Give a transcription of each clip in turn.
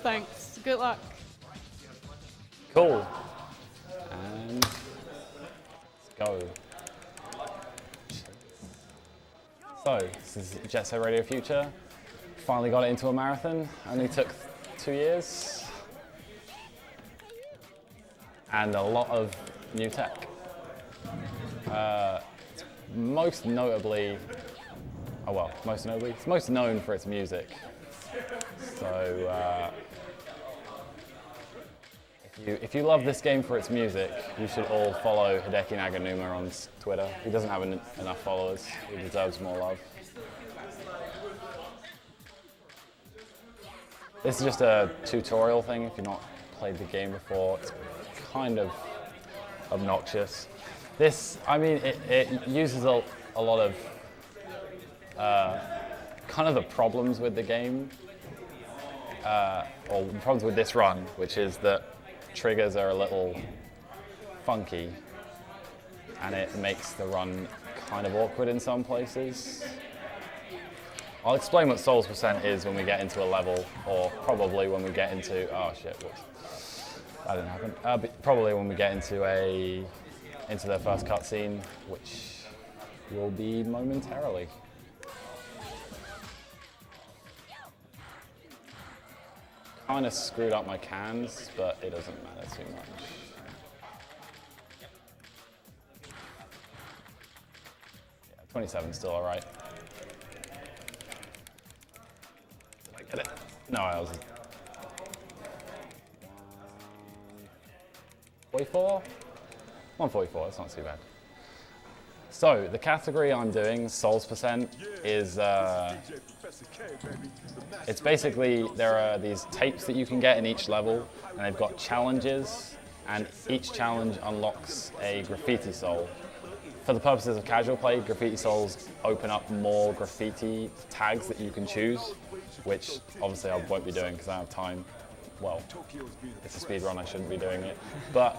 Thanks. Good luck. Cool. And let's go. So, this is Jet Set Radio Future. Finally got it into a marathon. Only took 2 years. And a lot of new tech. Most notably, it's most known for its music. So, if you love this game for its music, you should all follow Hideki Naganuma on Twitter. He doesn't have enough followers. He deserves more love. This is just a tutorial thing. If you've not played the game before, it's kind of obnoxious. This, I mean, it uses a lot of kind of the problems with the game, or the problems with this run, which is that triggers are a little funky and it makes the run kind of awkward in some places. I'll explain what Souls Percent is when we get into a level, or probably when we get into, oh shit, whoops, that didn't happen. But probably when we get into the first cutscene, which will be momentarily. Kind of screwed up my cans, but it doesn't matter too much. Yeah, 27 still all right. Did I get it? No, I was 144? 144, that's not too bad. So, the category I'm doing, Souls Percent, is, it's basically, there are these tapes that you can get in each level, and they've got challenges, and each challenge unlocks a graffiti soul. For the purposes of casual play, graffiti souls open up more graffiti tags that you can choose, which obviously I won't be doing because I don't have time. Well, it's a speed run, I shouldn't be doing it. But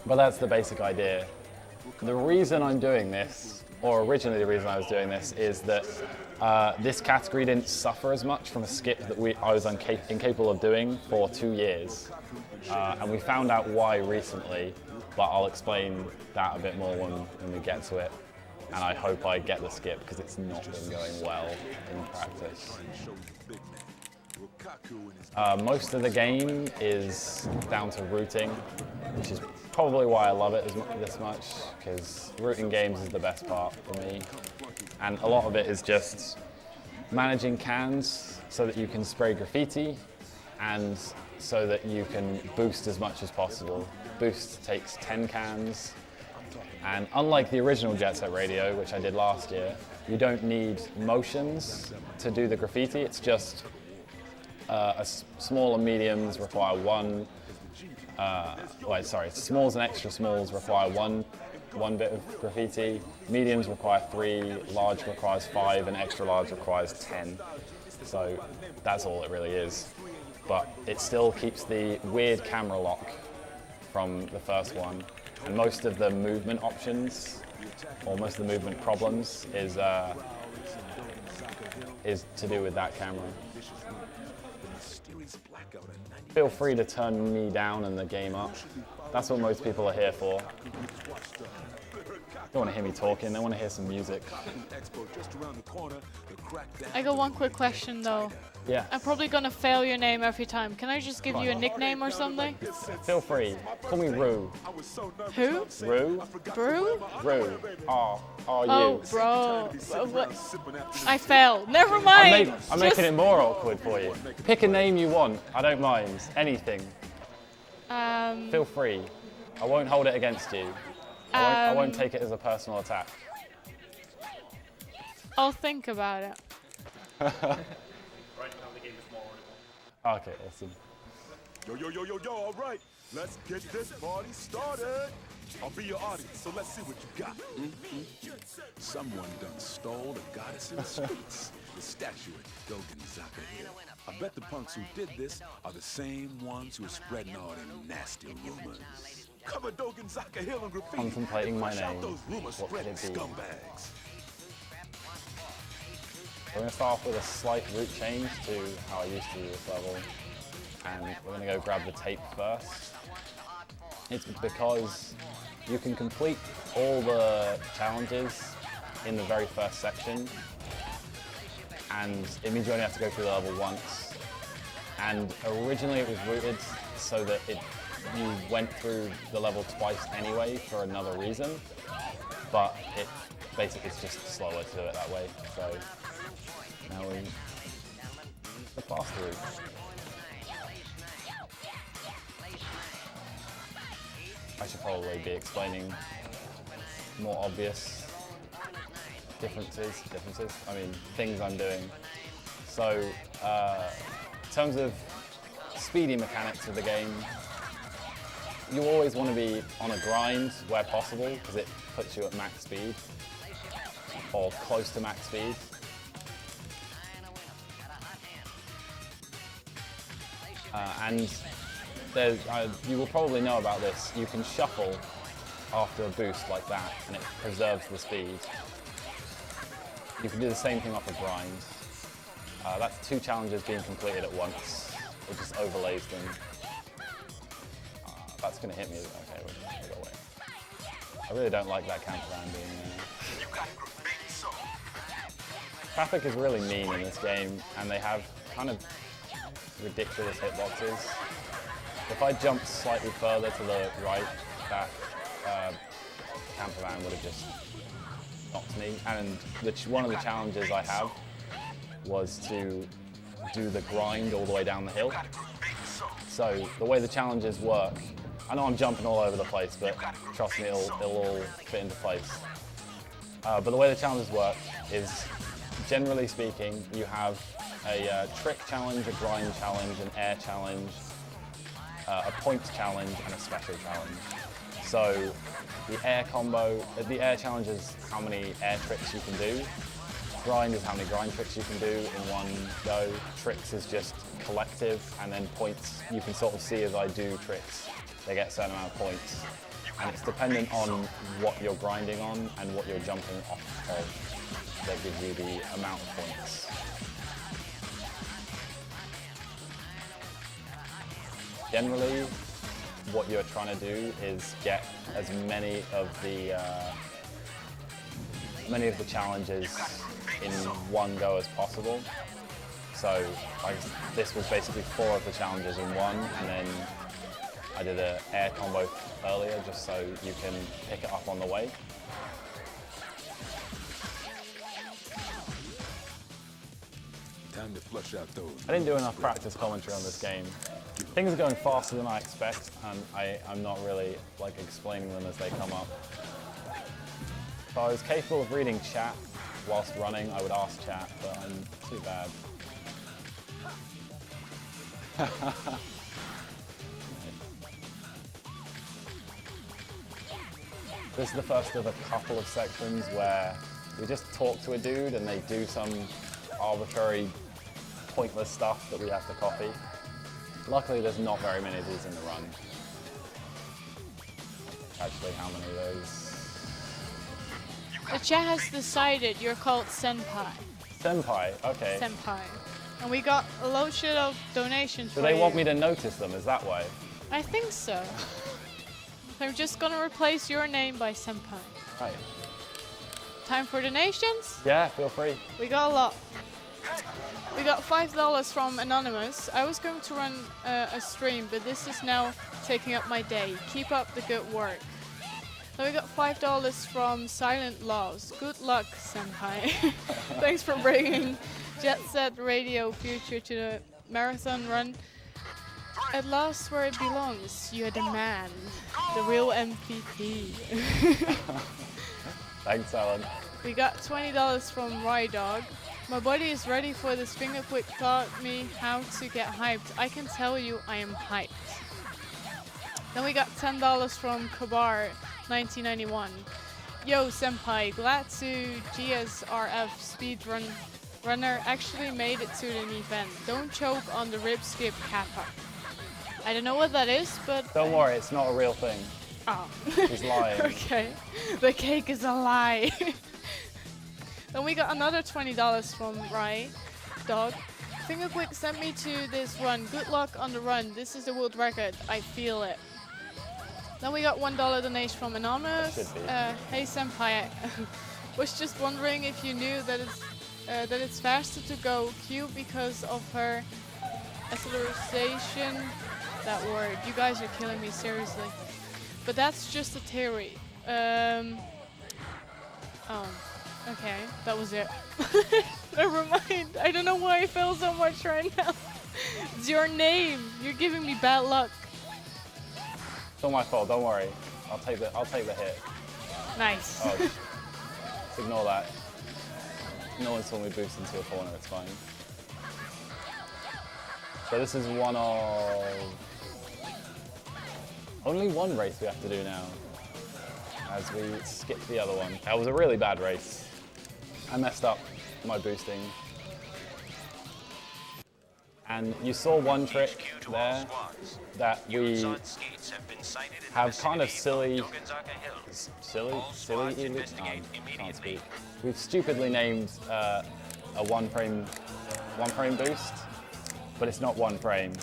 that's the basic idea. The reason I'm doing this, or originally the reason I was doing this, is that this category didn't suffer as much from a skip that I was incapable of doing for 2 years. And we found out why recently, but I'll explain that a bit more when we get to it. And I hope I get the skip, because it's not been going well in practice. Most of the game is down to routing, which is probably why I love it this much, because routing games is the best part for me. And a lot of it is just managing cans so that you can spray graffiti and so that you can boost as much as possible. Boost takes 10 cans, and unlike the original Jet Set Radio, which I did last year, you don't need motions to do the graffiti. It's just small and mediums require one. Smalls and extra smalls require one bit of graffiti. Mediums require 3, large requires 5, and extra large requires 10. So that's all it really is. But it still keeps the weird camera lock from the first one. And most of the movement options, or most of the movement problems, is to do with that camera. Feel free to turn me down and the game up. That's what most people are here for. They don't want to hear me talking, they want to hear some music. I got one quick question though. Yeah. I'm probably gonna fail your name every time. Can I just give you a nickname or something? Feel free. Call me Rue. Who? Rue? Brew? Rue. R-U. Oh, bro. I failed. Never mind. I'm making it more awkward for you. Pick a name you want. I don't mind. Anything. Feel free. I won't hold it against you. I won't take it as a personal attack. I'll think about it. Okay, awesome. Yo, all right. Let's get this party started. I'll be your audience, so let's see what you got. Someone done stole the goddess in the streets. The statue at Dogen Zaka Hill. I bet the punks who did this are the same ones who are spreading all them nasty rumors. Cover Dogen Zaka Hill and graffiti. Contemplating my name. Those rumors What could it be? scumbags. We're going to start off with a slight route change to how I used to do this level. and we're going to go grab the tape first. It's because you can complete all the challenges in the very first section, and it means you only have to go through the level once. And originally it was routed so that you went through the level twice anyway for another reason, but it's just slower to do it that way. So now we use the faster route. I should probably be explaining more obvious differences, I mean things I'm doing. So in terms of speedy mechanics of the game, you always want to be on a grind where possible because it puts you at max speed or close to max speed. And you will probably know about this. You can shuffle after a boost like that and it preserves the speed. You can do the same thing off a grind. That's 2 challenges being completed at once. It just overlays them. That's going to hit me. Okay, we'll go away. I really don't like that camper van being there. Traffic is really mean in this game, and they have kind of ridiculous hitboxes. If I jumped slightly further to the right, that camper van would have just knocked me. And one of the challenges I have was to do the grind all the way down the hill. So the way the challenges work, I know I'm jumping all over the place, but trust me, it'll all fit into place. But the way the challenges work is, generally speaking, you have a trick challenge, a grind challenge, an air challenge, a points challenge, and a special challenge. So the air challenge is how many air tricks you can do. Grind is how many grind tricks you can do in one go. Tricks is just collective, and then points, you can sort of see as I do tricks, they get a certain amount of points. And it's dependent on what you're grinding on and what you're jumping off of that gives you the amount of points. Generally, what you're trying to do is get as many of the challenges in one go as possible. So this was basically 4 of the challenges in one, and then I did an air combo earlier just so you can pick it up on the way. Time to flush out those. I didn't do enough practice commentary on this game. Things are going faster than I expect, and I'm not really explaining them as they come up. If I was capable of reading chat whilst running, I would ask chat, but I'm too bad. This is the first of a couple of sections where we just talk to a dude and they do some arbitrary, pointless stuff that we have to copy. Luckily, there's not very many of these in the run. Actually, how many of those? The chat has decided you're called Senpai. Senpai, okay. Senpai. And we got a load shit of donations for Do they you. want me to notice them? Is that why? I think so. I'm just gonna replace your name by Senpai. Right. Time for donations? Yeah, feel free. We got a lot. We got $5 from Anonymous. I was going to run a stream, but this is now taking up my day. Keep up the good work. Then we got $5 from Silent Laws. Good luck, Senpai. Thanks for bringing Jet Set Radio Future to the marathon run. At last where it belongs. You're the man. The real MVP. Thanks, Alan. We got $20 from Rydog. My body is ready for this finger quick taught me how to get hyped. I can tell you I am hyped. Then we got $10 from Kabar 1991. Yo Senpai, glad to GSRF Speedrun runner actually made it to an event. Don't choke on the rib skip kappa. I don't know what that is, but... Don't worry, it's not a real thing. Oh. He's lying. Okay, the cake is a lie. Then we got another $20 from Rydog. Fingerquick sent me to this run. Good luck on the run. This is the world record. I feel it. Then we got $1 donation from Anonymous. Hey Senpai, was just wondering if you knew that it's faster to go Q because of her acceleration. That word. You guys are killing me, seriously. But that's just a theory. Oh, okay, that was it. Never mind. I don't know why I fell so much right now. It's your name. You're giving me bad luck. It's all my fault. Don't worry. I'll take the hit. Nice. Oh, just ignore that. No one saw me boost into a corner. It's fine. So this is one of only one race we have to do now, as we skip the other one. That was a really bad race. I messed up my boosting. And you saw one trick there that we have kind of can't speak. We've stupidly named a one frame boost, but it's not one frame.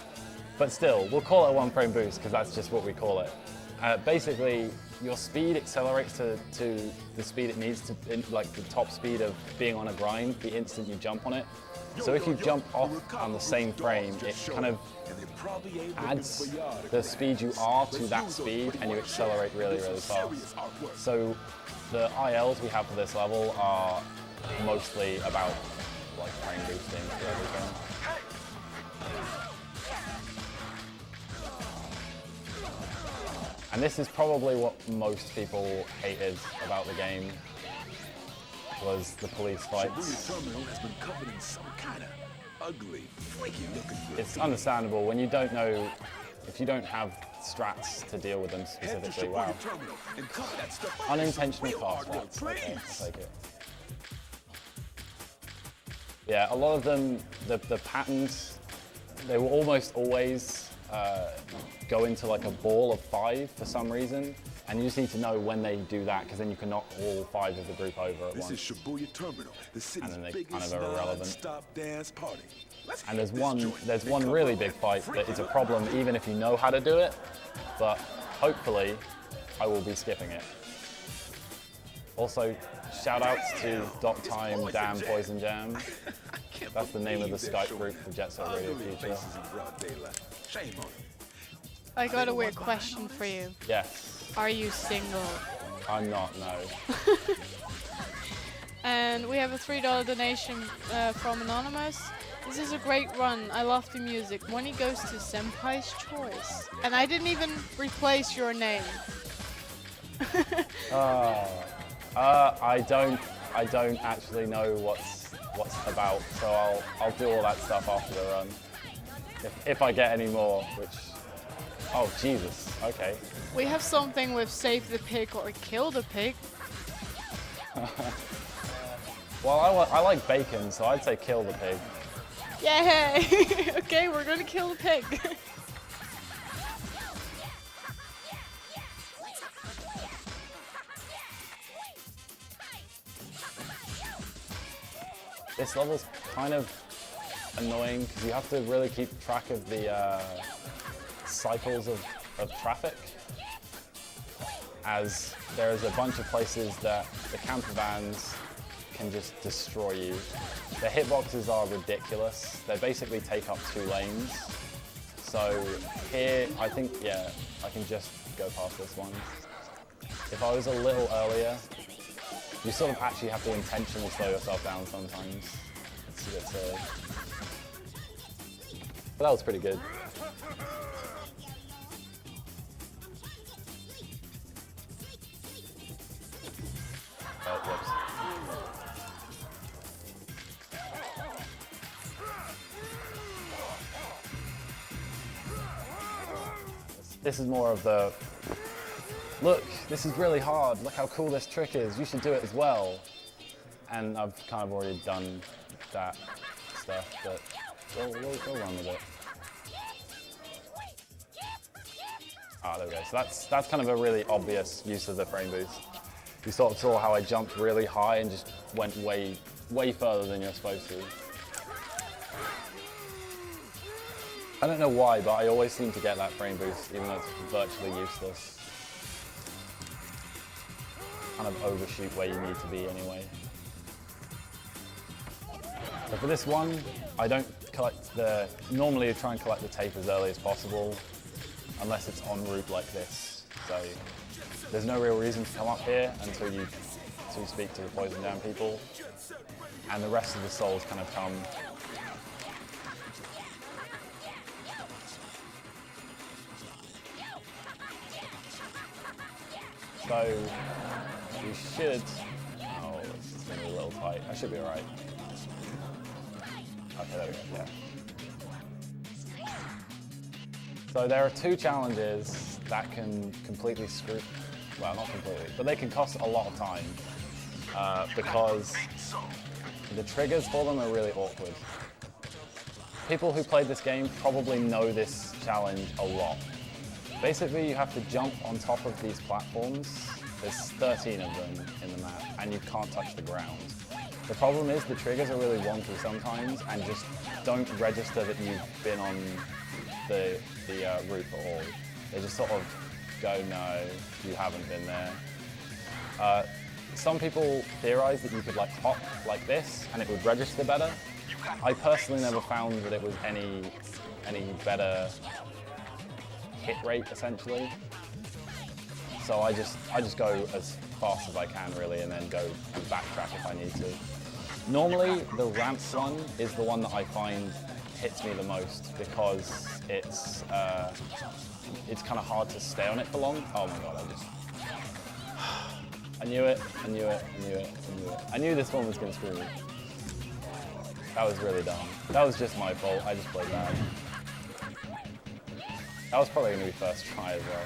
But still, we'll call it a one frame boost because that's just what we call it. Basically, your speed accelerates to the speed it needs to, like the top speed of being on a grind the instant you jump on it. So if you jump off on the same frame, it kind of adds the speed you are to that speed and you accelerate really, really fast. So the ILs we have for this level are mostly about like frame boosting for everything. And this is probably what most people hated about the game, was the police fights. It's understandable when you don't know, if you don't have strats to deal with them specifically. Wow. Unintentional car strats. Okay, I'll take it. Yeah, a lot of them, the patterns, they will almost always go into like a ball of 5 for some reason, and you just need to know when they do that, because then you can knock all 5 of the group over at once. This is Shibuya Terminal, the city's and then they kind biggest of are irrelevant. non-stop dance party. And there's one really big fight that is a problem even if you know how to do it, but hopefully I will be skipping it. Also, shout outs to Doc Time Damn Poison Jam. That's the name of the Skype group for Jet Set Radio Future. I got a weird question for you. Yes. Are you single? I'm not, no. And we have a $3 donation from Anonymous. This is a great run. I love the music. Money goes to Senpai's Choice. And I didn't even replace your name. I don't actually know what's about, so I'll do all that stuff after the run. If I get any more, which, oh Jesus, okay. We have something with save the pig or kill the pig. Well, I like bacon, so I'd say kill the pig. Yay! Okay, we're gonna kill the pig. This level's kind of annoying because you have to really keep track of the cycles of traffic, as there's a bunch of places that the camper vans can just destroy you. The hitboxes are ridiculous. They basically take up 2 lanes. So here, I think, yeah, I can just go past this one. If I was a little earlier, you sort of actually have to intentionally slow yourself down sometimes. It's a bit silly. But that was pretty good. Oh, whoops. This is more of the, look, this is really hard, look how cool this trick is, you should do it as well. And I've kind of already done that stuff, but we'll run with it. Ah, there we go. So that's kind of a really obvious use of the frame boost. You sort of saw how I jumped really high and just went way further than you're supposed to. I don't know why, but I always seem to get that frame boost, even though it's virtually useless. Kind of overshoot where you need to be anyway. So for this one, I don't collect the... Normally I try and collect the tape as early as possible, unless it's en route like this. So there's no real reason to come up here until you speak to the poison down people. And the rest of the souls kind of come. So we should, oh, it's going to be a little tight. I should be all right. Okay, there we go, yeah. So there are two challenges that can completely screw, well, not completely, but they can cost a lot of time because the triggers for them are really awkward. People who played this game probably know this challenge a lot. Basically, you have to jump on top of these platforms. There's 13 of them in the map, and you can't touch the ground. The problem is the triggers are really wonky sometimes, and just don't register that you've been on the route at all. They just sort of go, no, you haven't been there. Some people theorize that you could like hop like this, and it would register better. I personally never found that it was any better hit rate, essentially. So I just go as fast as I can, really, and then go and backtrack if I need to. Normally, the ramp one is the one that I find hits me the most because it's kind of hard to stay on it for long. Oh my god, I knew it, I knew it, I knew it, I knew it. I knew this one was going to screw me. That was really dumb. That was just my fault, I just played bad. That was probably going to be first try as well.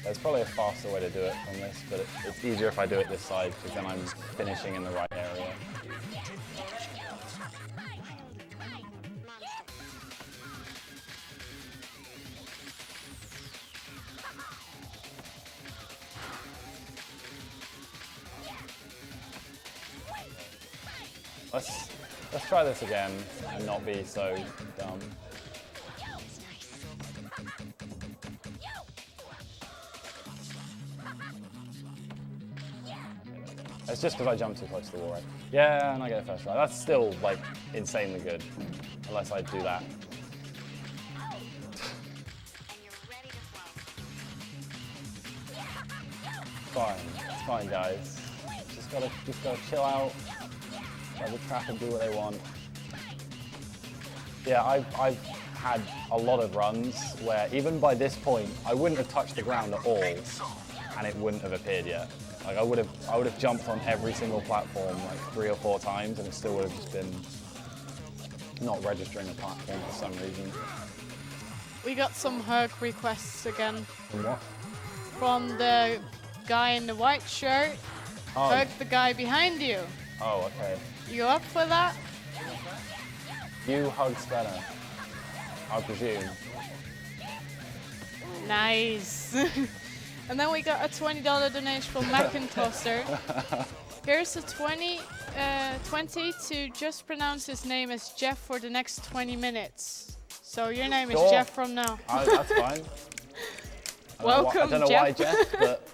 There's probably a faster way to do it on this, but it's easier if I do it this side, because then I'm finishing in the right area. Let's try this again and not be so dumb. It's just because I jumped too close to the wall, right? Yeah, and I get a first try. That's still, like, insanely good, unless I do that. Fine, it's fine, guys. Just gotta chill out, let the traffic do what they want. Yeah, I've had a lot of runs where even by this point, I wouldn't have touched the ground at all, and it wouldn't have appeared yet. Like I would have jumped on every single platform like 3 or 4 times, and it still would have just been not registering a platform for some reason. We got some hug requests again. From what? From the guy in the white shirt. Oh. Hug the guy behind you. Oh, okay. You up for that? You hug better, I presume. Nice. And then we got a $20 donation from Macintosser. Here's a 20 to just pronounce his name as Jeff for the next 20 minutes. So your name is Jeff from now. That's fine. Welcome, I don't know Jeff. why Jeff, but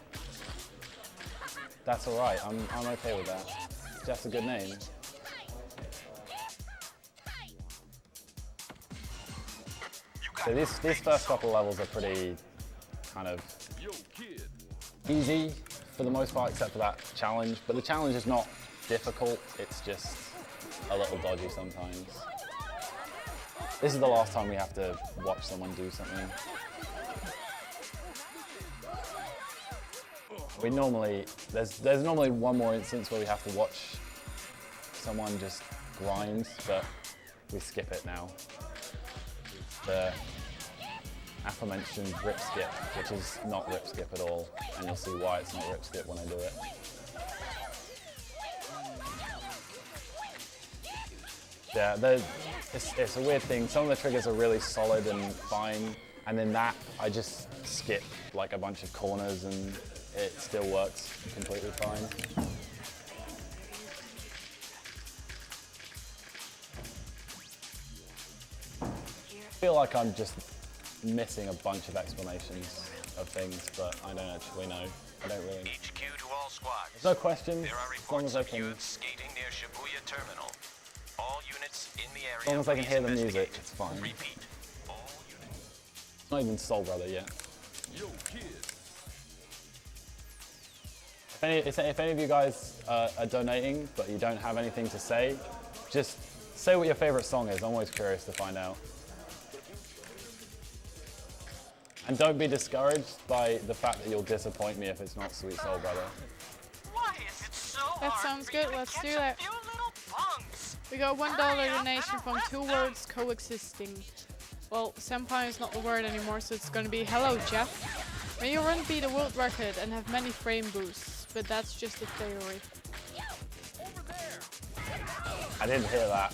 that's all right. I'm okay with that. Jeff's a good name. So these first couple levels are pretty kind of easy for the most part, except for that challenge. But the challenge is not difficult, it's just a little dodgy sometimes. This is the last time we have to watch someone do something. We normally, there's normally one more instance where we have to watch someone just grind, but we skip it now. The aforementioned rip skip, which is not rip skip at all, and you'll see why it's not rip skip when I do it. Yeah, it's a weird thing. Some of the triggers are really solid and fine, and then that I just skip like a bunch of corners and it still works completely fine. I feel like I'm just missing a bunch of explanations of things, but I don't actually know. I don't really know. HQ to all squads. There's no questions, There are as long reports as I of can, youths skating near Shibuya Terminal. All units in the area. as long as I can hear the please music, investigate. it's fine. Repeat. All units. It's not even Soul Brother yet. Yo, kids. If any of you guys are donating, but you don't have anything to say, just say what your favorite song is. I'm always curious to find out. And don't be discouraged by the fact that you'll disappoint me if it's not Sweet Soul Brother. Why is it so That hard sounds for you good, to let's catch do a that. few little punks? We got $1 donation from 2 words coexisting. Well, senpai is not the word anymore, so it's gonna be hello, Jeff. May your run beat a world record and have many frame boosts, but that's just a theory. I didn't hear that.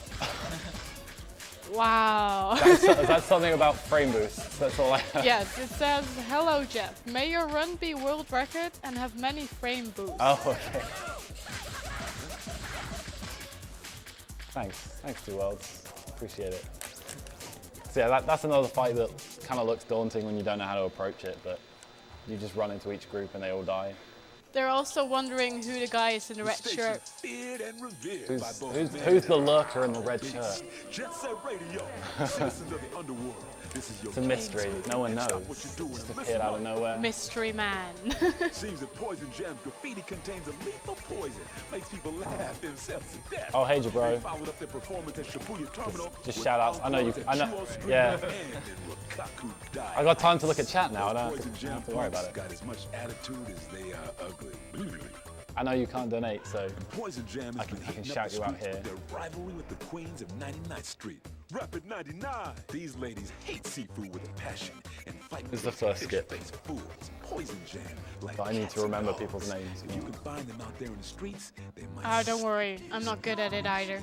Wow. That's something about frame boosts. That's all I heard. Yes, it says, hello, Jeff. May your run be world record and have many frame boosts. Oh, okay. Thanks, Two Worlds. Appreciate it. So yeah, that's another fight that kind of looks daunting when you don't know how to approach it, but you just run into each group and they all die. They're also wondering who the guy is in the red shirt. Feared and revered by both men Who's the and lurker in the red shirt? Jet Set Radio, citizens of the underworld. This is your It's a mystery. No one knows. Stop what you're doing Just and appeared out of nowhere. Mystery man. Seems that Poison Jam's graffiti contains a lethal poison, makes people laugh themselves to death. Oh, hey, Jabro. They followed up their performance at Shibuya Terminal. Just with shout outs. I know you. encores I at know. Chuo Street Yeah. and in Rueake died. I got time to look at chat now. I don't Poison Jam have to worry about it. got as much attitude as they are ugly. I know you can't donate, so Poison Jam has been I can heating shout up the you out streets here. with their rivalry with the queens of 99th Street. Rapid 99. These ladies hate seafood with a passion and fight This is the with first skit. fish-faced fools. Poison Jam, like But I need cats to remember and dogs. people's names. If you could find them out there in the streets, they might. Oh, don't worry. I'm not good at it either.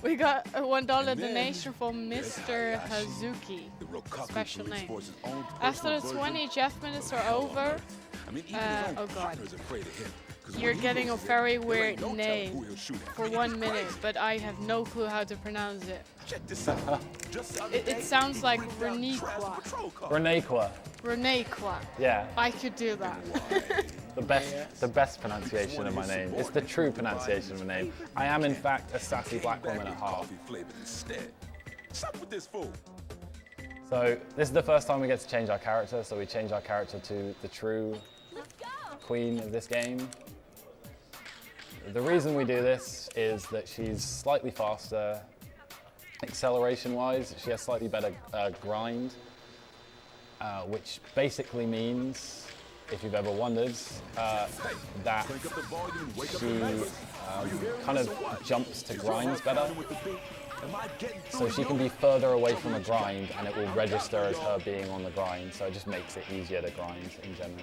We got a $1 donation from Mr. Hazuki. The Rueake Special police name. force's own After the personal 20 version Jeff minutes are over, I mean, even his own oh God. partner's afraid of him. 'Cause when you're he getting a loses it, very there weird ain't no telling name who he'll shoot at. for 1 minute, but I have no clue how to pronounce it. Check this out. Just the other It day, sounds like he bring down trash Rueake. patrol car. Renequa. Renequa. Yeah, I could do that. the best pronunciation of my name. It's the true pronunciation of my name. I am in fact a sassy black woman at heart. Coffee flavored instead. Stop with this fool. So this is the first time we get to change our character. So we change our character to the true queen of this game. The reason we do this is that she's slightly faster, acceleration-wise. She has slightly better grind, which basically means, if you've ever wondered, that Crank up the volume and wake up she the neighbors. kind of jumps to grinds better. With the beat. Am I getting So through she you? can be further away from a grind and it will register as her being on the grind. So it just makes it easier to grind in general.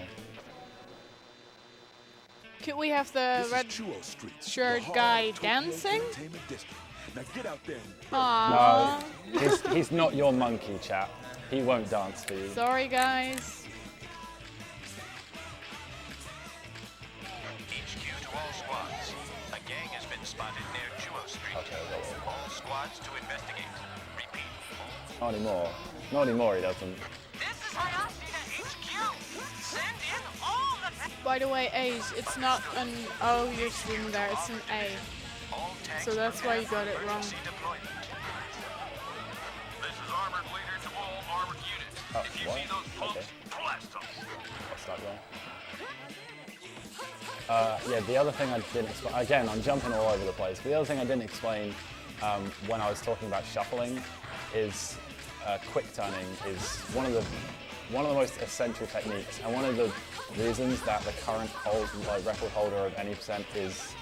Could we have the This red is Chuo Street, shirt the heart guy of Tokyo dancing? Entertainment District. Now get out there and Aww. No, he's not your monkey, chap. He won't dance for you. Sorry, guys. HQ to all squads. A gang has been spotted near Chuo Street. All squads to investigate. Repeat. Not anymore. Not anymore, he doesn't. This is Hayashida HQ. Send in all the By the way, A's, it's not an O you're seeing there, it's an A. all tanks. So that's why you got it wrong. emergency deployment. This is armored leader to all armored units. Oh, If you what? see those punks, Okay. blast them. What's that wrong? Yeah, the other thing I didn't explain, again, I'm jumping all over the place, but the other thing I didn't explain when I was talking about shuffling is quick turning is one of the most essential techniques, and one of the reasons that the current record holder of any percent is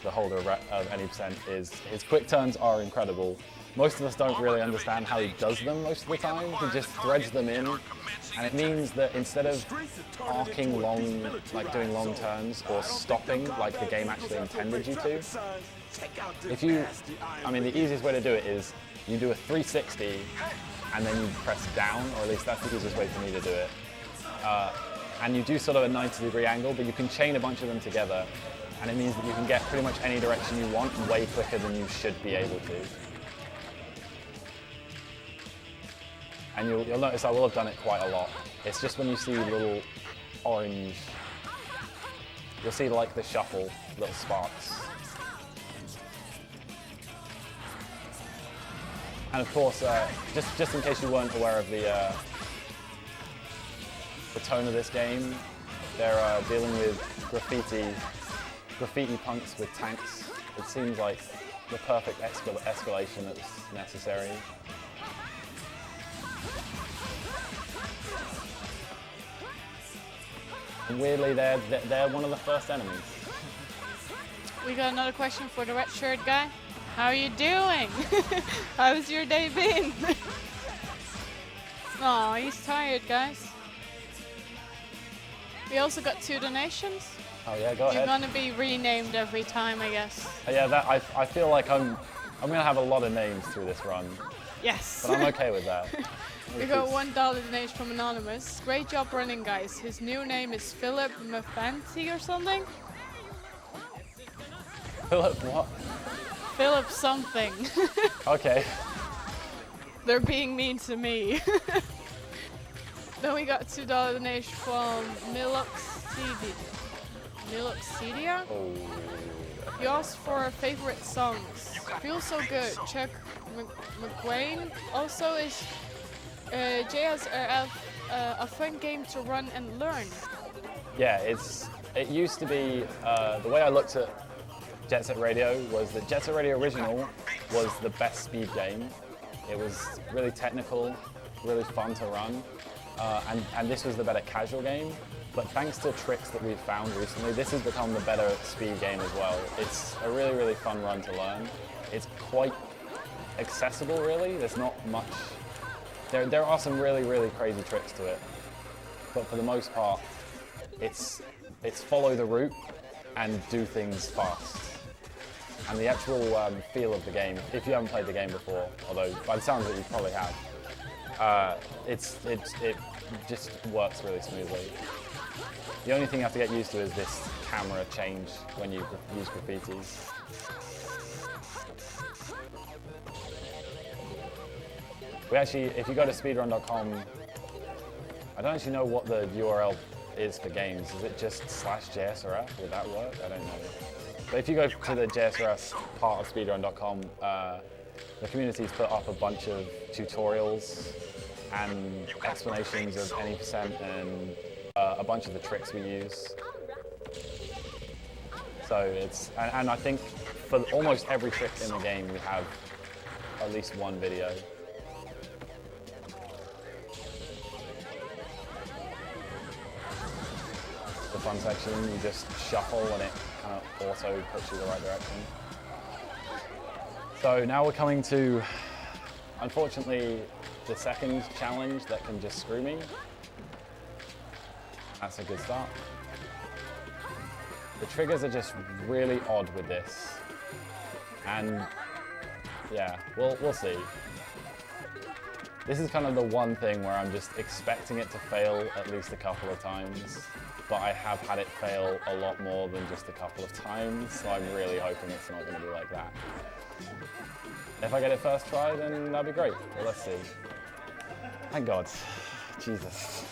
the holder of any percent is his quick turns are incredible. Most of us don't really understand how he does them most of the time. He just threads them in, and it means that instead of arcing long, like doing long turns or stopping like the game actually intended you to, I mean, the easiest way to do it is you do a 360 and then you press down, or at least that's the easiest way for me to do it. and you do sort of a 90-degree angle, but you can chain a bunch of them together, and it means that you can get pretty much any direction you want way quicker than you should be able to. And you'll notice I will have done it quite a lot. It's just when you see little orange, you'll see like the shuffle, little sparks. And of course, just in case you weren't aware of the tone of this game, they're dealing with graffiti punks with tanks. It seems like the perfect escalation that's necessary. And weirdly, they're one of the first enemies. We got another question for the red shirt guy. How are you doing? How's your day been? Aw, he's tired, guys. We also got 2 donations. Oh yeah, go ahead. You're gonna be renamed every time, I guess. Yeah, I feel like I'm gonna have a lot of names through this run, Yes. but I'm okay with that. We got $1 donation from Anonymous. Great job running, guys. His new name is Philip Mafanti or something? Philip what? Philip something. Okay. They're being mean to me. Then we got $2 donation from Miloxidia. Oh. You asked for favorite songs. Feels so good. Chuck McWayne also is JSRF, a fun game to run and learn. Yeah, it used to be, the way I looked at Jet Set Radio was that Jet Set Radio Original was the best speed game. It was really technical, really fun to run, and this was the better casual game. But thanks to tricks that we've found recently, this has become the better speed game as well. It's a really, really fun run to learn. It's quite accessible, really. There's not much. There are some really, really crazy tricks to it, but for the most part, it's follow the route and do things fast. And the actual feel of the game, if you haven't played the game before, although by the sounds of it you probably have, it just works really smoothly. The only thing you have to get used to is this camera change when you use graffitis. We actually, if you go to speedrun.com, I don't actually know what the URL is for games. Is it just /JSRF? Would that work? I don't know. But if you go to the JSRF part of speedrun.com, the community's put up a bunch of tutorials and explanations of any percent and a bunch of the tricks we use. So it's, and I think for almost every trick in the game we have at least one video. The fun section, you just shuffle and it kind of auto puts you the right direction. So now we're coming to, unfortunately, the second challenge that can just screw me. That's a good start. The triggers are just really odd with this. And yeah, we'll see. This is kind of the one thing where I'm just expecting it to fail at least a couple of times, but I have had it fail a lot more than just a couple of times, so I'm really hoping it's not going to be like that. If I get it first try, then that'd be great. Well, let's see. Thank God. Jesus.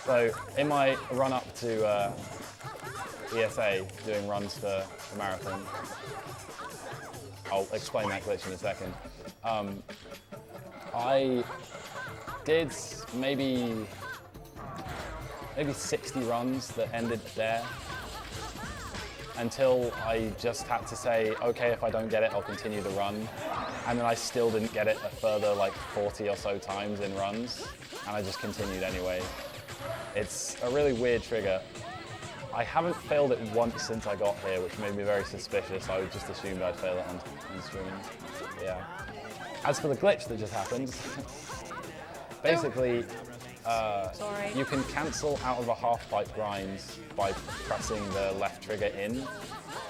So in my run up to ESA, doing runs for the marathon, I'll explain that glitch in a second. I did maybe 60 runs that ended there until I just had to say, okay, if I don't get it, I'll continue the run. And then I still didn't get it a further like 40 or so times in runs, and I just continued anyway. It's a really weird trigger. I haven't failed it once since I got here, which made me very suspicious. I just assumed I'd fail it on streaming. Yeah. As for the glitch that just happened, basically, you can cancel out of a half-pipe grind by pressing the left trigger in.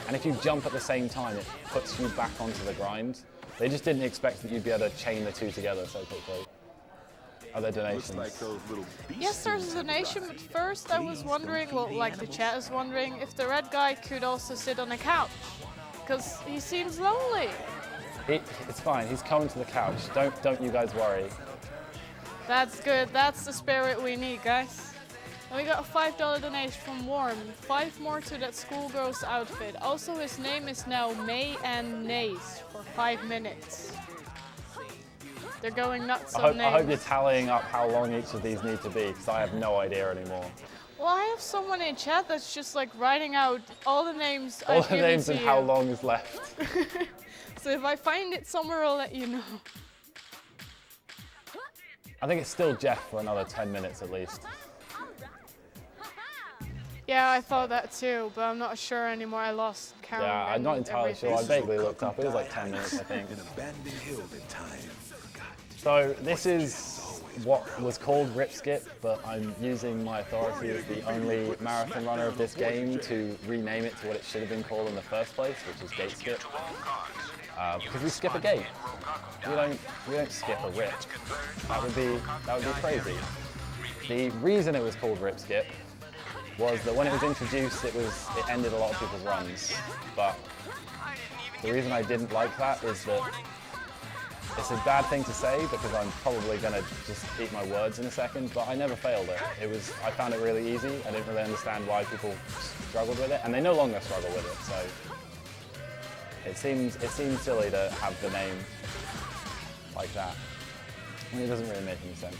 And if you jump at the same time, it puts you back onto the grind. They just didn't expect that you'd be able to chain the two together so quickly. Are there donations? Looks like those little beasts. Yes, there's a donation, but first I was wondering, well, like the chat is wondering, if the red guy could also sit on a couch. Because he seems lonely. It's fine, he's coming to the couch. Don't you guys worry. That's good, that's the spirit we need, guys. And we got a $5 donation from Warm. 5 more to that schoolgirl's outfit. Also, his name is now May and Nace for 5 minutes. They're going nuts on names. I hope you're tallying up how long each of these need to be, because I have no idea anymore. Well, I have someone in chat that's just like writing out all the names All I've the given names to and you. how long is left. So if I find it somewhere, I'll let you know. I think it's still Jeff for another 10 minutes at least. Yeah, I thought that too, but I'm not sure anymore. I lost count. Yeah, I'm not and entirely sure. I everything. vaguely looked up. It was like 10 minutes, I think. An abandoned hill at time. So this is what was called Rip Skip, but I'm using my authority as the only marathon runner of this game to rename it to what it should have been called in the first place, which is Gate Skip. Because we skip a gate. We don't skip a rip. That would be crazy. The reason it was called Rip Skip was that when it was introduced, it ended a lot of people's runs. But the reason I didn't like that is that it's a bad thing to say because I'm probably going to just eat my words in a second, but I never failed it. I found it really easy. I didn't really understand why people struggled with it, and they no longer struggle with it, so it seems silly to have the name like that. I mean, it doesn't really make any sense.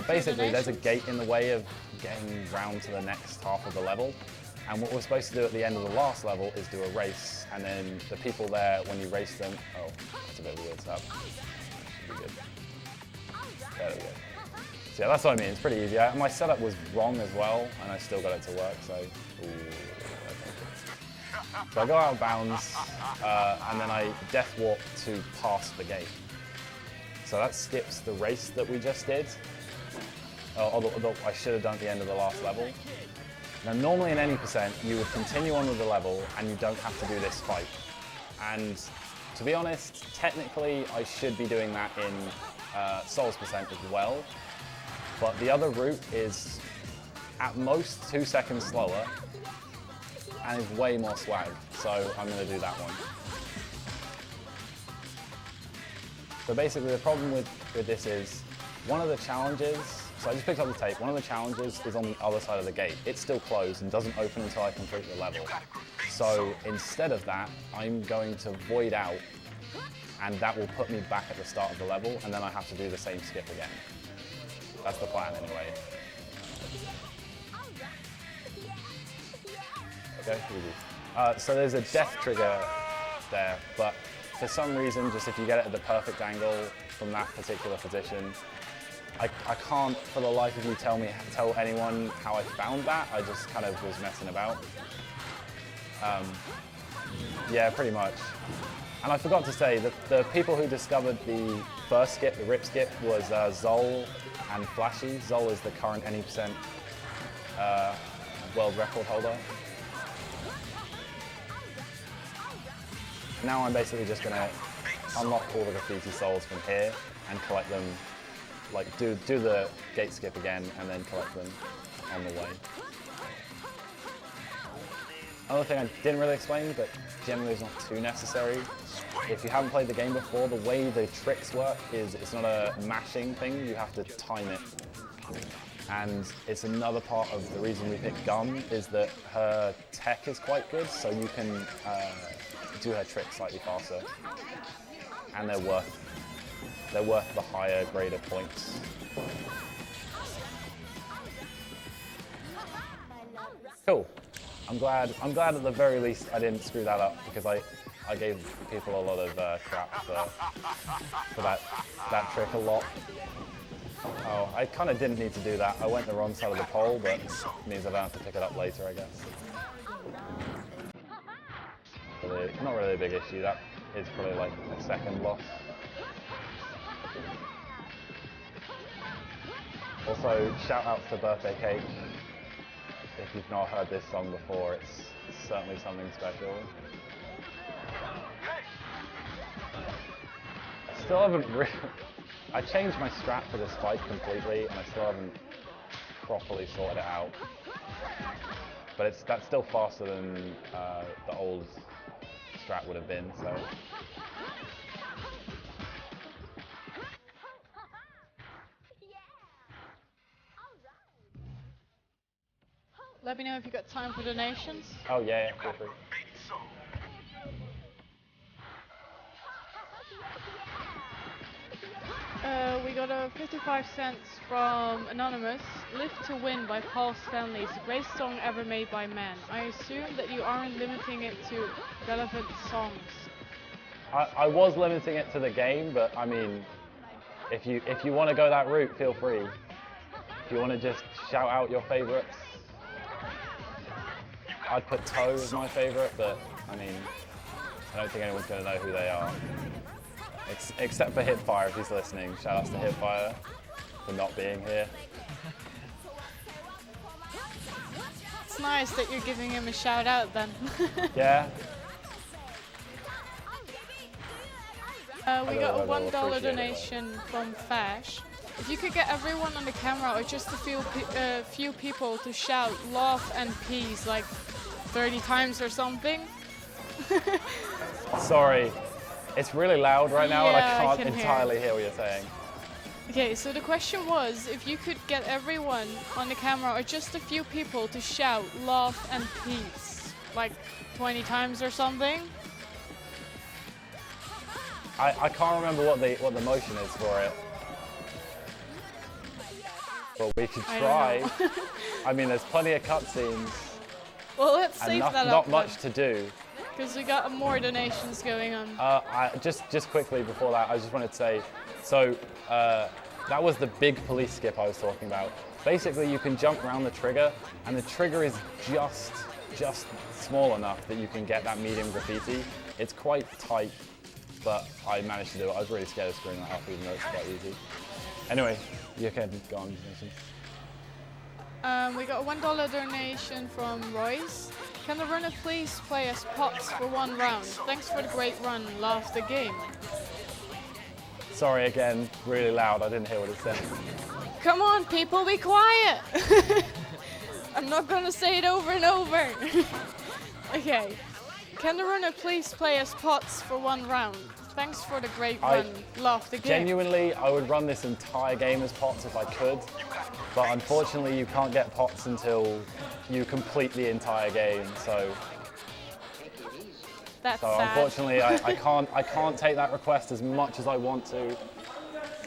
Basically, there's a gate in the way of getting round to the next half of the level. And what we're supposed to do at the end of the last level is do a race. And then the people there, when you race them, oh, that's a bit of a weird setup. Should be good. There we go. So yeah, that's what I mean, it's pretty easy. My setup was wrong as well, and I still got it to work, so, ooh, okay. So I go out of bounds, and then I death walk to pass the gate. So that skips the race that we just did. Although I should have done at the end of the last level. Now normally in any percent, you would continue on with the level and you don't have to do this fight. And to be honest, technically I should be doing that in Souls percent as well. But the other route is at most 2 seconds slower and is way more swag. So I'm going to do that one. So basically the problem with this is one of the challenges, so I just picked up the tape, one of the challenges is on the other side of the gate. It's still closed and doesn't open until I complete the level. So instead of that, I'm going to void out and that will put me back at the start of the level and then I have to do the same skip again. That's the plan anyway. Okay, easy. So there's a death trigger there, but for some reason, just if you get it at the perfect angle from that particular position, I can't for the life of you tell anyone how I found that. I just kind of was messing about. Yeah, pretty much. And I forgot to say that the people who discovered the first skip, the rip skip, was Zol and Flashy. Zol is the current any percent world record holder. Now I'm basically just going to unlock all the graffiti souls from here and collect them, like do the gate skip again and then collect them on the way. Another thing I didn't really explain, but generally is not too necessary. If you haven't played the game before, the way the tricks work is it's not a mashing thing, you have to time it. And it's another part of the reason we picked Gum is that her tech is quite good, so you can do her tricks slightly faster. And they're worth the higher graded points. Cool. I'm glad at the very least I didn't screw that up because I gave people a lot of crap for that trick a lot. Oh, I kind of didn't need to do that. I went the wrong side of the pole, but it means I don't have to pick it up later, I guess. Not really a big issue. That is probably like a second loss. Also, shout outs to Birthday Cake. If you've not heard this song before, it's certainly something special. still haven't I changed my strat for this fight completely, and I still haven't properly sorted it out. But that's still faster than the old strat would have been, so. Let me know if you got time for donations. Oh yeah, feel free. We got a 55 cents from Anonymous. Live to Win by Paul Stanley is the greatest song ever made by man. I assume that you aren't limiting it to relevant songs. I was limiting it to the game, but I mean, if you want to go that route, feel free. If you want to just shout out your favorites, I'd put Toe as my favorite, but I mean, I don't think anyone's going to know who they are. Except for Hipfire, if he's listening. Shout outs to Hipfire for not being here. It's nice that you're giving him a shout out then. Yeah. We got a $1 donation from Fash. If you could get everyone on the camera or just a few people to shout love and peace like 30 times or something. Sorry, it's really loud right now and I Yeah, can't entirely hear what you're saying. Okay, so the question was if you could get everyone on the camera or just a few people to shout love and peace like 20 times or something. I can't remember what the motion is for it. But we could try. I mean, there's plenty of cutscenes. Well, let's save that up. Not much to do. Because we got more donations going on. Just quickly before that, I just wanted to say, so that was the big police skip I was talking about. Basically, you can jump around the trigger, and the trigger is just small enough that you can get that medium graffiti. It's quite tight, but I managed to do it. I was really scared of screwing that up, even though it's quite easy. Anyway, you can go on. We got a $1 donation from Royce. Can the runner please play as Pots for one round? Thanks for the great run. Love the game. Sorry again, really loud. I didn't hear what it said. Come on, people, be quiet. I'm not gonna say it over and over. Okay. Can the runner please play as Pots for one round? Thanks for the great run. Love the game. Genuinely, I would run this entire game as Pots if I could, but unfortunately you can't get Pots until you complete the entire game, so That's sad. Unfortunately I can't take that request as much as I want to,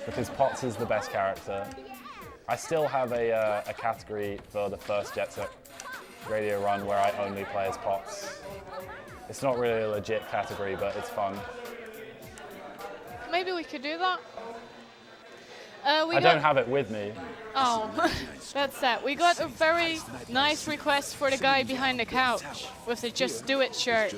because Pots is the best character. I still have a category for the first Jet Set Radio run where I only play as Pots. It's not really a legit category, but it's fun. Maybe we could do that. I don't have it with me. Oh, that's sad. We got a very nice request for the guy behind the couch with the Just Do It shirt.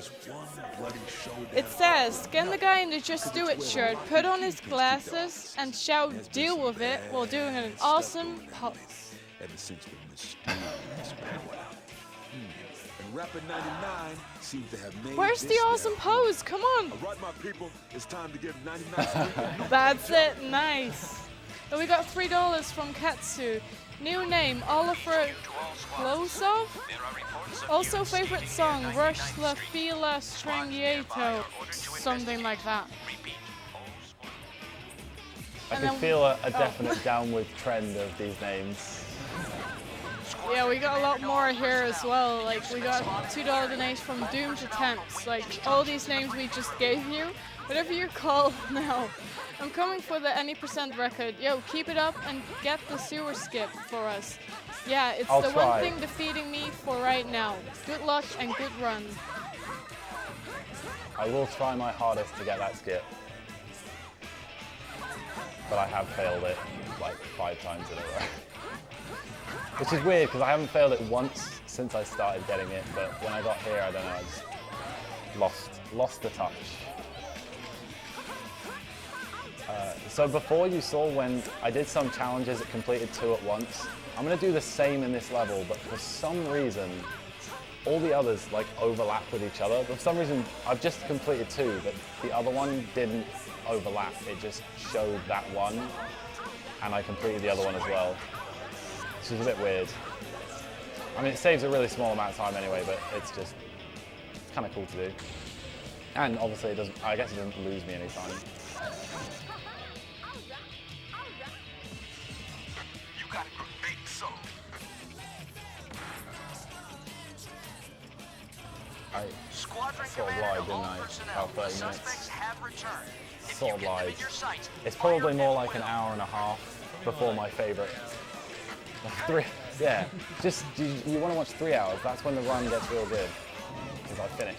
It says, can the guy in the Just Do It shirt put on his glasses and shout deal with it while doing an awesome pose? Ever since the mysterious powwow. And Rapid 99 seems to have made Where's the awesome pose? Come on. All right, my people, it's time to give 99 That's it. Nice. And we got $3 from Katsu. New name, Oliver Klosov. Also favorite song, Rush La Fila Strangiato. Something like that. I can feel a definite downward trend of these names. Yeah, we got a lot more here as well. Like, we got $2 donation from Doomed Attempts. Like, all these names we just gave you, whatever you call now. I'm coming for the any % record. Yo, keep it up and get the sewer skip for us. Yeah, it's I'll the try. one thing defeating me for right now. Good luck and good run. I will try my hardest to get that skip. But I have failed it like 5 times in a row. Which is weird because I haven't failed it once since I started getting it, but when I got here, I don't know, I just lost the touch. So before you saw when I did some challenges that completed 2 at once, I'm going to do the same in this level, but for some reason all the others like overlap with each other. But for some reason, I've just completed 2, but the other one didn't overlap. It just showed that one, and I completed the other one as well. Which is a bit weird. I mean, it saves a really small amount of time anyway, but it's kind of cool to do. And obviously, I guess it doesn't lose me any time. You got a great soul. I Squadron sort of commander lied, to all didn't I? personnel. About 30 Suspects minutes. have returned. If Sort you of get them lied. in your sights, It's fire probably more at like an will. hour and a half before my favorite. 3, yeah. Just you want to watch 3 hours. That's when the run gets real good. Because I finish.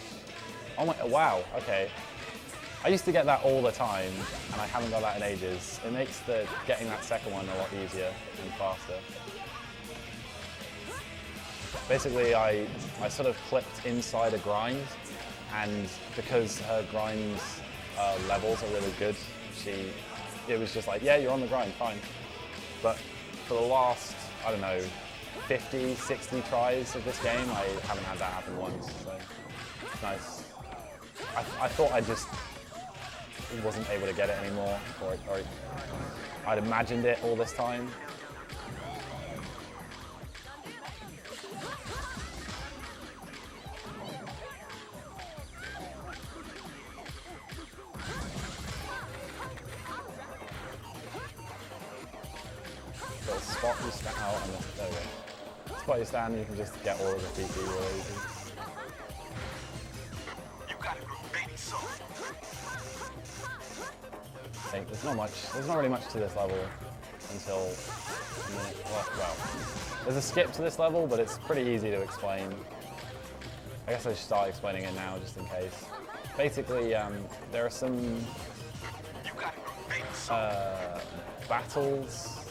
Oh my! Wow. Okay. I used to get that all the time, and I haven't got that in ages. It makes getting that second one a lot easier and faster. Basically, I sort of clipped inside a grind, and because her grind's levels are really good, it was just like, yeah, you're on the grind, fine. But for the last, I don't know, 50, 60 tries of this game, I haven't had that happen once, so it's nice. I thought I just wasn't able to get it anymore, or I'd imagined it all this time. So spot you stand out and there we go. Spot you stand, you can just get all of the graffiti really easy. You got a great soul. I think there's not really much to this level until well, there's a skip to this level, but it's pretty easy to explain. I guess I should start explaining it now just in case. Basically, there are some You got a great soul. battles,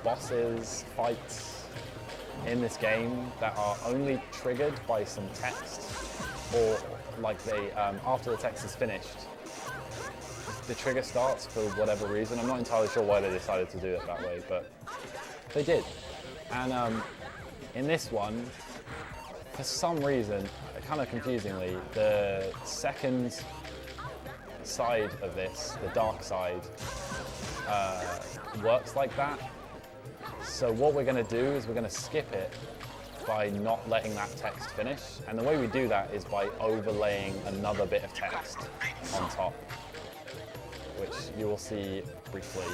bosses, fights in this game that are only triggered by some text, or like after the text is finished, the trigger starts for whatever reason. I'm not entirely sure why they decided to do it that way, but they did. And in this one, for some reason, kind of confusingly, the second side of this, the dark side, works like that. So what we're going to do is we're going to skip it by not letting that text finish. And the way we do that is by overlaying another bit of text on top, which you will see briefly.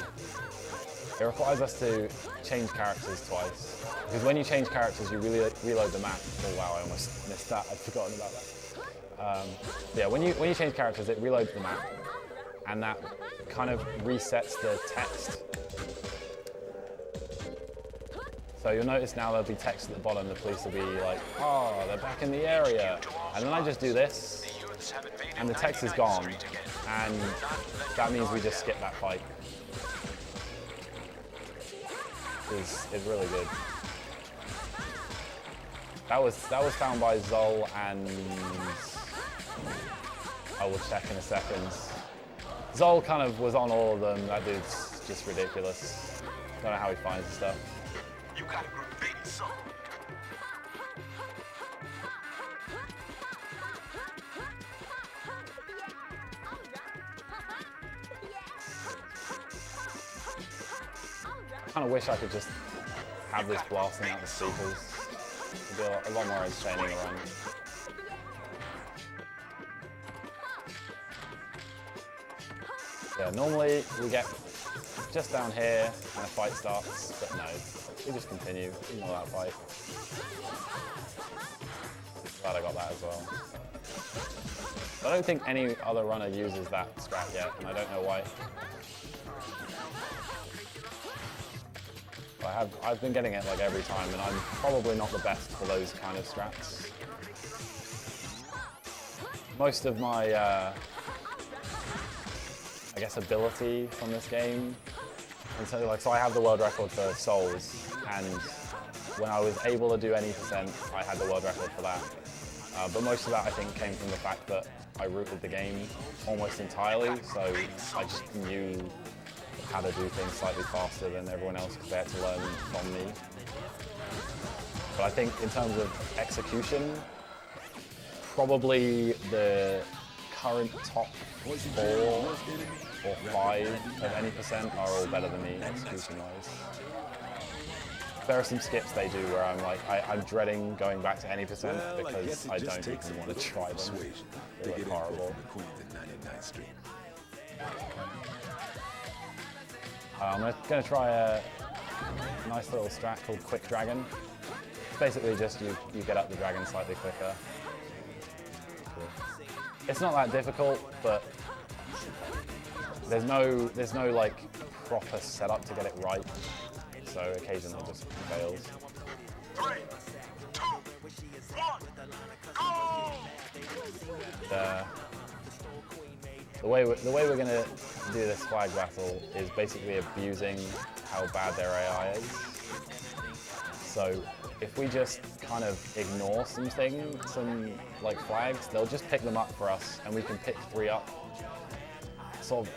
It requires us to change characters twice. Because when you change characters, you reload the map. Oh wow, I almost missed that. I'd forgotten about that. Yeah, when you change characters, it reloads the map. And that kind of resets the text. So you'll notice now there'll be text at the bottom. The police will be like, oh, they're back in the area. And then I just do this, and the text is gone. And that means we just skip that fight. It's really good. That was found by Zol, and I will check in a second. Zol kind of was on all of them. That dude's just ridiculous. Don't know how he finds the stuff. You got a great soul. I kind of wish I could just have this blasting out the speakers. It'd be a lot more entertaining around. Yeah, normally we get just down here and a fight starts, but no, we just continue, ignore that fight. Glad I got that as well. I don't think any other runner uses that strat yet, and I don't know why. I've been getting it like every time, and I'm probably not the best for those kind of strats. Most of my, I guess, ability from this game, and so I have the world record for souls, and when I was able to do any percent, I had the world record for that. But most of that I think came from the fact that I rooted the game almost entirely, so I just knew how to do things slightly faster than everyone else because they had to learn from me. But But I think in terms of execution, probably the current top 4 or 5 of any percent are all better than me execution-wise. There are some skips they do where I'm like, I'm dreading going back to any percent because I don't even want to try them. They look horrible. I'm going to try a nice little strat called Quick Dragon. It's basically just you get up the dragon slightly quicker. It's not that difficult, but there's no like proper setup to get it right. So occasionally it just fails. 3, 2, 1, go! The way we're going to do this flag battle is basically abusing how bad their AI is. So if we just kind of ignore some like flags, they'll just pick them up for us, and we can pick 3 up sort of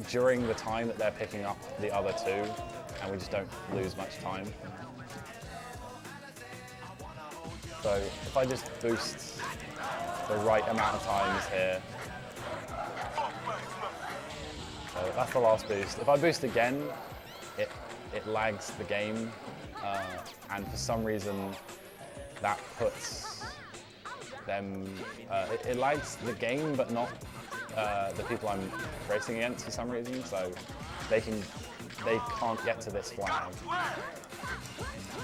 during the time that they're picking up the other 2, and we just don't lose much time. So if I just boost the right amount of times here, so that's the last boost. If I boost again, it lags the game, and for some reason that puts them, it lags the game but not the people I'm racing against for some reason, so they can't get to this flag.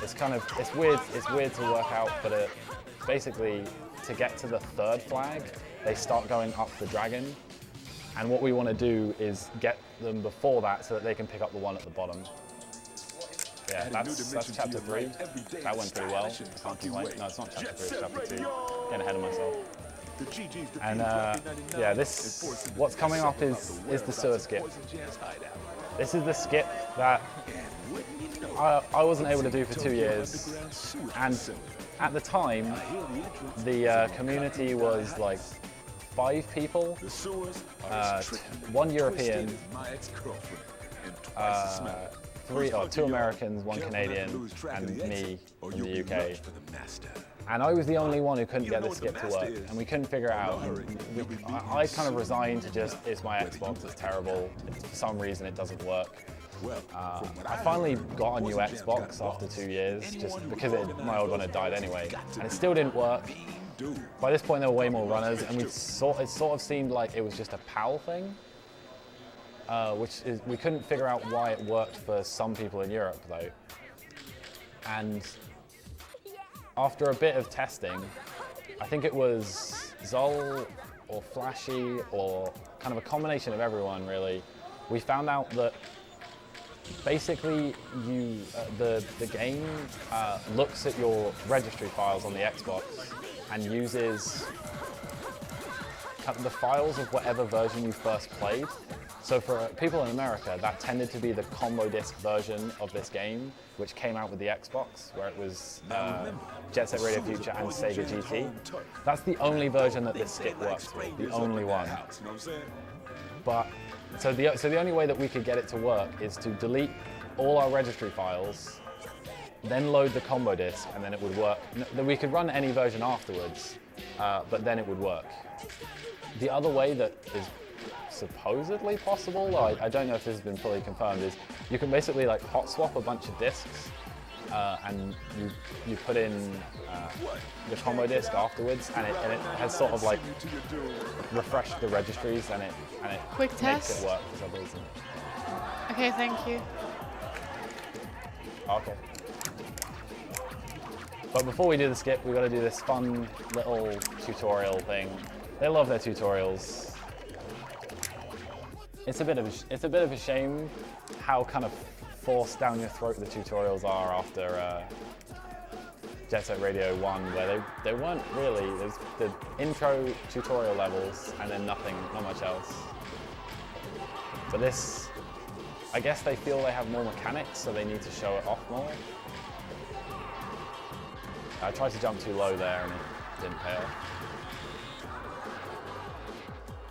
It's weird to work out, but basically to get to the 3rd flag, they start going up the dragon. And what we want to do is get them before that so that they can pick up the one at the bottom. Yeah, that's chapter 3. That went pretty well. I can't complain. No, it's not chapter 3, it's chapter 2. Getting ahead of myself. And yeah, what's coming up is the sewer skip. This is the skip that I wasn't able to do for 2 years. And at the time, the community was like 5 people, 1 European, 2 Americans, 1 Canadian, and me from the UK. And I was the only one who couldn't get this skip to work, and we couldn't figure it out. I kind of resigned to just, it's my Xbox, it's terrible. For some reason it doesn't work. I finally got a new Xbox after 2 years, just because my old one had died anyway, and it still didn't work. By this point there were way more runners, and it sort of seemed like it was just a PAL thing, we couldn't figure out why it worked for some people in Europe though. And after a bit of testing, I think it was Zol or Flashy or kind of a combination of everyone really, we found out that basically the game looks at your registry files on the Xbox and uses the files of whatever version you first played. So for people in America, that tended to be the combo disc version of this game, which came out with the Xbox, where it was Jet Set Radio Future and Sega GT. That's the only version that this skip works with, the only one. But so the only way that we could get it to work is to delete all our registry files, then load the combo disc, and then it would work. We could run any version afterwards, but then it would work. The other way that is supposedly possible, I don't know if this has been fully confirmed, is you can basically like hot swap a bunch of discs, and you put in the combo disc afterwards, and it has sort of like refreshed the registries, and it Quick makes test. it work for some reason. Okay, thank you. Okay. But before we do the skip, we've got to do this fun little tutorial thing. They love their tutorials. It's a bit of a shame how kind of forced down your throat the tutorials are after Jet Set Radio 1, where they weren't really. There's the intro tutorial levels and then not much else. But this, I guess they feel they have more mechanics, so they need to show it off more. I tried to jump too low there and it didn't pay off.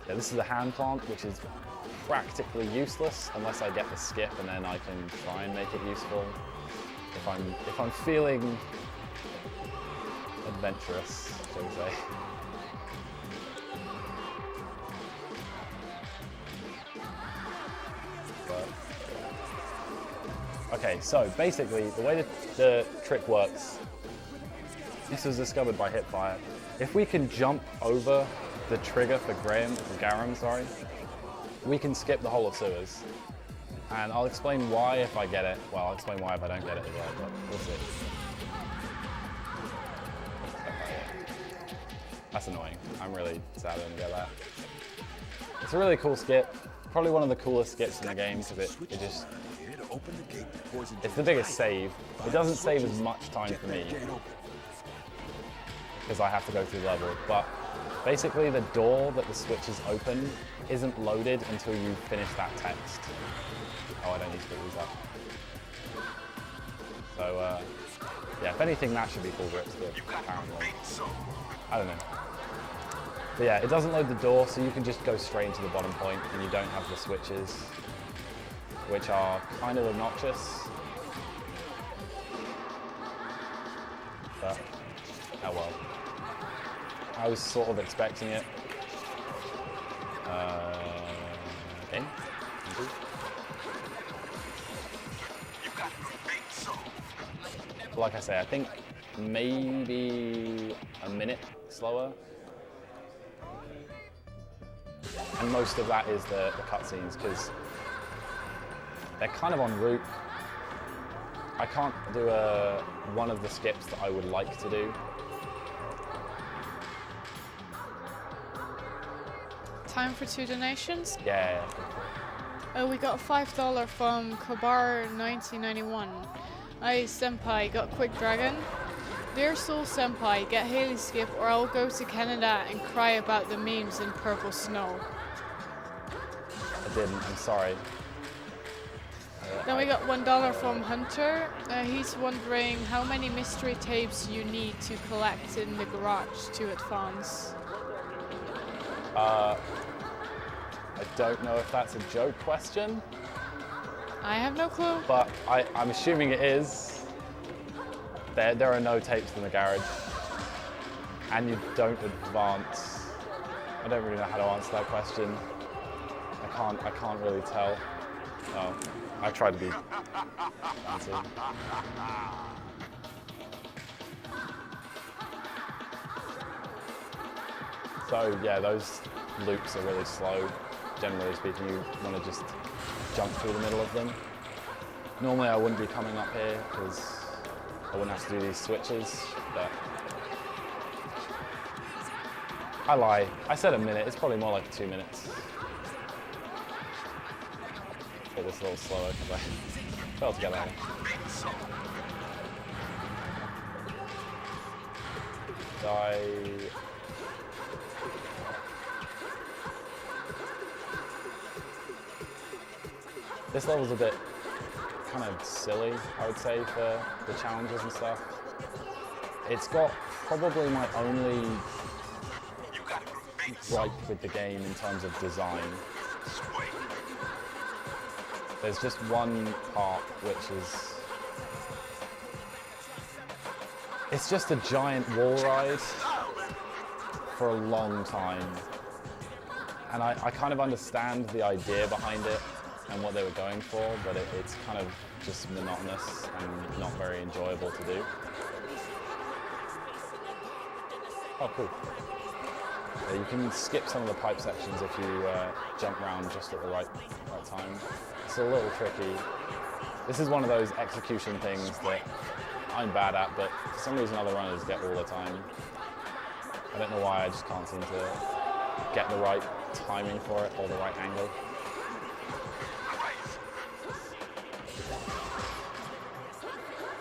Yeah, this is a hand plant, which is practically useless unless I get the skip, and then I can try and make it useful. If I'm feeling adventurous, shall we say. But, okay, so basically the way the trick works, this was discovered by Hipfire. If we can jump over the trigger for Garam, sorry, we can skip the whole of sewers. And I'll explain why if I get it. Well, I'll explain why if I don't get it as well, but we'll see. That's annoying. I'm really sad I didn't get that. It's a really cool skip. Probably one of the coolest skips in the game because it just... It's the biggest save. It doesn't save as much time for me because I have to go through the level, but basically the door that the switches open isn't loaded until you finish that text. Oh, I don't need to put these up. So, yeah, if anything, that should be full grip skip, apparently. I don't know. But yeah, it doesn't load the door, so you can just go straight into the bottom point and you don't have the switches, which are kind of obnoxious. But, oh well. I was sort of expecting it. Okay. Like I say, I think maybe a minute slower. And most of that is the cutscenes, because they're kind of en route. I can't do one of the skips that I would like to do. Time for 2 donations. Yeah. We got $5 from Kobar1991. Hi Senpai, got Quick Dragon. Dear Soul Senpai, get Haley skip or I'll go to Canada and cry about the memes in purple snow. I didn't, I'm sorry. Then we got $1 from Hunter. He's wondering how many mystery tapes you need to collect in the garage to advance. I don't know if that's a joke question. I have no clue. But I'm assuming it is. There are no tapes in the garage. And you don't advance. I don't really know how to answer that question. I can't really tell. Oh, I tried to be fancy. So yeah, those loops are really slow. Generally speaking, you want to just jump through the middle of them. Normally I wouldn't be coming up here because I wouldn't have to do these switches, but I lie. I said a minute, it's probably more like 2 minutes. Get this a little slower because I fell together. This level's a bit kind of silly, I would say, for the challenges and stuff. It's got probably my only gripe with the game in terms of design. There's just one part which is... It's just a giant wall ride for a long time. And I kind of understand the idea behind it and what they were going for, but it's kind of just monotonous and not very enjoyable to do. Oh, cool. Yeah, you can skip some of the pipe sections if you jump around just at the right time. It's a little tricky. This is one of those execution things that I'm bad at, but for some reason other runners get all the time. I don't know why, I just can't seem to get the right timing for it or the right angle.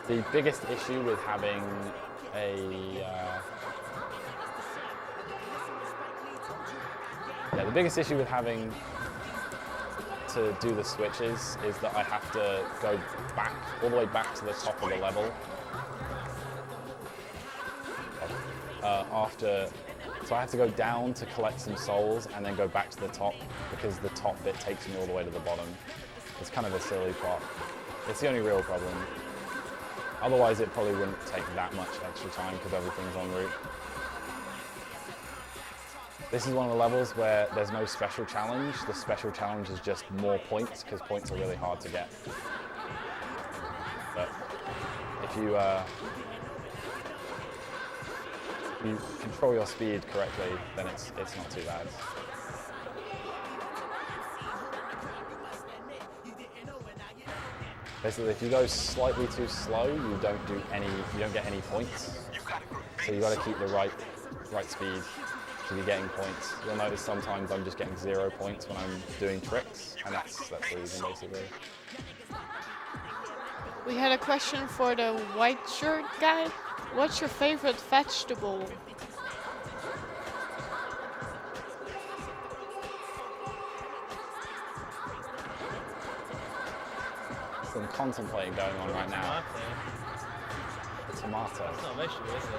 The biggest issue with having the biggest issue with having to do the switches is that I have to go back, all the way back to the top of the level so I have to go down to collect some souls and then go back to the top because the top bit takes me all the way to the bottom. It's kind of a silly plot. It's the only real problem. Otherwise, it probably wouldn't take that much extra time because everything's en route. This is one of the levels where there's no special challenge. The special challenge is just more points because points are really hard to get. But if you control your speed correctly, then it's not too bad. Basically, if you go slightly too slow, you don't get any points. So you got to keep the right speed to be getting points. You'll notice sometimes I'm just getting 0 points when I'm doing tricks, and that's the reason basically. We had a question for the white shirt guy. What's your favorite vegetable? Some contemplating going on right now. Tomato. It's not a vegetable, is it?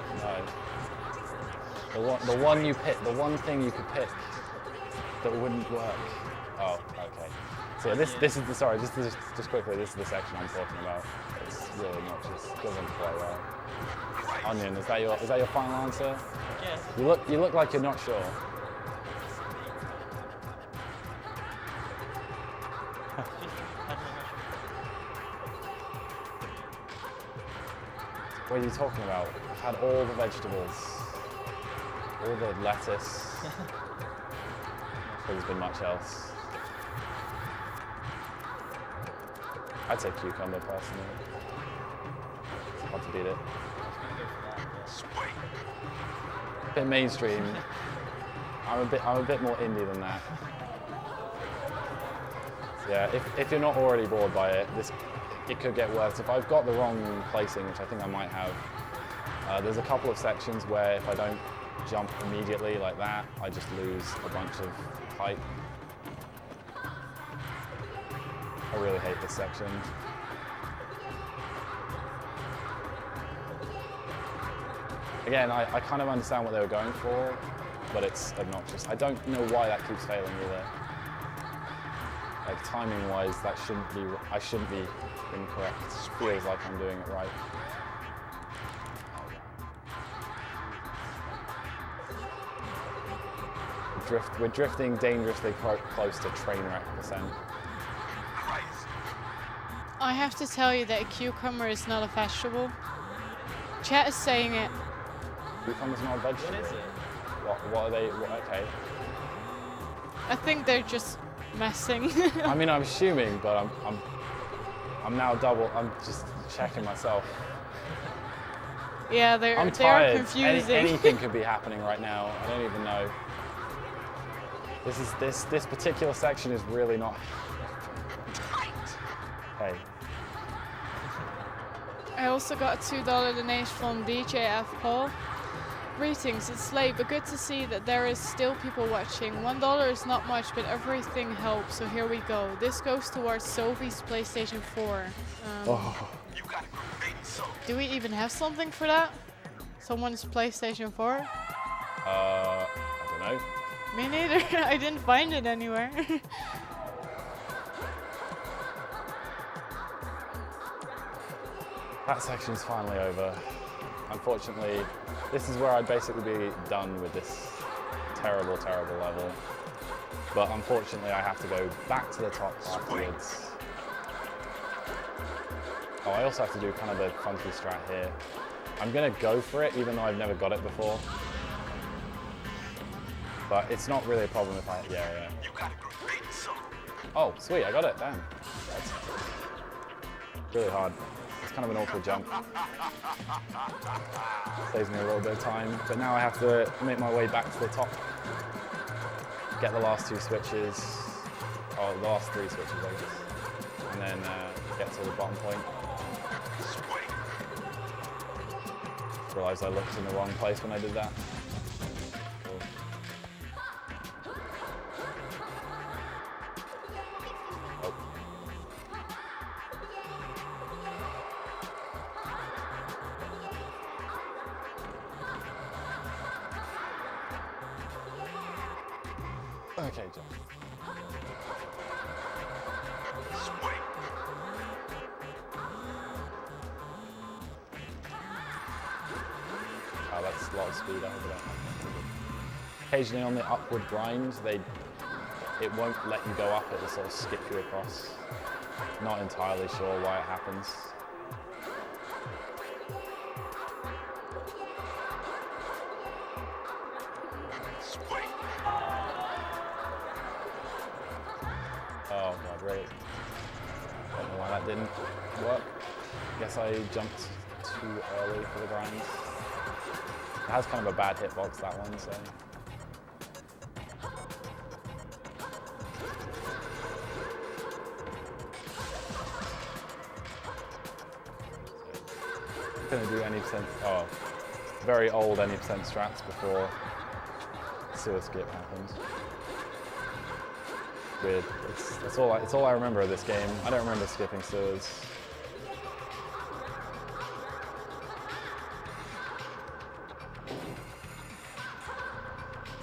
No. The one you pick, the one thing you could pick that wouldn't work. Oh, okay. So yeah, this is the just quickly. This is the section I'm talking about. It's really obnoxious. It doesn't play well. Onion, is that your final answer? Yes. You look like you're not sure. What are you talking about? I've had all the vegetables, all the lettuce. I don't think there's been much else. I'd say cucumber personally. It's hard to beat it. A bit mainstream. I'm a bit more indie than that. So yeah, if you're not already bored by it, it could get worse. If I've got the wrong placing, which I think I might have, there's a couple of sections where if I don't jump immediately like that, I just lose a bunch of height. I really hate this section. Again, I kind of understand what they were going for, but it's obnoxious. I don't know why that keeps failing either. Like timing-wise, I shouldn't be incorrect. It feels like I'm doing it right. We're drifting dangerously close to train wreck %. I have to tell you that a cucumber is not a vegetable. Chat is saying it. Cucumber's not a vegetable. What is it? What are they? Okay. I think they're just messing. I mean, I'm assuming, but I'm now I'm just checking myself. Yeah, I'm they are tired. confusing. Anything could be happening right now. I don't even know. This particular section is really not. Hey. I also got a $2 donation from DJF Paul. Greetings, it's late, but good to see that there is still people watching. $1 is not much, but everything helps, so here we go. This goes towards Sophie's PlayStation 4. Do we even have something for that? Someone's PlayStation 4? I don't know. Me neither. I didn't find it anywhere. That section's finally over. Unfortunately, this is where I'd basically be done with this terrible, terrible level. But unfortunately, I have to go back to the top afterwards. Oh, I also have to do kind of a funky strat here. I'm gonna go for it, even though I've never got it before. But it's not really a problem if yeah. Oh, sweet, I got it, damn. That's really hard. It's kind of an awkward jump. Saves me a little bit of time, but now I have to make my way back to the top. Get the last 2 switches, oh, the last 3 switches, I guess. And then get to the bottom point. Realised I looked in the wrong place when I did that. Cool. Oh. Okay, John. Wow, that's a lot of speed over there. Occasionally on the upward grind, it won't let you go up, it'll sort of skip you across. Not entirely sure why it happens. Oh god, really? Don't know why that didn't work. Guess I jumped too early for the grinds. It has kind of a bad hitbox, that one, so. I'm gonna do any percent, very old any percent strats before sewer skip happened. Weird. It's all I remember of this game. I don't remember skipping sewers.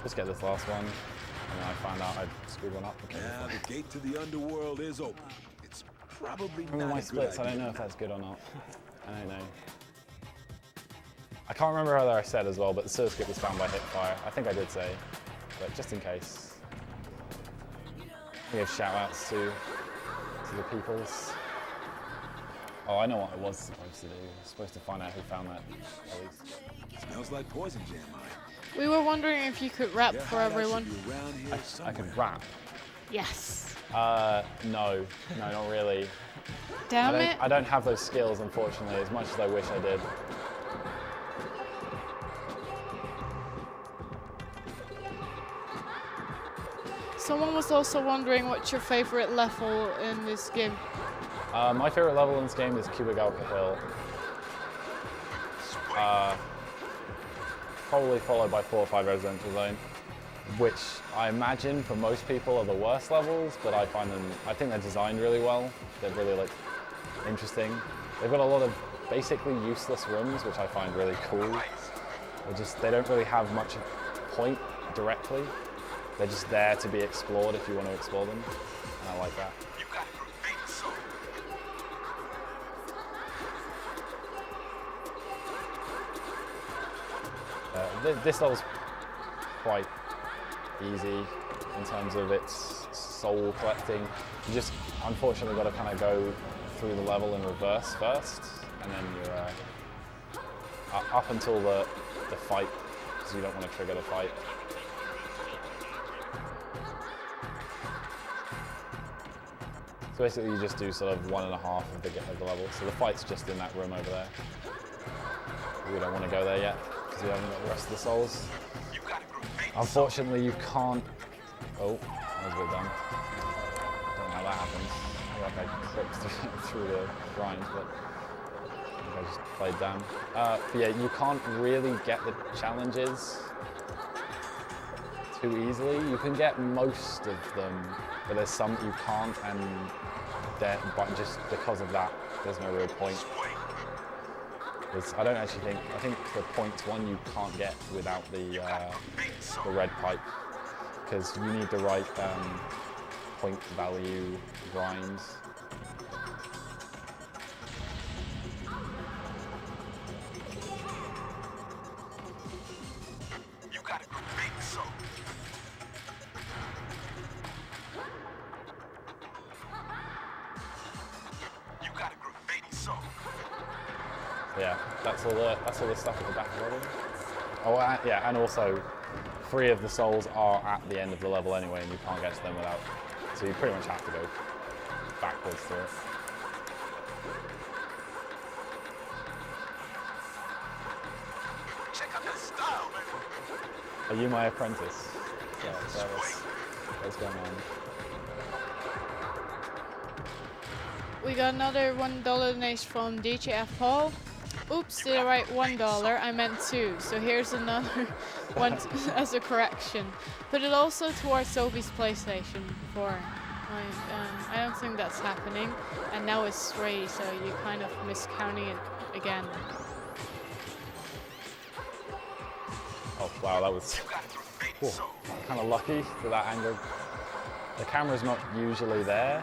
Just get this last one, and then I found out I'd screwed one up. Okay, Now the gate to the underworld is open. It's probably remember not my a good splits, I idea. don't know if that's good or not. I don't know. I can't remember whether I said as well, but the sewer skip was found by hipfire. I think I did say, but just in case. We give shout outs to the peoples. Oh, I know what I was supposed to do. I was supposed to find out who found that, at least. Smells like poison jam, We were wondering if you could rap Their for hideout everyone. should be around here I somewhere. could rap. Yes. No, not really. Damn it. I don't have those skills, unfortunately, as much as I wish I did. Someone was also wondering what's your favorite level in this game. My favorite level in this game is Kubagalka Hill. Probably followed by 4 or 5 Residential Zone, which I imagine for most people are the worst levels, but I think they're designed really well. They're really interesting. They've got a lot of basically useless rooms, which I find really cool. They don't really have much point directly. They're just there to be explored if you want to explore them, and I like that. This level's quite easy in terms of its soul collecting. You just unfortunately got to kind of go through the level in reverse first, and then you're up until the fight, because you don't want to trigger the fight. So basically you just do sort of 1.5 of the level. So the fight's just in that room over there. We don't want to go there yet, because we haven't got the rest of the souls. Unfortunately, you can't... Oh, that was a bit dumb. I don't know how that happens. Like I clipped through the grind, but I think I just played down. But yeah, you can't really get the challenges too easily. You can get most of them, but there's some you can't, and but just because of that, there's no real point. I don't actually think, I think the points one you can't get without the red pipe, because you need the right point value grinds. You got a great soul. You got a graffiti soul. Yeah, that's all the stuff at the back of the level. Oh, yeah, and also 3 of the souls are at the end of the level anyway, and you can't get to them without. So you pretty much have to go backwards through it. Check out that style, man. Are you my apprentice? Yeah, that's going on. We got another $1 donation from DJF Paul. Oops, did I write $1? I meant 2. So here's another one as a correction. Put it also towards Sophie's PlayStation 4. I don't think that's happening. And now it's 3, so you're kind of miscounting it again. Oh wow, that was kind of lucky for that angle. The camera's not usually there,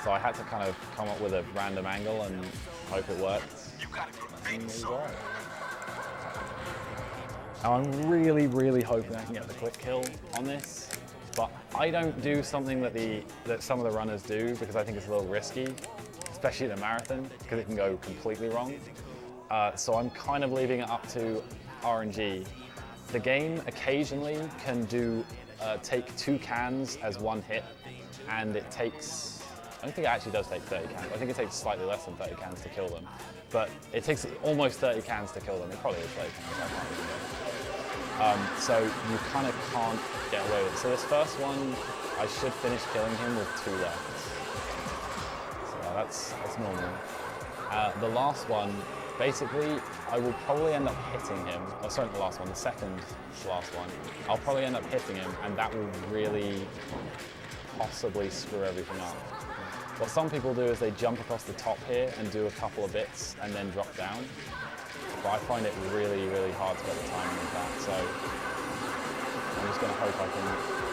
so I had to kind of come up with a random angle and hope it worked. And it was alright. Now I'm really, really hoping I can get the quick kill on this, but I don't do something that some of the runners do because I think it's a little risky, especially in a marathon, because it can go completely wrong. So I'm kind of leaving it up to RNG. The game occasionally can take 2 cans as 1 hit, and it takes, I don't think it actually does take 30 cans. I think it takes slightly less than 30 cans to kill them. But it takes almost 30 cans to kill them. It probably is 30 cans, I can't really remember. So you kind of can't get away with it. So this first one, I should finish killing him with 2 left. So that's normal. The last one, basically, I will probably end up hitting him. Oh, sorry, not the last one, the second to last one. I'll probably end up hitting him, and that will really possibly screw everything up. What some people do is they jump across the top here and do a couple of bits and then drop down. But I find it really, really hard to get the timing of that, so I'm just going to hope I can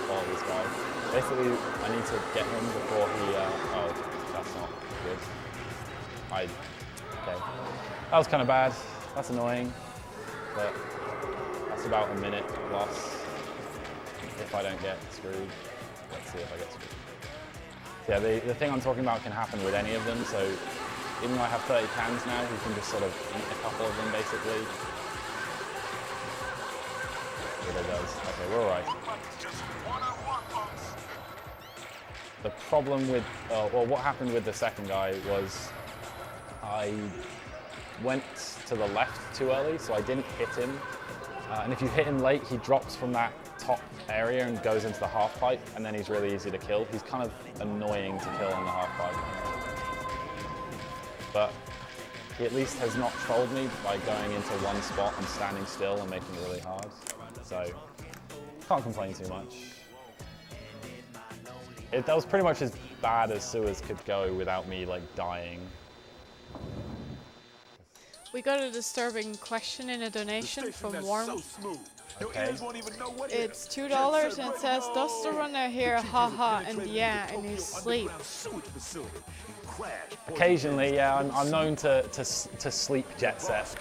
follow this guy. Basically, I need to get him before he, oh, that's not good. Okay. That was kind of bad. That's annoying, but that's about a minute loss if I don't get screwed. Let's see if I get screwed. Yeah, the thing I'm talking about can happen with any of them, so even though I have 30 cans now, you can just sort of eat a couple of them, basically. Yeah, it does. Okay, we're all right. The problem with, well, what happened with the second guy was I went to the left too early, so I didn't hit him. And if you hit him late, he drops from that top area and goes into the half pipe, and then he's really easy to kill. He's kind of annoying to kill in the half pipe. But he at least has not trolled me by going into one spot and standing still and making it really hard. So, can't complain too much. That was pretty much as bad as sewers could go without me like dying. We got a disturbing question in a donation from Warm. Okay. It's $2 and it says, does the runner hear haha and yeah in his sleep? Occasionally, yeah, I'm known to sleep jet set.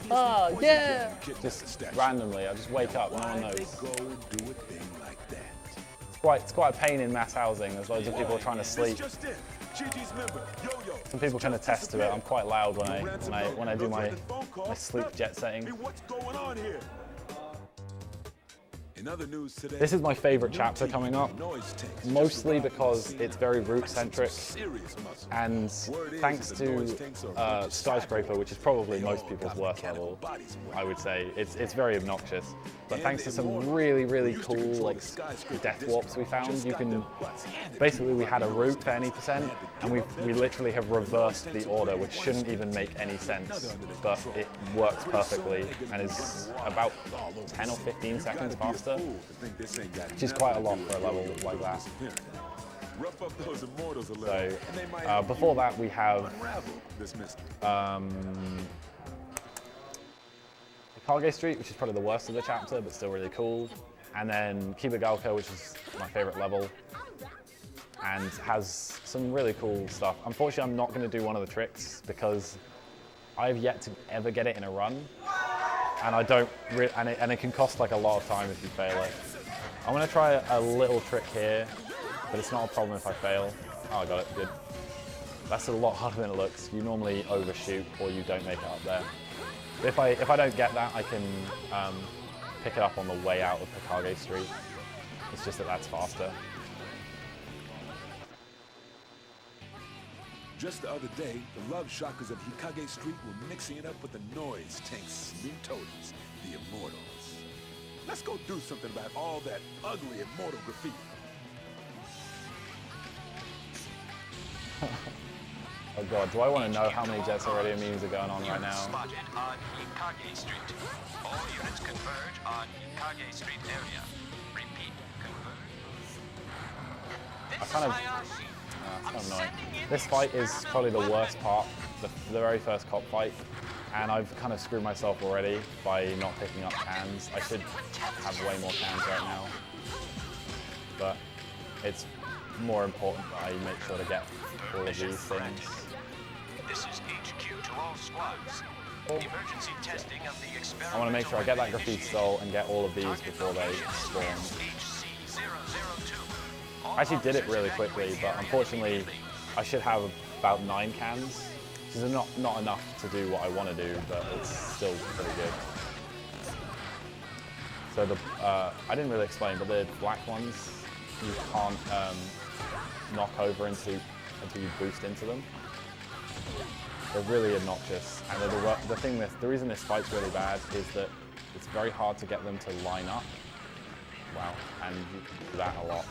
Oh, yeah! Just randomly, I just wake up, no one knows. It's quite a pain in mass housing. There's loads of people trying to sleep. Some people can attest to it. I'm quite loud when I do my sleep jet setting. This is my favorite chapter coming up, mostly because it's very route-centric, and thanks to Skyscraper, which is probably most people's worst level, I would say. It's very obnoxious, but thanks to some really, really cool like death warps we found, you can, basically we had a route for any percent, and we literally have reversed the order, which shouldn't even make any sense, but it works perfectly and is about 10 or 15 seconds faster. Which is quite a lot for a level like that. So, before that we have Rueake Street, which is probably the worst of the chapter, but still really cool. And then Kibagalka, which is my favorite level, and has some really cool stuff. Unfortunately, I'm not going to do one of the tricks because I've yet to ever get it in a run. And I don't, and it can cost like a lot of time if you fail it. I'm gonna try a little trick here, but it's not a problem if I fail. Oh, I got it, good. That's a lot harder than it looks. You normally overshoot or you don't make it up there. If I don't get that, I can pick it up on the way out of Rueake Street. It's just that that's faster. Just the other day, the love shockers of Rueake Street were mixing it up with the noise tanks' new totems, the Immortals. Let's go do something about all that ugly Immortal graffiti. Oh god, do I want to know how many Jets Already memes are going on right now? Spotted on Rueake Street. All units converge on Rueake Street area. Repeat, converge. I kind of annoying. This fight is probably the worst part, the very first cop fight, and I've kind of screwed myself already by not picking up cans. I should have way more cans right now, but it's more important that I make sure to get all of these things. This is HQ to all squads. Emergency testing of the I want to make sure I get that graffiti soul and get all of these before they spawn. I actually did it really quickly, but unfortunately I should have about 9 cans, which is not enough to do what I want to do, but it's still pretty good. So the I didn't really explain, but the black ones you can't knock over until you boost into them. They're really obnoxious, and the reason this fight's really bad is that it's very hard to get them to line up. Wow, and you can do that a lot.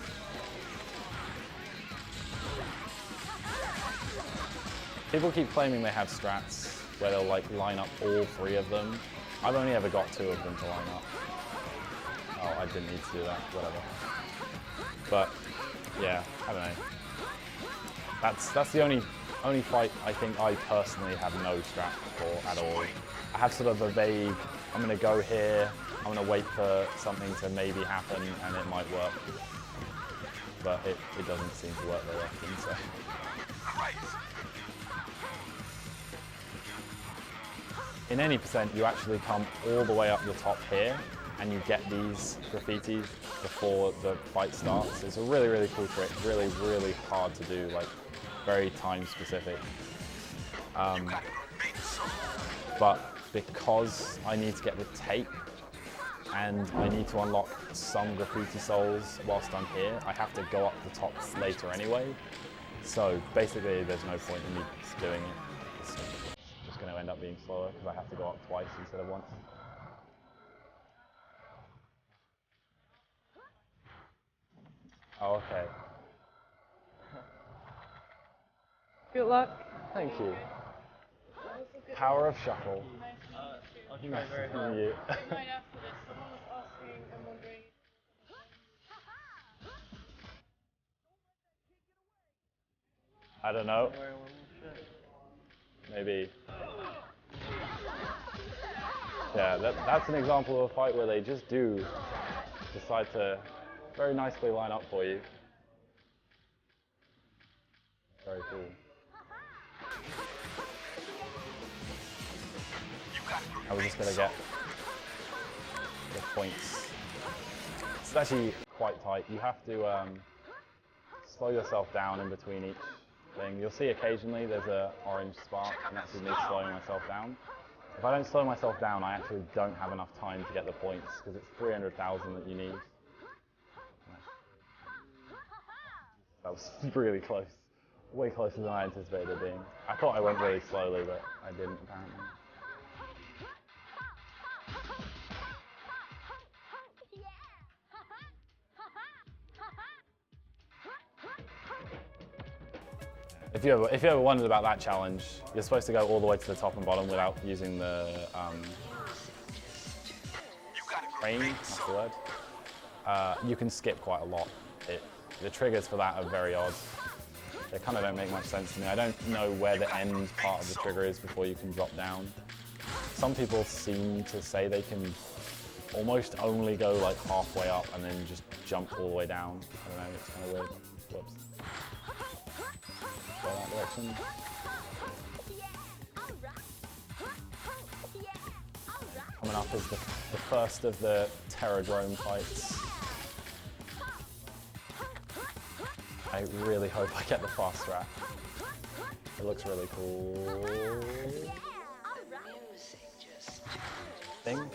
People keep claiming they have strats where they'll like line up all 3 of them. I've only ever got 2 of them to line up. Oh, I didn't need to do that, whatever. But yeah, I don't know. That's the only fight I think I personally have no strat for at all. I have sort of a vague, I'm gonna go here, I'm gonna wait for something to maybe happen and it might work. But it doesn't seem to work very often, so. In any percent, you actually come all the way up the top here and you get these graffitis before the fight starts. It's a really, really cool trick, really, really hard to do, like very time specific. But because I need to get the tape and I need to unlock some graffiti souls whilst I'm here, I have to go up the top later anyway. So basically there's no point in me doing it. It's just going to end up being slower because I have to go up twice instead of once. Oh, okay. Good luck. Thank you. Power of shuffle. I'll try very hard. You. Right after this, someone was asking and wondering. I don't know. Maybe. Yeah, that's an example of a fight where they just do decide to very nicely line up for you. Very cool. I was just going to get the points. It's actually quite tight. You have to slow yourself down in between each thing. You'll see occasionally there's an orange spark, and that's me slowing myself down. If I don't slow myself down, I actually don't have enough time to get the points, because it's 300,000 that you need. That was really close. Way closer than I anticipated it being. I thought I went really slowly, but I didn't apparently. If you ever wondered about that challenge, you're supposed to go all the way to the top and bottom without using the crane, that's the word. You can skip quite a lot. The triggers for that are very odd. They kind of don't make much sense to me. I don't know where the end part of the trigger is before you can drop down. Some people seem to say they can almost only go like halfway up and then just jump all the way down. I don't know, it's kind of weird. Whoops. Go that direction. Coming up is the first of the Terradrome fights. I really hope I get the fast strat. It looks really cool. Thing.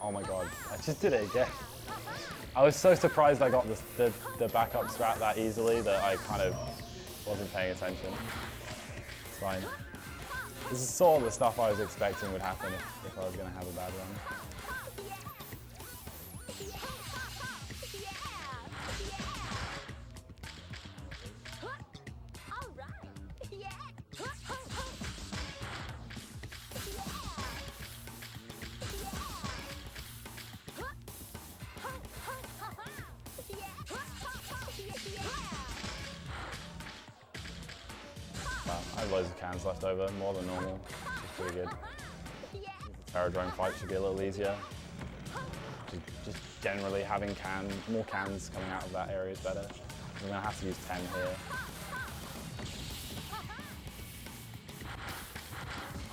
Oh my god, I just did it again. I was so surprised I got the backup strat that easily that I kind of wasn't paying attention. It's fine. This is sort of the stuff I was expecting would happen if I was going to have a bad run. I have loads of cans left over, more than normal, which is pretty good. The Terradrome fight should be a little easier. Just generally having more cans coming out of that area is better. I'm going to have to use 10 here.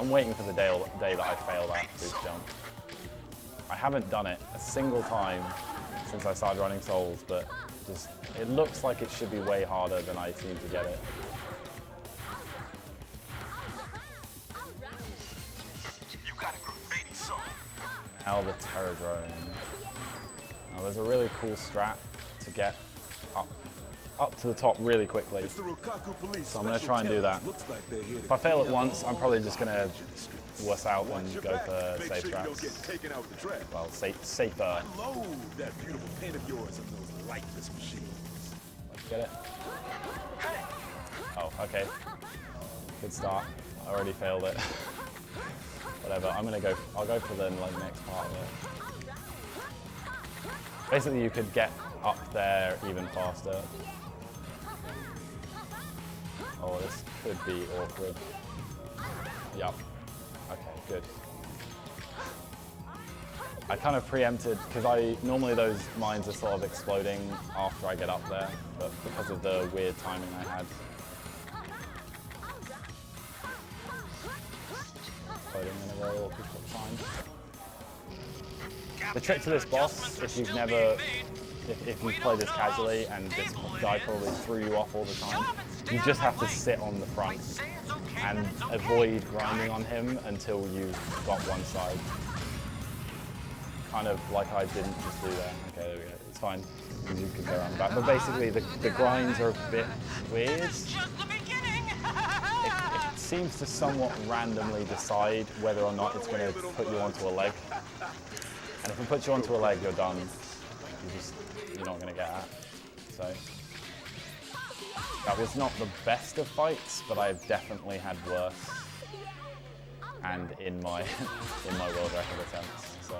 I'm waiting for the day that I fail that boost jump. I haven't done it a single time since I started running Souls, but just it looks like it should be way harder than I seem to get it. You got a graffiti soul. Now the Terror Drone. Now there's a really cool strat to get up to the top really quickly. It's the Rueake police. So I'm going to try and do that. Looks like they're here to If I fail it once, I'm probably just going to wuss out and watch your go back. for Make safe sure you don't get strats. taken out the track. Well, safer. Load that beautiful paint of yours on those lifeless machines. Let's get it. Oh, okay. Good start. I already failed it. Whatever. I'll go for the next part of it. Basically, you could get up there even faster. Oh, this could be awkward. Yup. Okay, good. I kind of preempted, because normally those mines are sort of exploding after I get up there, but because of the weird timing I had. Exploding in a very awkward time. The trick to this boss, if you've played this casually and this guy probably threw you off all the time, you just have to sit on the front and avoid grinding on him until you've got one side. Kind of like I didn't just do there. Okay, there we go. It's fine. You can go around the back. But basically, the grinds are a bit weird. It seems to somewhat randomly decide whether or not it's going to put you onto a leg. And if it puts you onto a leg, you're done. You're not going to get at. So that was not the best of fights, but I've definitely had worse. And in my world record attempts. So.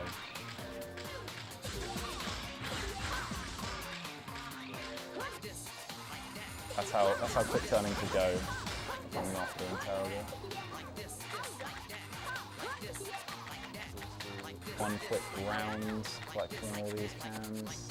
That's how quick turning could go if I'm not doing terrible. One quick round, collecting all these cans.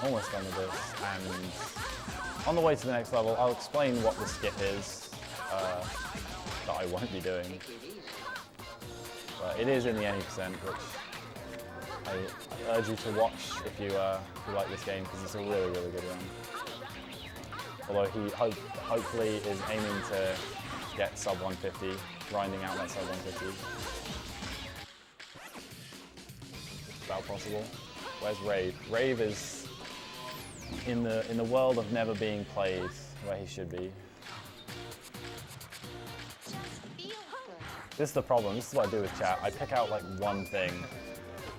Almost done with this, and on the way to the next level, I'll explain what the skip is that I won't be doing. But it is in the any percent, which I urge you to watch if you like this game, because it's a really, really good one. Although he hopefully is aiming to get sub 150, grinding out that sub 150. It's about possible. Where's Rave? Rave is in the world of never being played where he should be. This is the problem. This is what I do with chat. I pick out like one thing.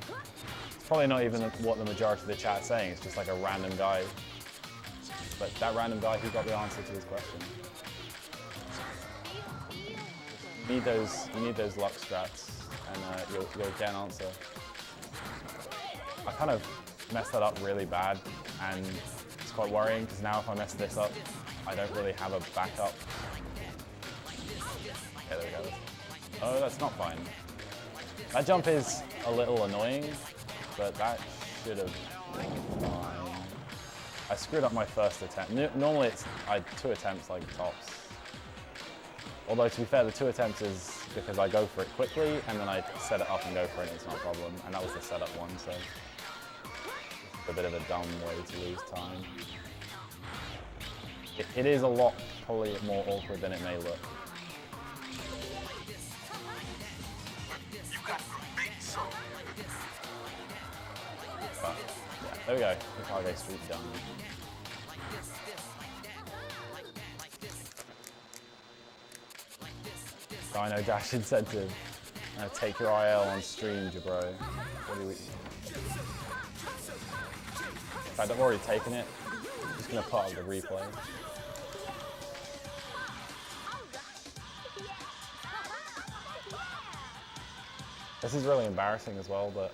It's probably not even what the majority of the chat's saying. It's just like a random guy. But that random guy, he got the answer to his question. You need those luck strats, and you'll get an answer. I kind of messed that up really bad, and it's quite worrying because now if I mess this up, I don't really have a backup. Okay, there we go. Oh, that's not fine. That jump is a little annoying, but that should have been fine. I screwed up my first attempt. Normally I had 2 attempts like tops. Although to be fair, the 2 attempts is because I go for it quickly and then I set it up and go for it and it's not a problem. And that was the setup one, so it's a bit of a dumb way to lose time. It is a lot probably more awkward than it may look. But yeah, there we go. Chicago Street done. Dino Dash incentive. Take your IL on stream, jabro. What do we? In fact, I've already taken it. I'm just gonna put up the replay. This is really embarrassing as well, but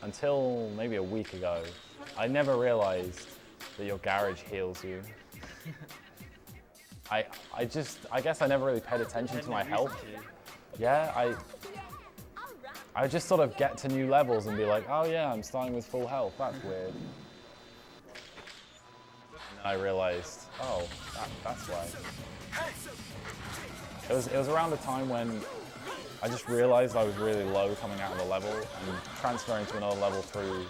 until maybe a week ago, I never realized that your garage heals you. I guess I never really paid attention to my health. Yeah, I just sort of get to new levels and be like, oh yeah, I'm starting with full health. That's weird. I realized, oh, that's why. It was around the time when I just realized I was really low coming out of the level and transferring to another level through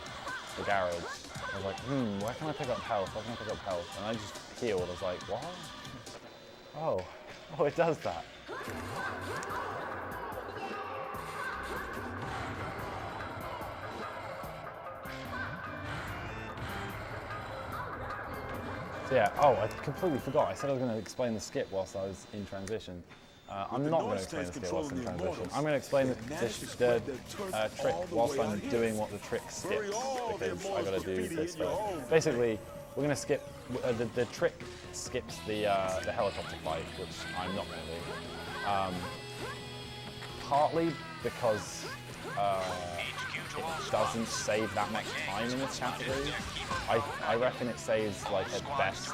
the garage. I was like, where can I pick up health? Where can I pick up health? And I just healed. I was like, what? Oh, it does that. So yeah, I completely forgot. I said I was going to explain the skip whilst I was in transition. I'm not going to explain the skip whilst in transition. I'm going to explain the trick whilst I'm doing what the trick skips, because I've got to do this first. Basically, we're going to skip, the trick skips the helicopter fight, which I'm not going to do. Partly because it doesn't save that much time in this chapter. I reckon it saves like at best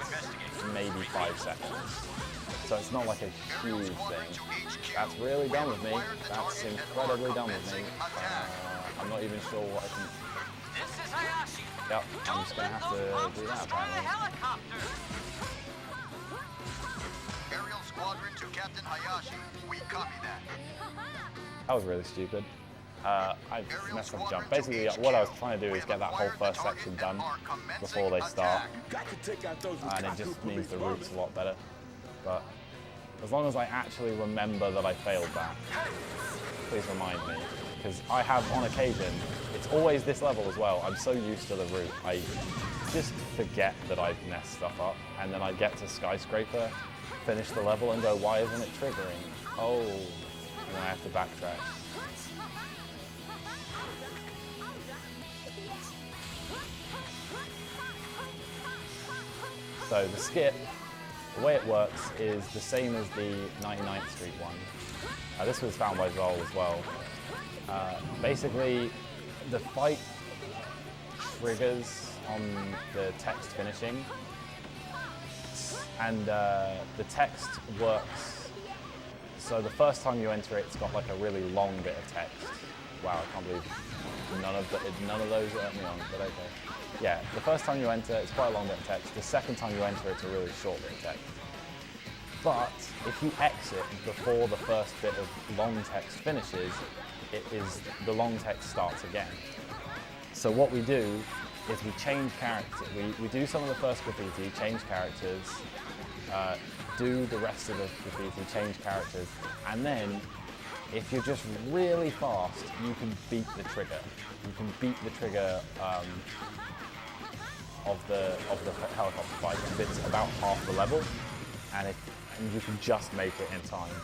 maybe 5 seconds. So it's not like a huge thing. That's really done with me. That's incredibly done with me. I'm not even sure what I can... Yep, I'm just going to have to do that apparently. Aerial Squadron to Captain Hayashi. We copy that. That was really stupid. I messed up the jump. Basically, what I was trying to do is get that whole first section done before they start. And it just means the route's a lot better. But as long as I actually remember that I failed that, please remind me. Because I have, on occasion, it's always this level as well. I'm so used to the route. I just forget that I've messed stuff up. And then I get to Skyscraper, finish the level and go, why isn't it triggering? Oh, and then I have to backtrack. So the skip, the way it works is the same as the 99th Street one. This was found by Zol as well. Basically, the fight triggers on the text finishing, and the text works. So the first time you enter it, it's got like a really long bit of text. Wow, I can't believe none of those hurt me on, but okay. Yeah, the first time you enter, it's quite a long bit of text. The second time you enter, it's a really short bit of text. But if you exit before the first bit of long text finishes, the long text starts again. So what we do is we change characters. We do some of the first graffiti, change characters, do the rest of the graffiti, change characters, and then if you're just really fast, you can beat the trigger. You can beat the trigger of the helicopter fight. It's about half the level, and you can just make it in time.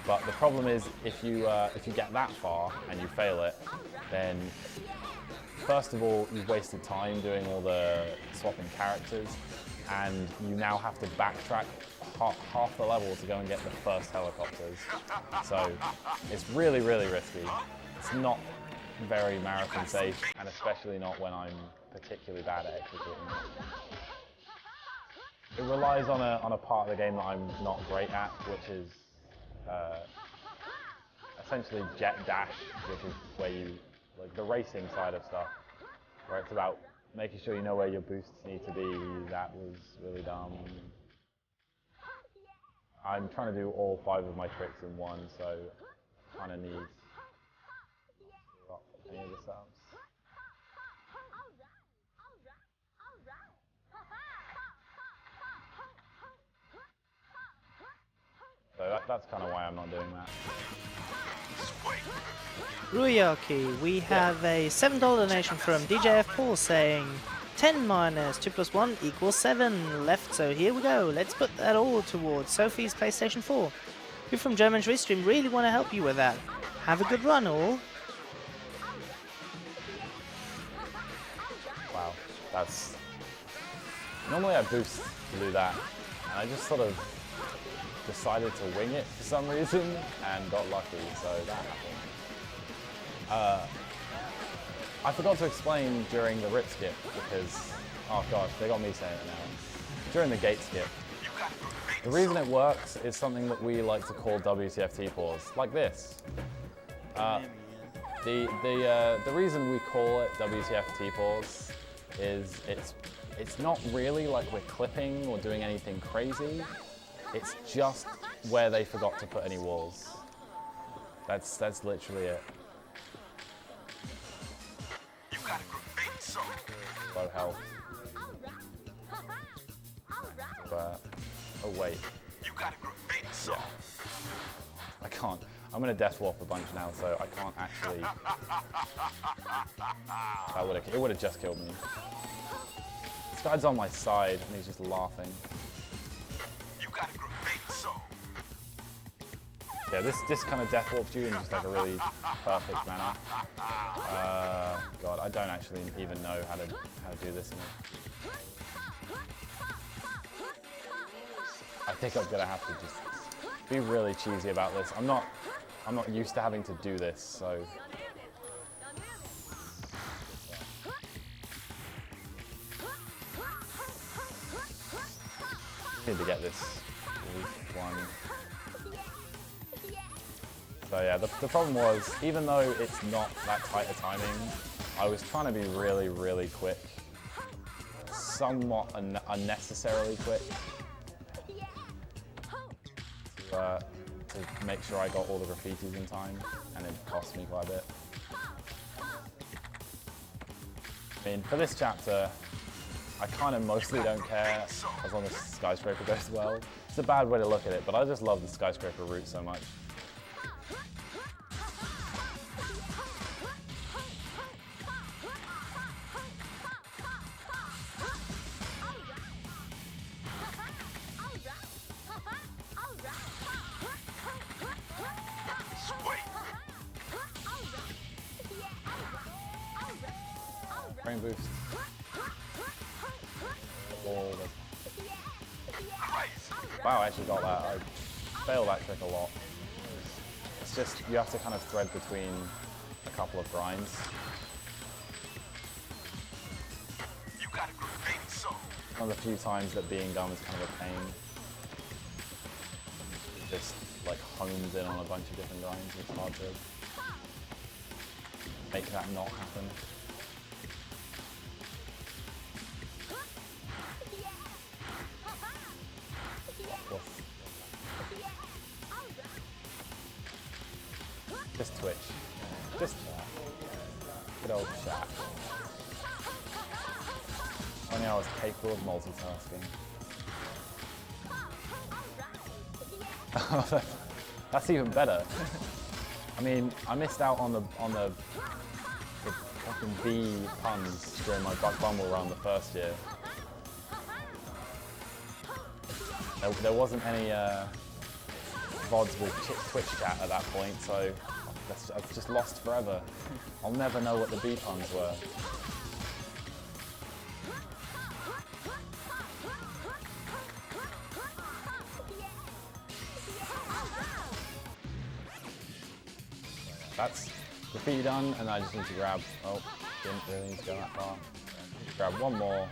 But the problem is, if you get that far and you fail it, then first of all you've wasted time doing all the swapping characters, and you now have to backtrack half the level to go and get the first helicopters. So it's really, really risky. It's not very marathon safe, and especially not when I'm particularly bad at executing it. It relies on a part of the game that I'm not great at, which is essentially jet dash, which is where you, like the racing side of stuff, where it's about making sure you know where your boosts need to be. That was really dumb. I'm trying to do all 5 of my tricks in one, so kind of need any of the subs. So that's kind of why I'm not doing that. Rueake, we have a $7 donation from DJF Paul saying 10 minus 2 plus 1 equals 7 left, so here we go. Let's put that all towards Sophie's PlayStation 4. You're from German's Restream, really want to help you with that. Have a good run, all. Wow, that's... Normally I boost to do that, and I just sort of decided to wing it for some reason and got lucky, so that happened. I forgot to explain during the RIT skip because, oh gosh, they got me saying it now. During the gate skip, the reason it works is something that we like to call WTFT pause, like this. The reason we call it WTFT pause is it's not really like we're clipping or doing anything crazy. It's just where they forgot to put any walls. That's literally it. You got a graffiti soul. Low health. But, oh wait. You got a graffiti soul. I can't. I'm gonna death warp a bunch now, so I can't actually. It would have just killed me. This guy's on my side and he's just laughing. You got a graffiti soul. Yeah, this kind of death warps you in just like a really perfect manner. God, I don't actually even know how to do this in it. I think I'm gonna have to just be really cheesy about this. I'm not used to having to do this, so. Need to get this one. So yeah, the problem was, even though it's not that tight a timing, I was trying to be really, really quick. Somewhat unnecessarily quick. To make sure I got all the graffitis in time, and it cost me quite a bit. I mean, for this chapter, I kind of mostly don't care as long as skyscraper goes well. It's a bad way to look at it, but I just love the skyscraper route so much. Frame boost. Wow, I actually got that. I fail that trick a lot. It's just, you have to kind of thread between a couple of grinds. You got a graffiti soul. One of the few times that being dumb is kind of a pain. It just like hones in on a bunch of different grinds. It's hard to make that not happen. Just twitch. Just good old chat. Only I was capable of multitasking. That's even better. I mean, I missed out on the fucking B puns during my Buck Bumble run the first year. There wasn't any VODs with Twitch chat at that point, so I've just lost forever. I'll never know what the B puns were. That's graffiti done, and I just need to grab, oh, didn't really need to go that far. Grab one more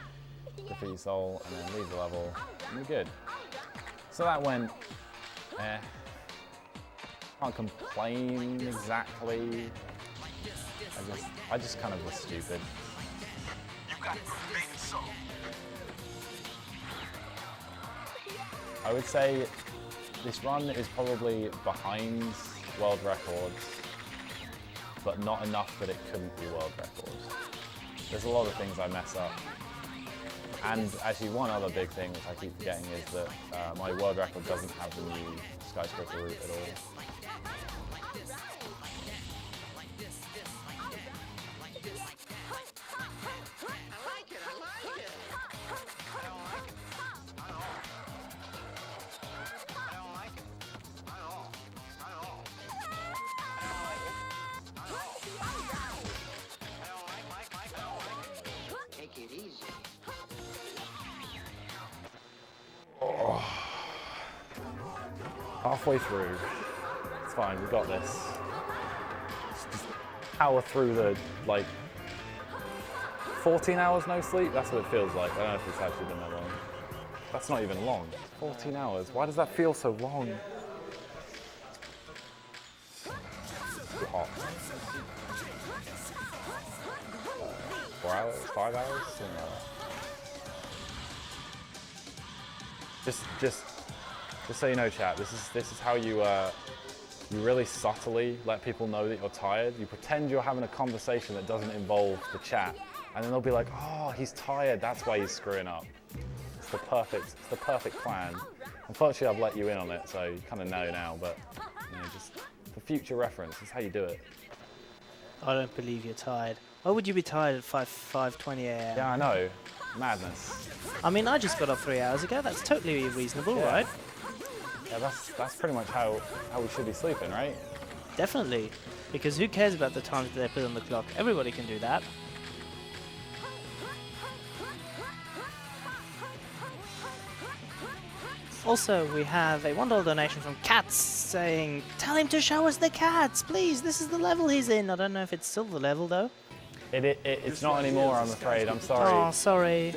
graffiti soul, and then leave the level, and we're good. So that went, can't complain exactly. I just kind of was stupid. You got a graffiti soul. I would say this run is probably behind world records, but not enough that it couldn't be world records. There's a lot of things I mess up. And actually one other big thing which I keep forgetting is that my world record doesn't have the new skyscraper route at all. Halfway through. It's fine, we got this. Just power through the, like, 14 hours no sleep? That's what it feels like. I don't know if it's actually been that long. That's not even long. 14 hours. Why does that feel so long? Too hot. 4 hours? 5 hours? Something like that. Just so you know, chat. This is how you you really subtly let people know that you're tired. You pretend you're having a conversation that doesn't involve the chat, and then they'll be like, "Oh, he's tired. That's why he's screwing up." It's the perfect plan. Unfortunately, I've let you in on it, so you kind of know now. But you know, just for future reference, that's how you do it. I don't believe you're tired. Why would you be tired at 5:20 a.m.? Yeah, I know. Madness. I mean, I just got up 3 hours ago. That's totally reasonable, Yeah. right? Yeah, that's pretty much how we should be sleeping, right? Definitely. Because who cares about the times that they put on the clock? Everybody can do that. Also, we have a $1 donation from Cats saying, "Tell him to show us the cats, please. This is the level he's in." I don't know if it's still the level though. It's not anymore, I'm afraid. I'm sorry. Oh, sorry.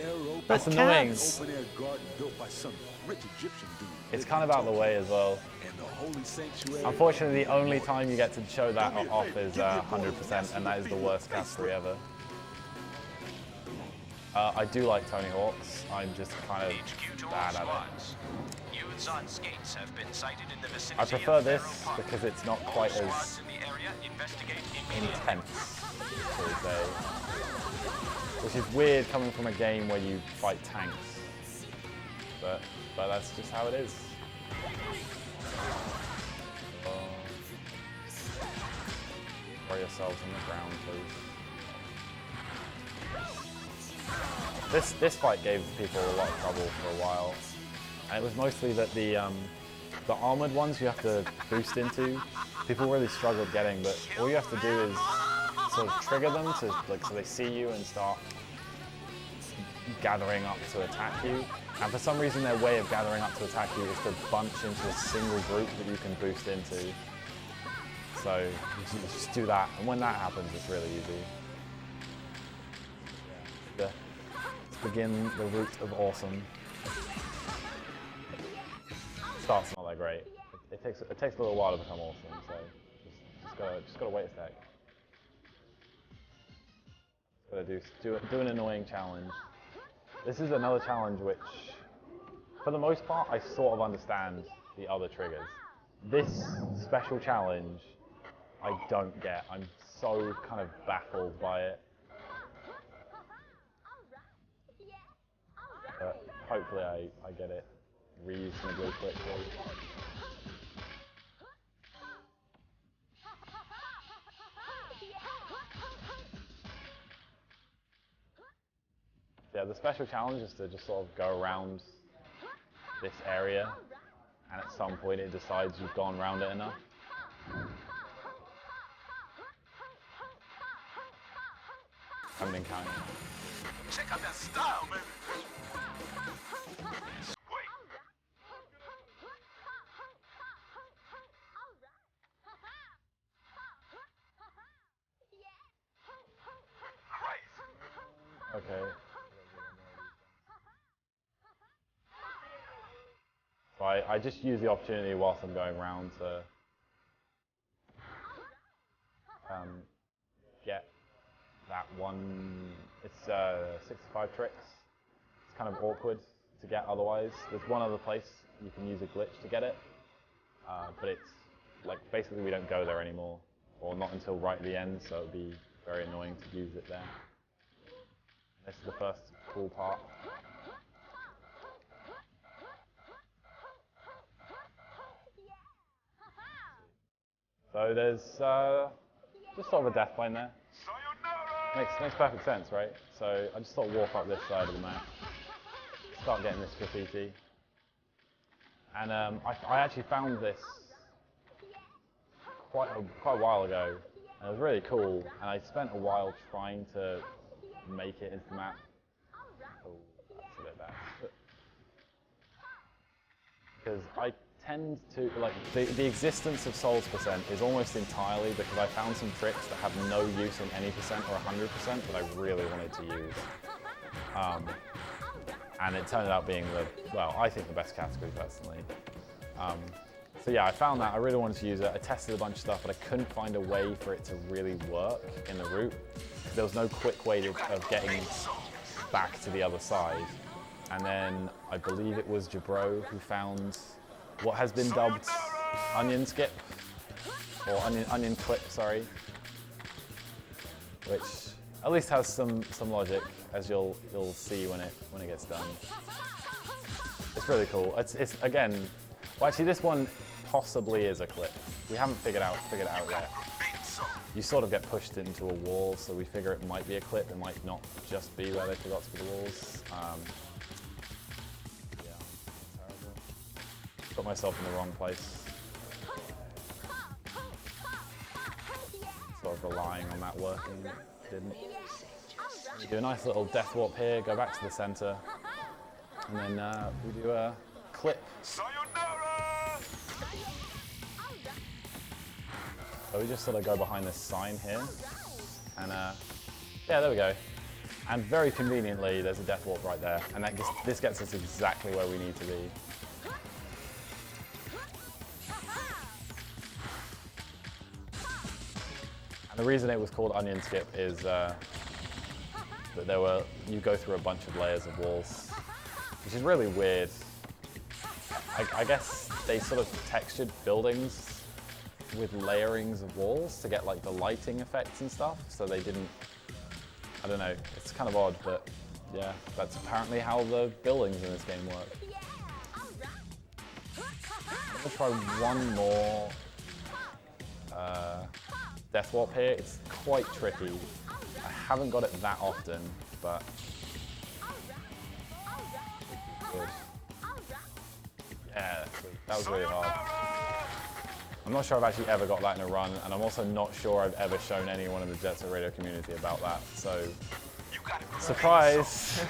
But That's annoying. Cats. Open air garden built by some rich Egyptian dude. It's kind of out of the way as well. And the holy sanctuary. Unfortunately, the only time you get to show that off is 100%, and that is the worst category ever. I do like Tony Hawk's. I'm just kind of HQ to all bad at it. squads. Youths on skates have been sighted in the vicinity I prefer of this Faro Park. because it's not All quite squads as in the area investigate immediately. intense, shall we say. Which is weird coming from a game where you fight tanks. But that's just how it is. Throw yourselves on the ground, please. This fight gave people a lot of trouble for a while. And it was mostly that the armored ones you have to boost into, people really struggled getting, but all you have to do is sort of trigger them to so they see you and start gathering up to attack you. And for some reason their way of gathering up to attack you is to bunch into a single group that you can boost into. So you just do that, and when that happens it's really easy. Let's begin the route of awesome. Start's not that great. It takes a little while to become awesome, so just gotta wait a sec. Gotta do an annoying challenge. This is another challenge which, for the most part, I sort of understand the other triggers. This special challenge, I don't get. I'm so kind of baffled by it. But hopefully I get it reasonably quickly. Yeah, the special challenge is to just sort of go around this area, and at some point it decides you've gone around it enough. I haven't been counting. Check out that style, baby. Sweet. Okay. So I just use the opportunity whilst I'm going around to get that one. It's 65 tricks. It's kind of awkward to get otherwise. There's one other place you can use a glitch to get it, but it's like basically we don't go there anymore, or not until right at the end, so it'd be very annoying to use it there. This is the first cool part. So there's just sort of a death plane there. Makes perfect sense, right? So I just sort of walk up this side of the map, start getting this graffiti. And I actually found this quite a while ago, and it was really cool, and I spent a while trying to make it into the map. Oh, that's a bit bad. Because I tend to, like, the existence of souls percent is almost entirely because I found some tricks that have no use in any percent or 100% that I really wanted to use. And it turned out being I think the best category personally. So yeah, I found that, I really wanted to use it. I tested a bunch of stuff, but I couldn't find a way for it to really work in the route. There was no quick way of getting back to the other side. And then I believe it was Jabro who found what has been dubbed onion skip, or onion clip, sorry, which at least has some logic, as you'll see when it gets done. It's really cool. It's again, well, actually this one possibly is a clip. We haven't figured it out yet. You sort of get pushed into a wall, so we figure it might be a clip. It might not just be where they forgot to put the walls. Yeah, terrible. Put myself in the wrong place. Sort of relying on that working. Didn't. We do a nice little death warp here, go back to the center, and then we do a clip. Sayonara! So we just sort of go behind this sign here, and yeah, there we go. And very conveniently, there's a death warp right there, and this gets us exactly where we need to be. And the reason it was called onion skip is that you go through a bunch of layers of walls, which is really weird. I guess they sort of textured buildings with layerings of walls to get like the lighting effects and stuff, so they didn't, I don't know, it's kind of odd, but yeah, that's apparently how the buildings in this game work. I'm gonna try one more death warp here. It's quite tricky. I haven't got it that often, but good. Yeah, that was really hard. I'm not sure I've actually ever got that in a run, and I'm also not sure I've ever shown anyone in the Jet Set Radio community about that. So, surprise!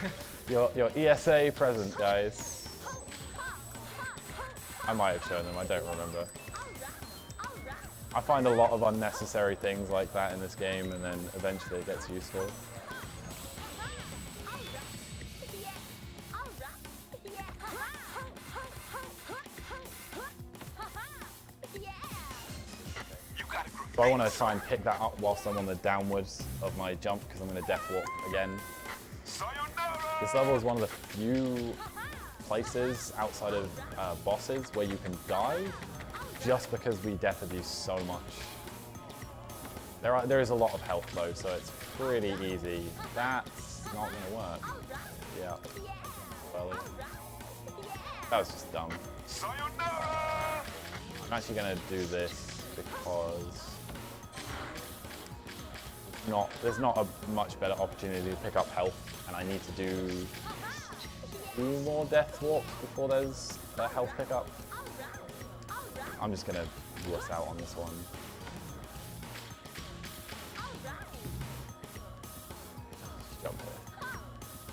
your ESA present, guys. I might have shown them, I don't remember. I find a lot of unnecessary things like that in this game, and then eventually it gets useful. So I want to try and pick that up whilst I'm on the downwards of my jump, because I'm going to death warp again. This level is one of the few places outside of bosses where you can die, just because we death abuse so much. There is a lot of health though, so it's pretty easy. That's not going to work. Yeah. Well, that was just dumb. I'm actually going to do this because there's not a much better opportunity to pick up health, and I need to do 2 more death warps before there's a health pickup. I'm just gonna wuss out on this one. Jump here.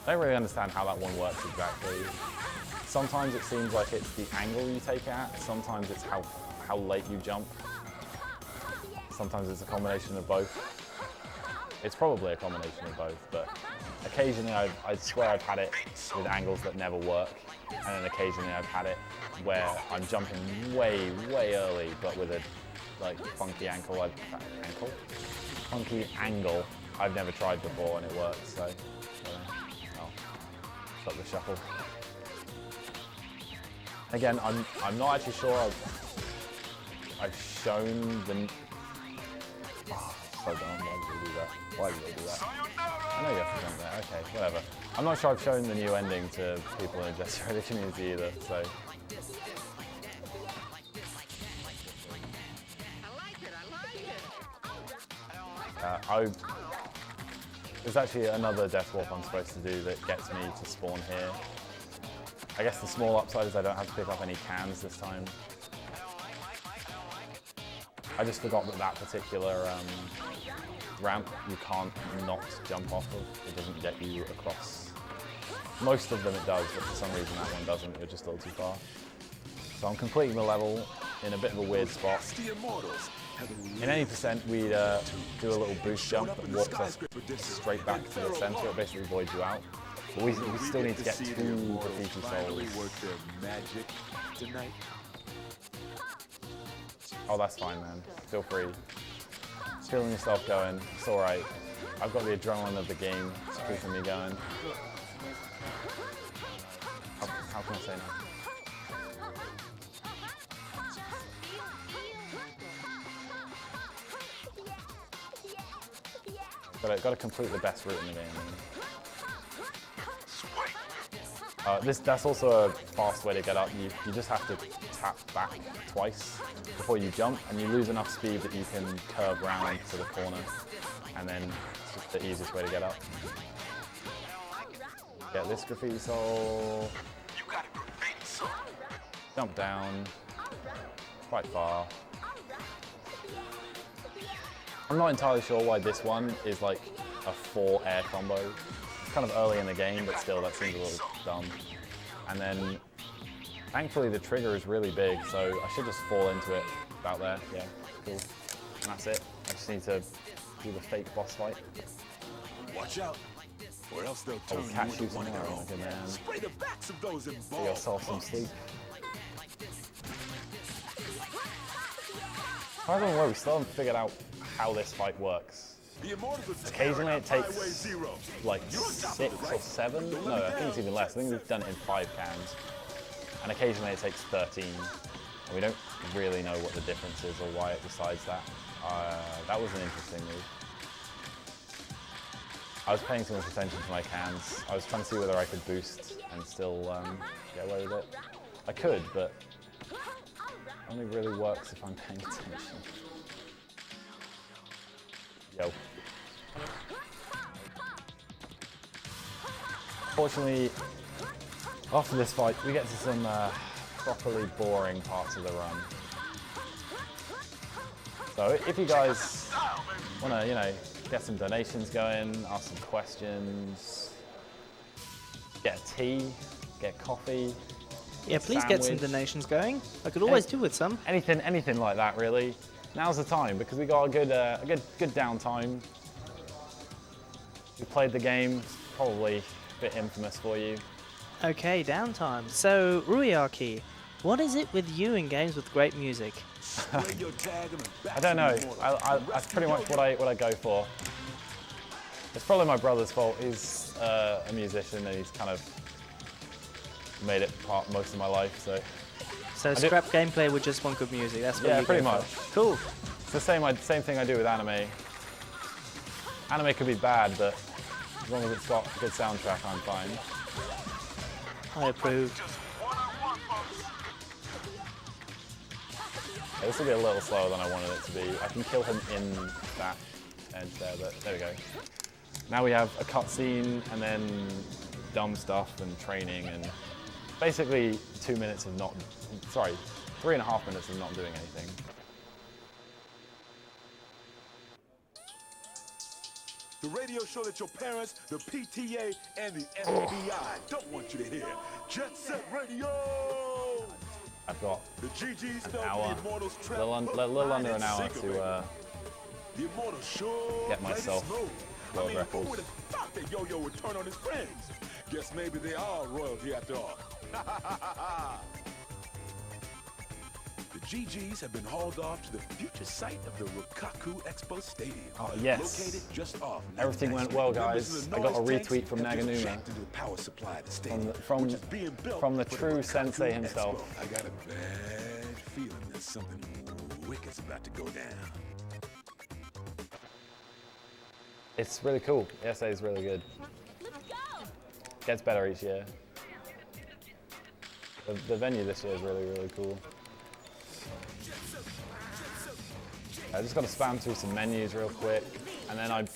I don't really understand how that one works exactly. Sometimes it seems like it's the angle you take it at, sometimes it's how late you jump. Sometimes it's a combination of both. It's probably a combination of both, but occasionally I swear I've had it with angles that never work, and then occasionally I've had it where I'm jumping way early, but with a funky funky angle I've never tried before, and it works. So, I'll stop the shuffle. Again, I'm not actually sure I've shown the. So dumb, why did you do that? Why did you do that? I know you have to jump there, okay, whatever. I'm not sure I've shown the new ending to people in the Jet Set Radio community either, so. There's actually another death warp I'm supposed to do that gets me to spawn here. I guess the small upside is I don't have to pick up any cans this time. I just forgot that particular ramp you can't not jump off of. It doesn't get you across. Most of them it does, but for some reason that one doesn't. You're just a little too far. So I'm completing the level in a bit of a weird spot. In any percent, we do a little boost jump that walks us straight back to the center. It basically voids you out. But we still need to get 2 graffiti souls. Oh, that's fine, man. Feel free. Feeling yourself going. It's all right. I've got the adrenaline of the game keeping me going. How can I say no? Got to complete the best route in the game. That's also a fast way to get up. You just have to tap back twice before you jump, and you lose enough speed that you can curve round to the corner, and then it's just the easiest way to get up. Get this graffiti soul. Jump down. Quite far. I'm not entirely sure why this one is like a 4 air combo. It's kind of early in the game, but still that seems a little dumb. And then, thankfully the trigger is really big, so I should just fall into it about there. Yeah, cool. And that's it. I just need to do the fake boss fight. Watch out, or else they'll I'll turn catch you you into one of their tomorrow, own. okay, man. Spray the backs of those in Get yourself some sleep. I don't know, we still haven't figured out how this fight works. Occasionally it takes like 6 or 7. No, I think it's even less. I think we've done it in 5 cans. And occasionally it takes 13. And we don't really know what the difference is or why it decides that. That was an interesting move. I was paying too much attention to my cans. I was trying to see whether I could boost and still get away with it. I could, but it only really works if I'm paying attention. Yo. Fortunately, after this fight, we get to some properly boring parts of the run. So if you guys want to, you know, get some donations going, ask some questions, get a tea, get coffee. Yeah, please get some donations going. I could always do with some. Anything like that, really. Now's the time because we got a good downtime. We played the game, probably a bit infamous for you. Okay, downtime. So, Rueake, what is it with you in games with great music? I don't know. That's pretty much what I go for. It's probably my brother's fault. He's a musician and he's kind of made it part most of my life. So scrap gameplay with just one good music. That's what you pretty go much. For. Cool. It's the same thing I do with anime. Anime could be bad, but as long as it's got a good soundtrack, I'm fine. I approve. Okay, this will be a little slower than I wanted it to be. I can kill him in that edge there, but there we go. Now we have a cutscene and then dumb stuff and training and basically 2 minutes of not, sorry, 3.5 minutes of not doing anything. The radio show that your parents, the PTA, and the FBI don't want you to hear. Jet Set Radio! I've got the GG's an hour, a little under an hour to get myself world record. Who would have thought that Yo-Yo would turn on his friends? Guess maybe they are royalty after all. The GGs have been hauled off to the future site of the Rueake Expo Stadium. Oh yes. Located just off. Everything went well, guys. I got a retweet from Naganuma. From the true sensei himself. I got a bad feeling that something wicked's about to go down. It's really cool. The essay is really good. Gets better each year. The venue this year is really, really cool. I just got to spam through some menus real quick, and then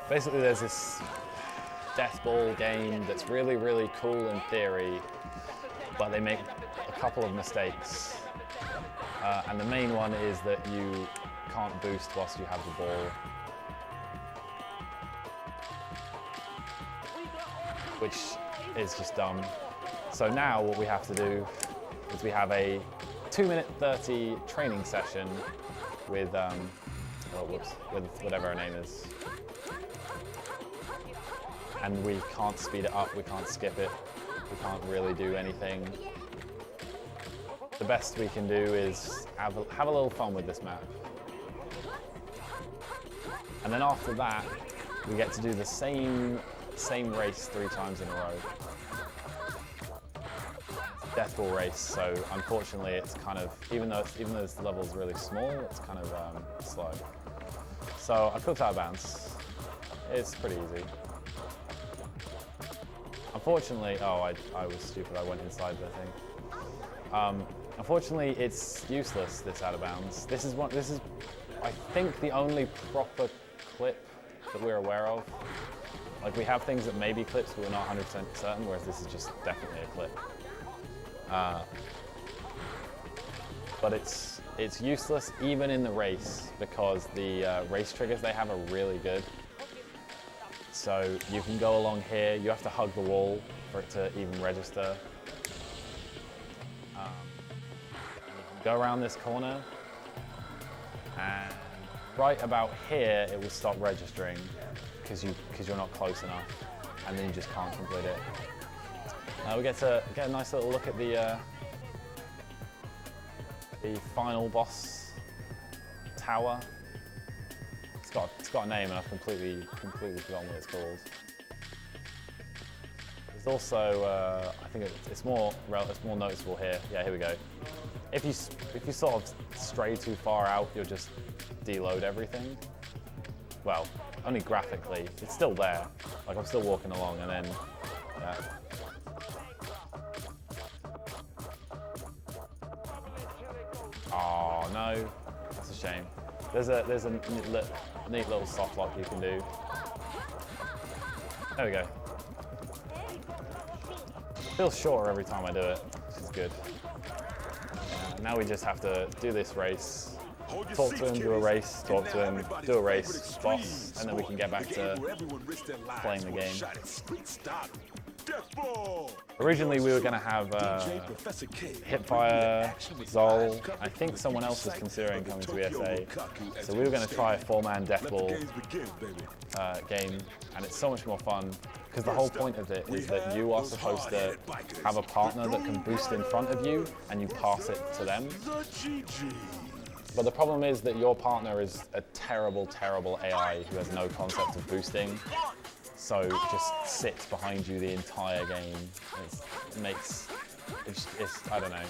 basically there's this death ball game that's really, really cool in theory, but they make a couple of mistakes. And the main one is that you can't boost whilst you have the ball. Which is just dumb. So now what we have to do is we have a 2-minute 30 training session with with whatever her name is. And we can't speed it up, we can't skip it, we can't really do anything. The best we can do is have a little fun with this map. And then after that, we get to do the same race 3 times in a row. death ball race, so unfortunately it's kind of, even though this level's really small, it's kind of slow. So I cooked out of bounds. It's pretty easy. Unfortunately, oh, I was stupid, I went inside the thing. Unfortunately, it's useless, this out of bounds. This is, I think, the only proper clip that we're aware of. Like, we have things that may be clips, but we're not 100% certain, whereas this is just definitely a clip. But it's useless even in the race, because the race triggers they have are really good. So you can go along here, you have to hug the wall for it to even register. And you can go around this corner, and right about here it will stop registering because you're not close enough, and then you just can't complete it. We get a nice little look at the final boss tower. It's got a name, and I've completely forgotten what it's called. There's also I think it's more noticeable here. Yeah, here we go. If you sort of stray too far out, you'll just deload everything. Well, only graphically. It's still there. Like, I'm still walking along, and then yeah. Oh no, that's a shame. There's a neat little soft lock you can do. There we go. Feels shorter every time I do it, which is good. Now we just have to do this race. Talk to him, do a race, talk to him, do a race, boss, and then we can get back to playing the game. Originally we were going to have Hipfire, Zol. I think someone else was considering coming to ESA. So we were going to try a 4-man death ball game, and it's so much more fun because the whole point of it is that you are supposed to have a partner that can boost in front of you and you pass it to them. But the problem is that your partner is a terrible, terrible AI who has no concept of boosting. So just sits behind you the entire game. I don't know.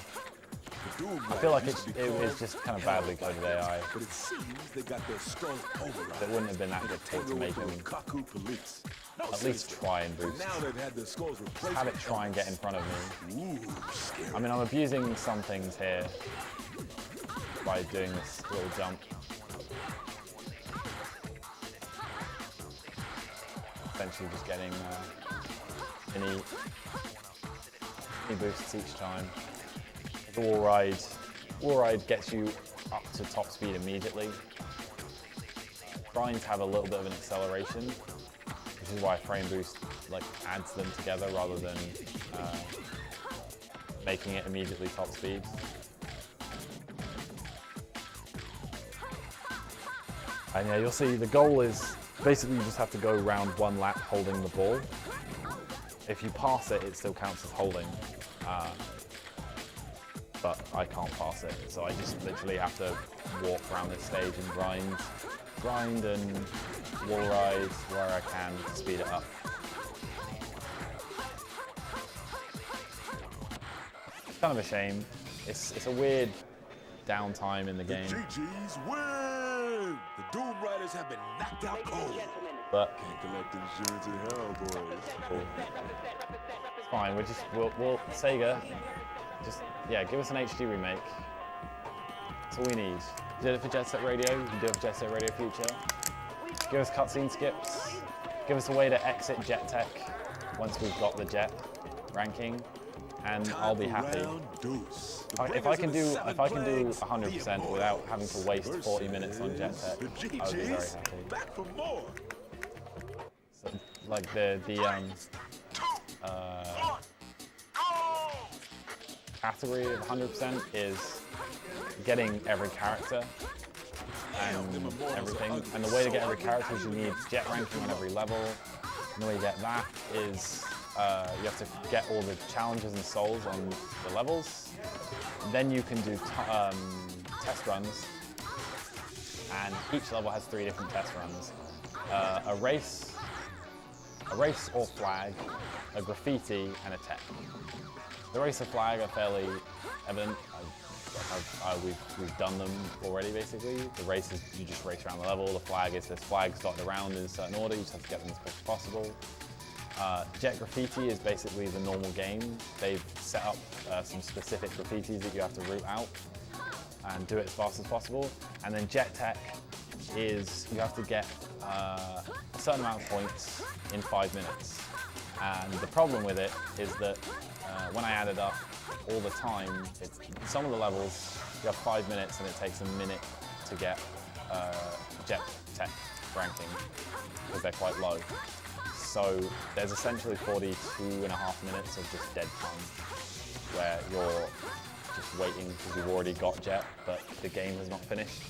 I feel like it is just kind of badly coded AI. It wouldn't have been that difficult to make him at least try and boost. Just have it try and get in front of me. I mean, I'm abusing some things here by doing this little jump. Essentially just getting any boosts each time. The wall ride gets you up to top speed immediately. Grinds have a little bit of an acceleration, which is why frame boost like adds them together rather than making it immediately top speed. And yeah, you'll see the goal is basically you just have to go around one lap holding the ball. If you pass it, it still counts as holding. But I can't pass it, so I just literally have to walk around this stage and grind and wall ride where I can to speed it up. It's kind of a shame. It's a weird downtime in the game. GG's win! The Doom Riders have been knocked out cold. But can't collect insurance in hell, boys. Cool. It's fine. We'll Sega. Yeah, give us an HD remake. That's all we need. You did it for Jet Set Radio. You can do it for Jet Set Radio Future. Give us cutscene skips. Give us a way to exit Jet Tech once we've got the Jet ranking, and I'll be happy. If I can do 100% without having to waste 40 minutes on Jet Tech, I would be very happy. So, like the category of 100% is getting every character and everything. And the way to get every character is you need Jet ranking on every level. And the way you get that is you have to get all the challenges and souls on the levels. Then you can do test runs, and each level has 3 different test runs. A race, a race or flag, a graffiti, and a tech. The race or flag are fairly evident. We've done them already, basically. The race is you just race around the level. The flag is there's flags dotted around in a certain order. You just have to get them as quick as possible. Jet graffiti is basically the normal game. They've set up some specific graffitis that you have to route out and do it as fast as possible. And then jet tech is you have to get a certain amount of points in 5 minutes. And the problem with it is that when I added up all the time, some of the levels you have 5 minutes and it takes a minute to get jet tech ranking because they're quite low. So there's essentially 42.5 minutes of just dead time where you're just waiting because you've already got jet, but the game has not finished.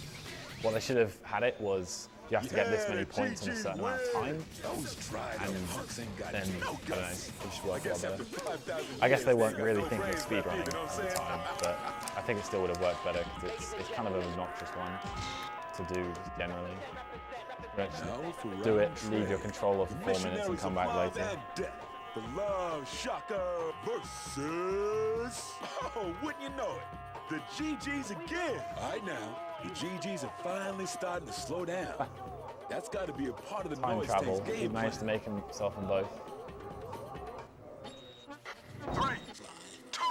What they should have had it was you have to get this many points in a certain amount of time, and then, I don't know, it should work a lot better. I guess they weren't really thinking of speedrunning at the time, but I think it still would have worked better because it's kind of an obnoxious one to do generally. Do it, leave your controller for 4 minutes and come back later. The Love Shocker versus, oh, wouldn't you know it, the GGs again. All right now, the GGs are finally starting to slow down. That's got to be a part of the Time noise travel, tanks game he managed to make himself in both. 3, 2,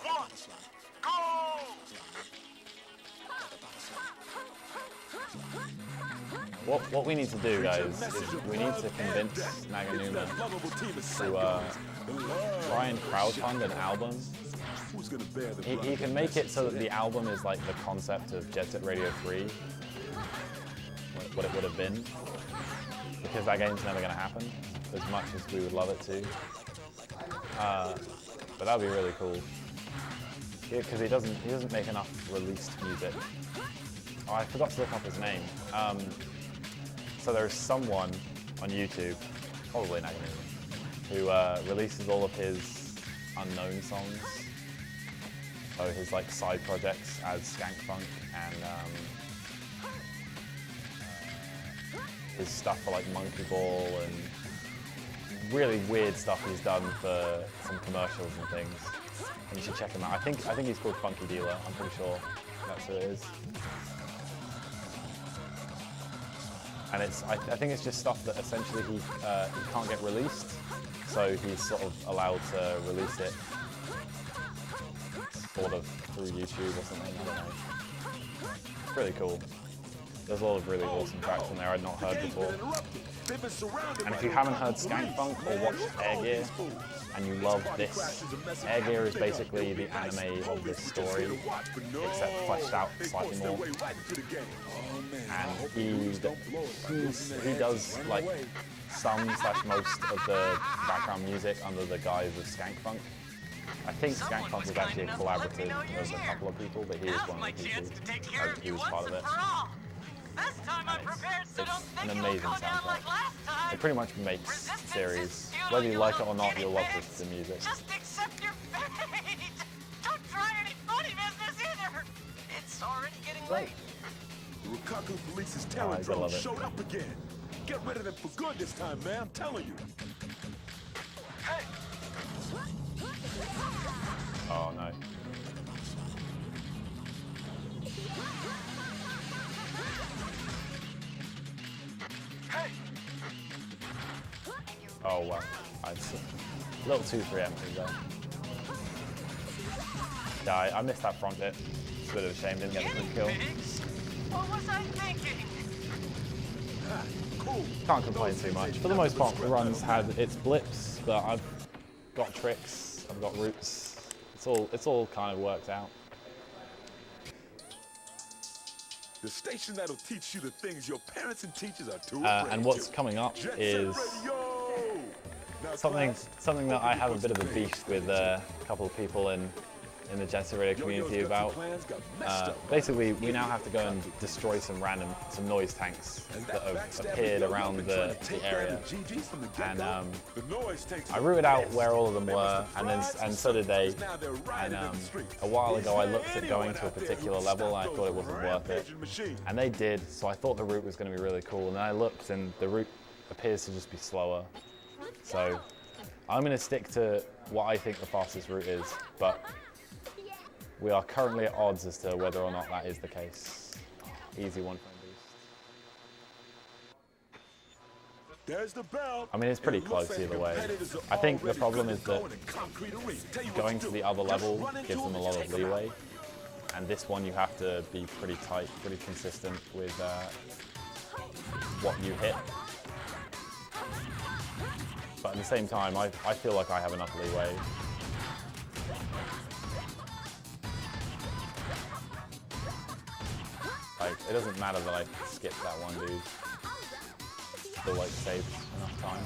1, go! What we need to do, guys, is we need to convince Naganuma to try and crowdfund an album. He can make it so that the album is like the concept of Jet Set Radio 3, what it would have been, because that game's never going to happen, as much as we would love it to. But that would be really cool, because he doesn't make enough released music. Oh, I forgot to look up his name. So there's someone on YouTube, probably Naganuma, who releases all of his unknown songs. So his like side projects as Skankfunk and his stuff for like Monkey Ball and really weird stuff he's done for some commercials and things. And you should check him out. I think he's called Funky Dealer. I'm pretty sure that's who it is. And I think it's just stuff that essentially he can't get released, so he's sort of allowed to release it sort of through YouTube or something, I don't know. It's really cool. There's a lot of really awesome tracks in there I'd not heard before. And if you haven't heard Skankfunk or watched Air Gear, and you love this, Air Gear is basically the anime of this story, except fleshed out slightly more. And he does like some/most of the background music under the guise of Skankfunk. I think Skankfunk was actually a collaborative of a couple of people, but he is one of the people who was part of it. It's an amazing soundtrack. It pretty much makes the series. Whether you like it or not, you'll love the music. Just accept your fate! Don't try any funny business either! It's already getting late. The Rueake Police's terror I drone love it. showed up again. Get rid of them for good this time, man. I'm telling you. Hey! Oh no. Oh wow. It's a little too preemptive there. Yeah, I missed that front bit. It's a bit of a shame, didn't get the quick kill. What was I thinking? Can't complain too much. For the most part, the run's had its blips, but I've got tricks, I've got routes. It's all kind of worked out. The station that'll teach you the things your parents and teachers are too afraid And what's to. coming up Jet Set is Radio! Now, something that I have a bit of a beef with a couple of people in the Jet Set Radio community about. Basically, we now have to go and destroy some noise tanks that have appeared around the area. And I rooted out where all of them were, and so did they. And a while ago, I looked at going to a particular level, and I thought it wasn't worth it. And they did, so I thought the route was going to be really cool. And then I looked, and the route appears to just be slower. So I'm going to stick to what I think the fastest route is, but we are currently at odds as to whether or not that is the case. Easy one frame boost. There's the bell. I mean, it's pretty close either way. I think the problem is that going to the other level gives them a lot of leeway, and this one you have to be pretty tight, pretty consistent with what you hit. But at the same time, I feel like I have enough leeway. Like, it doesn't matter that I skip that one dude. Still like saves enough time.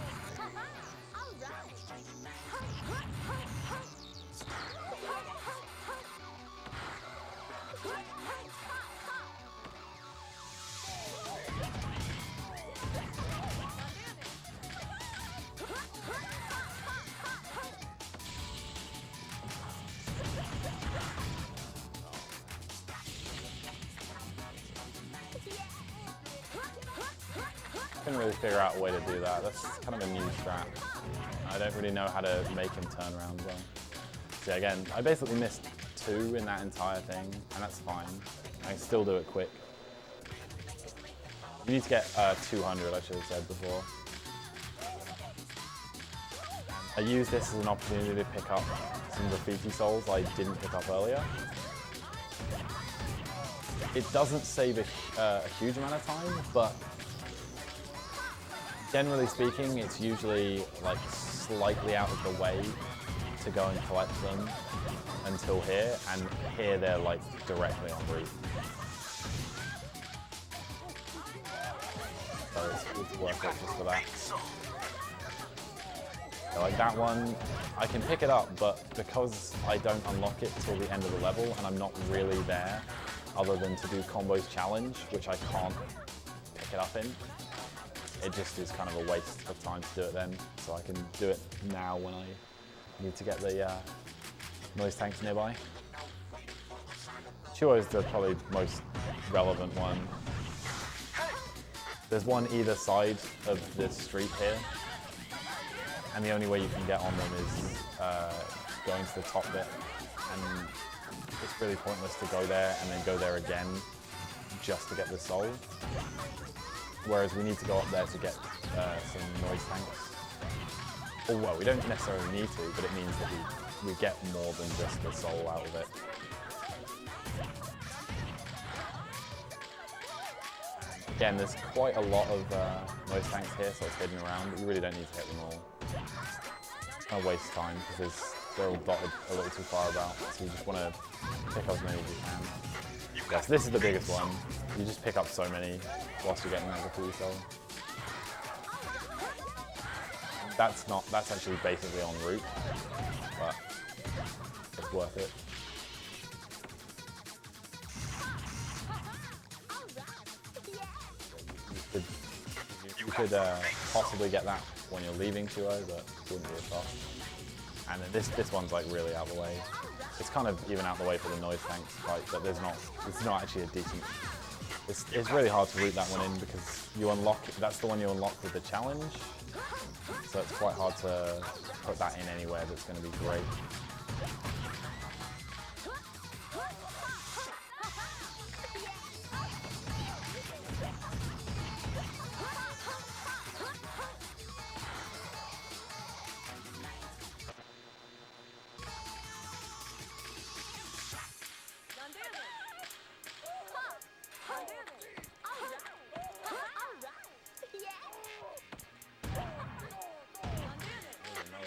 Couldn't really figure out a way to do that. That's kind of a new strat. I don't really know how to make him turn around well. So yeah, again, I basically missed 2 in that entire thing, and that's fine. I can still do it quick. You need to get 200, I should have said before. I use this as an opportunity to pick up some graffiti souls I didn't pick up earlier. It doesn't save a huge amount of time, but generally speaking, it's usually like slightly out of the way to go and collect them until here, and here they're like directly en route. So it's worth it just for that. So like that one, I can pick it up, but because I don't unlock it till the end of the level and I'm not really there other than to do combos challenge, which I can't pick it up in, it just is kind of a waste of time to do it then. So I can do it now when I need to get the noise tanks nearby. Chuo is the probably most relevant one. There's one either side of this street here, and the only way you can get on them is going to the top bit, and it's really pointless to go there and then go there again just to get the soul. Whereas we need to go up there to get some noise tanks. Or well, we don't necessarily need to, but it means that we get more than just the soul out of it. Again, there's quite a lot of noise tanks here, so it's hidden around, but you really don't need to hit them all. It's kind of waste time because they're all dotted a little too far about, so you just want to pick up as many as you can. Yes, this is the biggest one. You just pick up so many whilst you're getting that graffiti soul. That's actually basically en route, but it's worth it. You could possibly get that when you're leaving 2-0, but it wouldn't be a shot. And then this one's like really out of the way. It's kind of even out the way for the noise tanks fight, but it's not actually a decent. It's really hard to route that one in because you unlock. That's the one you unlock with the challenge, so it's quite hard to put that in anywhere that's going to be great.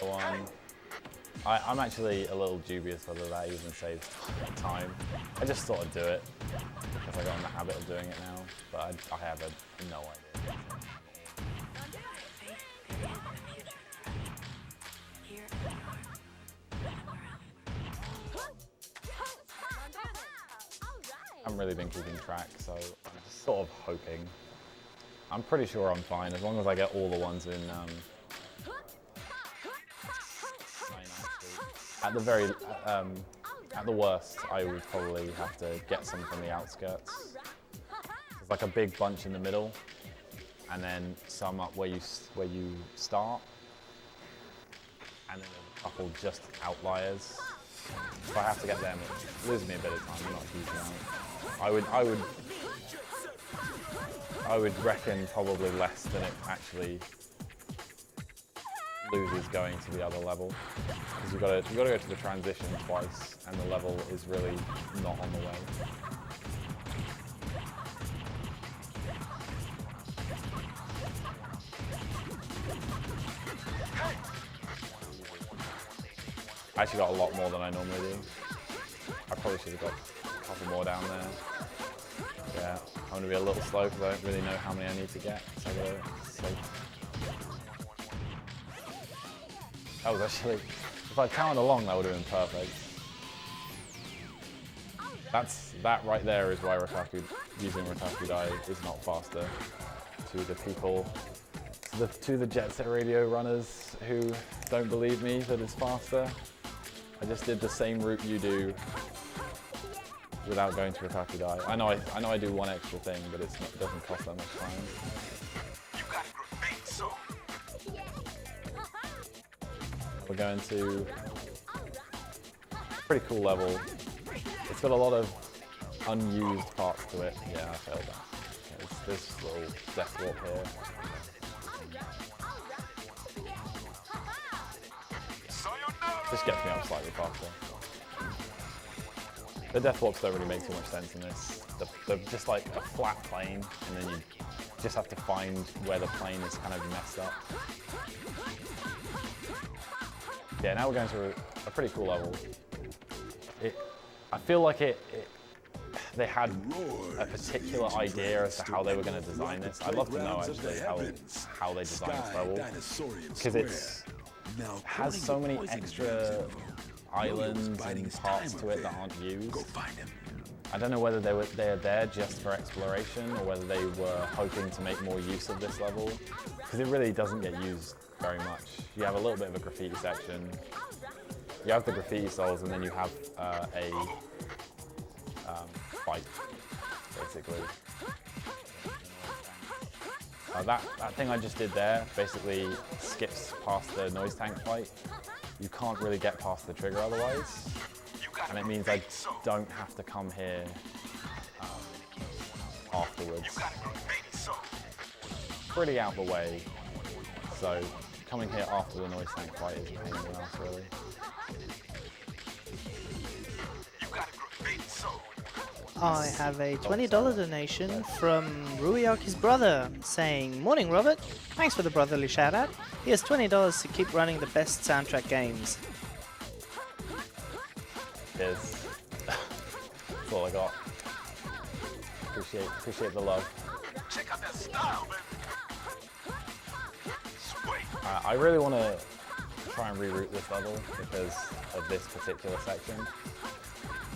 One. I'm actually a little dubious whether that even saves time. I just thought I'd do it because I got in the habit of doing it now, but I have no idea. I haven't really been keeping track, so I'm just sort of hoping. I'm pretty sure I'm fine as long as I get all the ones in. At the worst, I would probably have to get some from the outskirts. There's like a big bunch in the middle, and then some up where you start, and then there's a couple just outliers. If I have to get them, it loses me a bit of time, not a huge amount. I would reckon probably less than it actually loses going to the other level, because you've got to go to the transition twice, and the level is really not on the way. I actually got a lot more than I normally do. I probably should have got a couple more down there. Yeah, I'm going to be a little slow because I don't really know how many I need to get. So I gotta save. That was actually, if I counted along, that would have been perfect. That right there is why using Rueake Dai is not faster. To the people, to the Jet Set Radio runners who don't believe me that it's faster. I just did the same route you do without going to Rueake Dai. I know I do one extra thing, but it doesn't cost that much time. We're going to a pretty cool level. It's got a lot of unused parts to it. Yeah, I failed that. There's this little death warp here. This gets me up slightly faster. The death warps don't really make too much sense in this. They're just like a flat plane, and then you just have to find where the plane is kind of messed up. Yeah, now we're going to a pretty cool level. I feel like they had a particular idea as to how they were going to design this. I'd love to know actually how they designed this level, because it has so many extra islands and parts to it that aren't used. I don't know whether they're there just for exploration or whether they were hoping to make more use of this level, because it really doesn't get used very much. You have a little bit of a graffiti section, you have the graffiti souls, and then you have a fight, basically. That thing I just did there basically skips past the noise tank fight. You can't really get past the trigger otherwise, and it means I don't have to come here afterwards. Pretty out the way, so coming here after the noise tank fight is a pain in the ass, really. I have a $20 donation from Rueake's brother saying, "Morning Robert, thanks for the brotherly shout out. Here's $20 to keep running the best soundtrack games." Cheers. That's all I got. Appreciate the love. Check out that style, baby. I really want to try and reroute this level because of this particular section.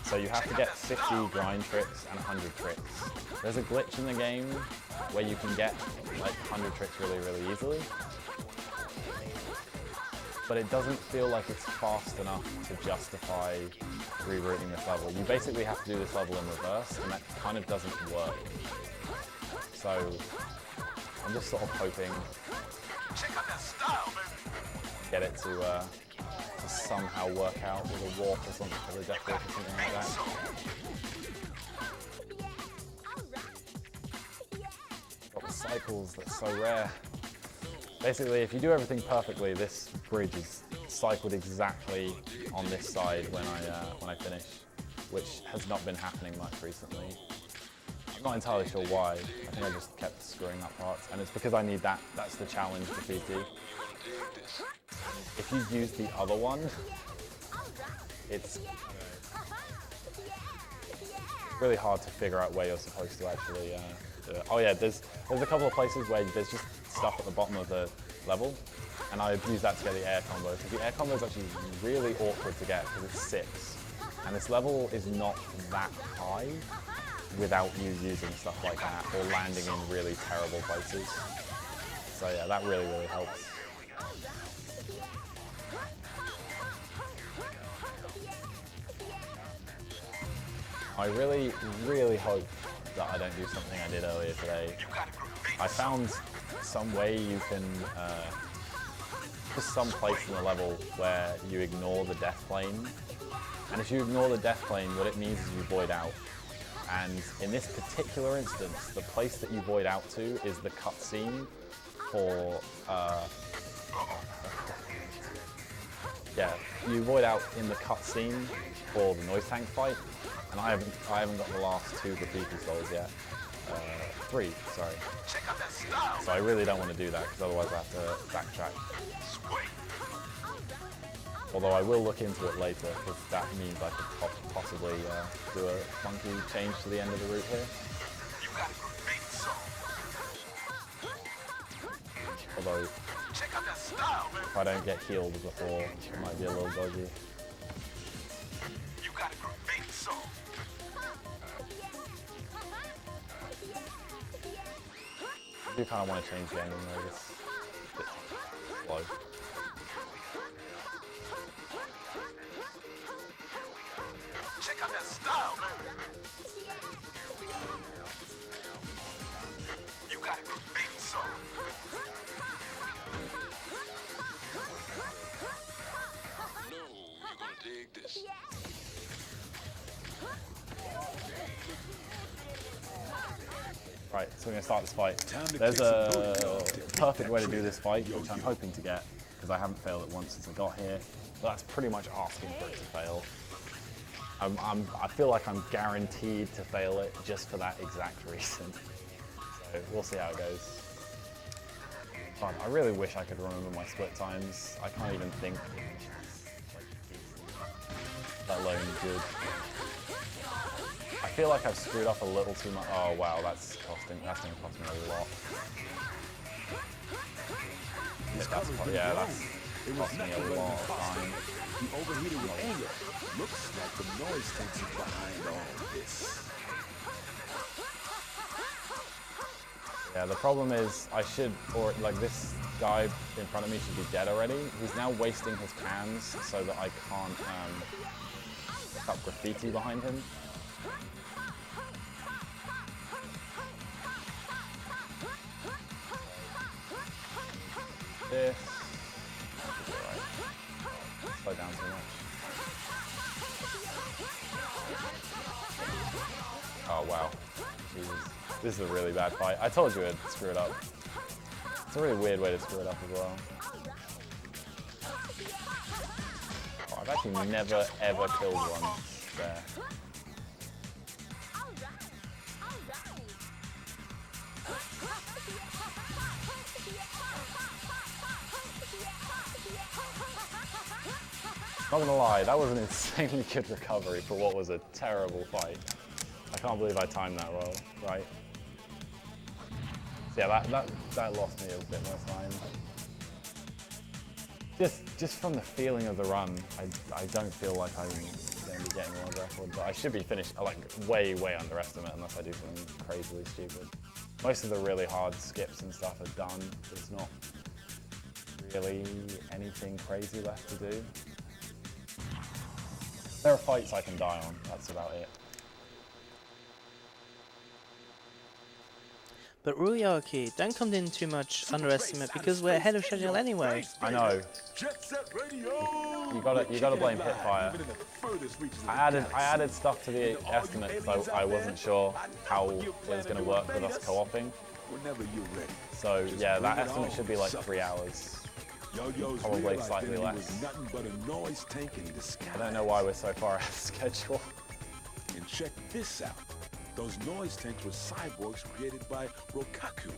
So you have to get 50 grind tricks and 100 tricks. There's a glitch in the game where you can get like 100 tricks really, really easily. But it doesn't feel like it's fast enough to justify rerouting this level. You basically have to do this level in reverse, and that kind of doesn't work. So I'm just sort of hoping get it to somehow work out with a warp or something, or a death warp or something like that. Got the cycles that's so rare. Basically, if you do everything perfectly, this bridge is cycled exactly on this side when I finish, which has not been happening much recently. I'm not entirely sure why. I think I just kept screwing up parts, and it's because I need that. That's the challenge graffiti. If you use the other one, it's really hard to figure out where you're supposed to actually do it. Oh yeah, there's a couple of places where there's just stuff at the bottom of the level, and I abuse that to get the air combo, because the air combo is actually really awkward to get because it sits, and this level is not that high without you using stuff like that or landing in really terrible places. So yeah, that really, really helps. I really, really hope that I don't do something I did earlier today. I found some way you can, just some place in the level where you ignore the death plane. And if you ignore the death plane, what it means is you void out. And in this particular instance, the place that you void out to is the cutscene for, yeah, you void out in the cutscene for the noise tank fight, and I haven't got the last 2 graffiti souls yet. 3, sorry. So I really don't want to do that because otherwise I have to backtrack. Although I will look into it later because that means I could possibly do a funky change to the end of the route here. Although, if I don't get healed before, it might be a little dodgy. I do kind of want to change the ending though, it's a bit slow. Check out that style, man. You got a great song. No, you're gonna dig this. Right, so we're going to start this fight. There's a perfect way to do this fight, which I'm hoping to get, because I haven't failed it once since I got here. But that's pretty much asking for it to fail. I feel like I'm guaranteed to fail it just for that exact reason. So we'll see how it goes. But I really wish I could remember my split times. I can't even think, let alone good. I feel like I've screwed up a little too much. Oh wow, that's going to cost me a lot. Yeah, that's cost me a lot of time. He overheated with anger. Looks like the noise tanks are behind all this. Yeah, the problem is this guy in front of me should be dead already. He's now wasting his cans so that I can't pick up graffiti behind him. This. Slow down too much. Oh wow. Jesus. This is a really bad fight. I told you I'd screw it up. It's a really weird way to screw it up as well. Oh, I've actually never ever killed one there. Not gonna lie, that was an insanely good recovery for what was a terrible fight. I can't believe I timed that well, right? So yeah, that lost me a bit more time. Just from the feeling of the run, I don't feel like I'm going to be getting a world record, but I should be finished like way underestimate unless I do something crazily stupid. Most of the really hard skips and stuff are done. There's not really anything crazy left to do. There are fights I can die on, that's about it. But Rueake, don't come in too much underestimate because we're ahead of schedule anyway. I know. You gotta blame Hitfire. I added stuff to the estimate because I wasn't sure how it was going to work with us co-oping. So yeah, that estimate should be like 3 hours. Probably slightly less. I don't know why we're so far ahead of schedule. And check this out. Those noise tanks were cyborgs created by Rueake.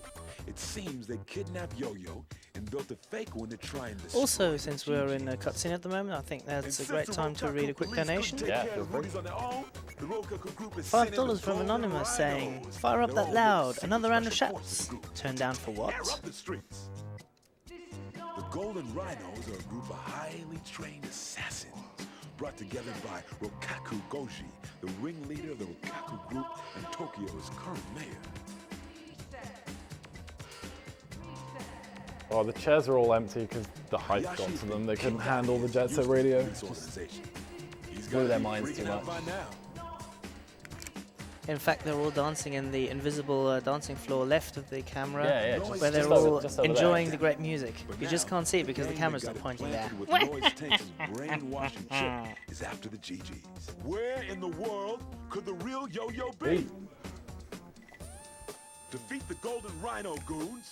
It seems they kidnapped Yo-Yo and built a fake one to try and destroy. Also, since we're in a cutscene at the moment, I think that's a great time to read a quick donation. Yeah, feel free. $5 from Anonymous saying, "Fire up that loud, another round of shots. Turn down for what?" The Golden Rhinos are a group of highly trained assassins brought together by Rueake Goji, the ringleader of the Rueake group and Tokyo's current mayor. Oh, the chairs are all empty because the hype got to them. They couldn't handle the Jet Set Radio. Blew their minds too much. In fact, they're all dancing in the invisible dancing floor left of the camera, Yeah, where they're just all over there. enjoying the great music. But You just now, can't see it because the gang camera's that not got it pointing there. planted with Lloyd's Tank's brainwashing chip is after the GGs. Where in the world could the real Yo-Yo be? Defeat the Golden Rhino goons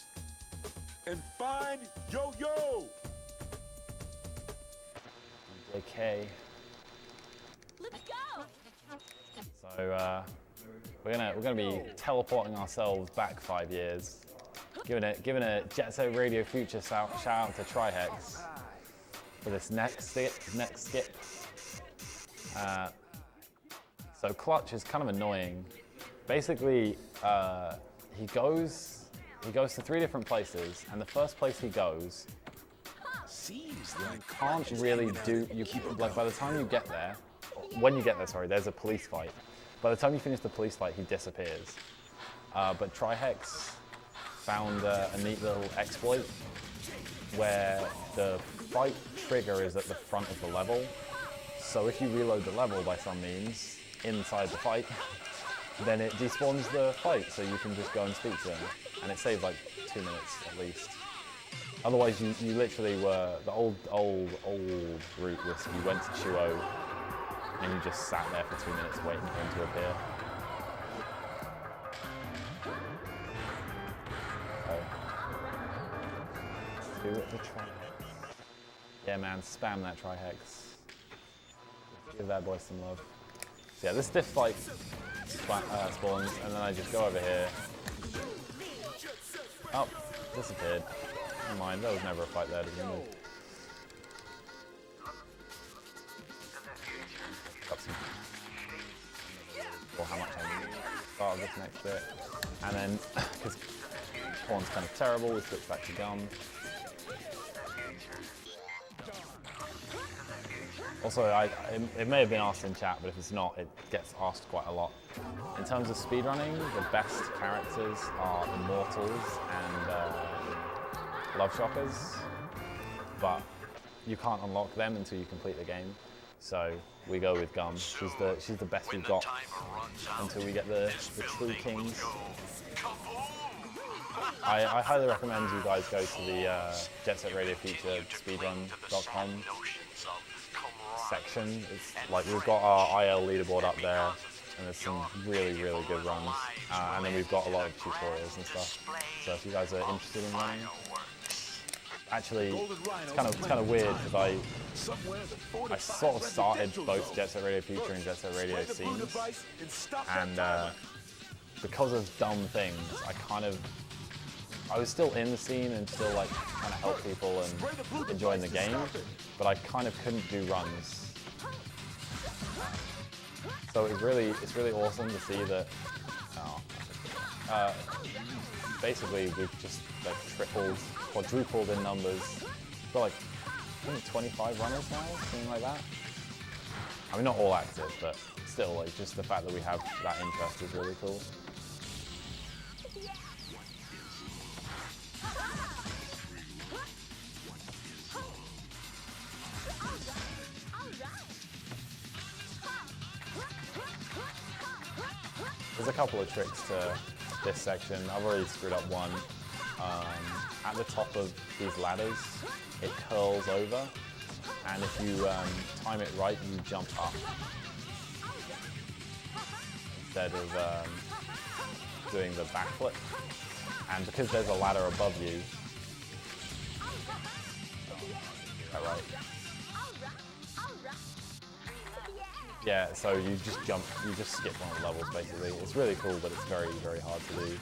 and find Yo-Yo! Okay. Let's go. So we're gonna be teleporting ourselves back 5 years, giving a Jet Set Radio Future shout out to Trihex for this next skip. So Clutch is kind of annoying. Basically, he goes to 3 different places, and the first place he goes, Seems you like can't really do. Like by the time you get there, when you get there, sorry, there's a police fight. By the time you finish the police fight, he disappears. But Trihex found a neat little exploit where the fight trigger is at the front of the level. So if you reload the level by some means inside the fight, then it despawns the fight, so you can just go and speak to him, and it saves like 2 minutes at least. Otherwise, you literally were the old route was you went to Chuo and you just sat there for 2 minutes waiting for him to appear. Do it to Trihex. Yeah, man, spam that Trihex. Give that boy some love. So yeah, this diff fight spawns, and then I just go over here. Oh, disappeared. Never mind, there was never a fight there to begin with. Got some. Or how much I need to start this next bit. And then, because Corn's kind of terrible, we switch back to Gum. Also, it may have been asked in chat, but if it's not, it gets asked quite a lot. In terms of speedrunning, the best characters are Immortals and Love Shockers, but you can't unlock them until you complete the game. So we go with Gum. She's the best we've got until we get the true kings. I highly recommend you guys go to the Jet Set Radio Future speedrun.com section. It's like we've got our IL leaderboard up there, and there's some really good runs, and then we've got a lot of tutorials and stuff. So if you guys are interested in running, actually it's kind of weird because I sort of started both Jet Set Radio Future and Jet Set Radio scenes, and because of dumb things, I was still in the scene and still like trying to help people and enjoying the game, but I kind of couldn't do runs. So it's really awesome to see that basically we've just like quadrupled in numbers. We've got like I think 25 runners now, something like that. I mean, not all active, but still, like just the fact that we have that interest is really cool. There's a couple of tricks to this section. I've already screwed up one. At the top of these ladders, it curls over, and if you time it right, you jump up instead of doing the backflip. And because there's a ladder above you, that right? Yeah, so you just skip one of the levels basically. It's really cool, but it's very hard to do.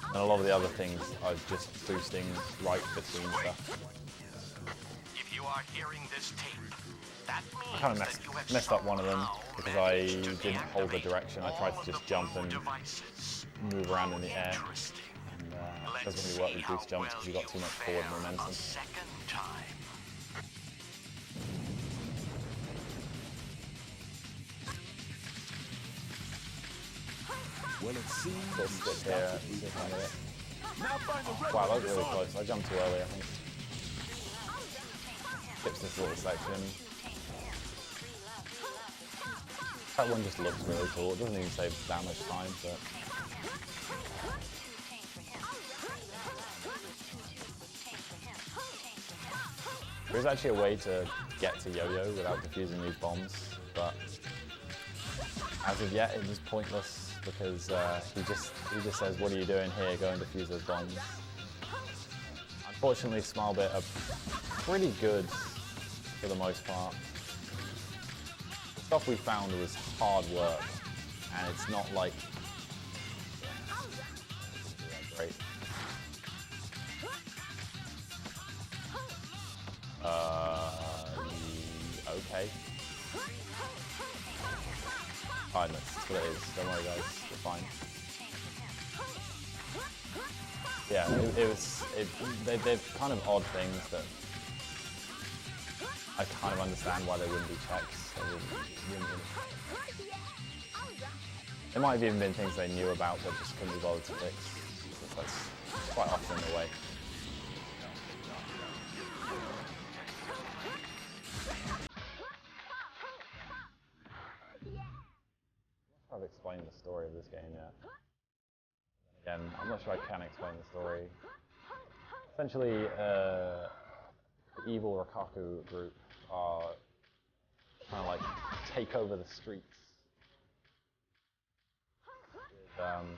And a lot of the other things are just boosting right between stuff. If you are hearing this tape, that means I kind of messed up one of them because I didn't hold the direction. I tried to just jump and move around in the air. And it doesn't really work with boost jumps because you've got too much forward momentum. Well, it seems Still skip here, see if I can get it. Wow, that was really close. I jumped too early, I think. Skips this little section. That one just looks really cool. It doesn't even save that much time, but... There is actually a way to get to Yo-Yo without defusing these bombs, but as of yet it is pointless because he just says, "What are you doing here? Go and defuse those bombs." Unfortunately, Smilebit are pretty good for the most part. The stuff we found was hard work, and it's not like great. Okay. Tiredness, that's what it is. Don't worry guys, we're fine. Yeah, they're kind of odd things that I kind of understand why they wouldn't be checks. It might have even been things they knew about but just couldn't be bothered to fix. That's quite often the way. I've explained the story of this game yet. Again, I'm not sure I can explain the story. Essentially, the evil Rueake group are trying to like take over the streets. With,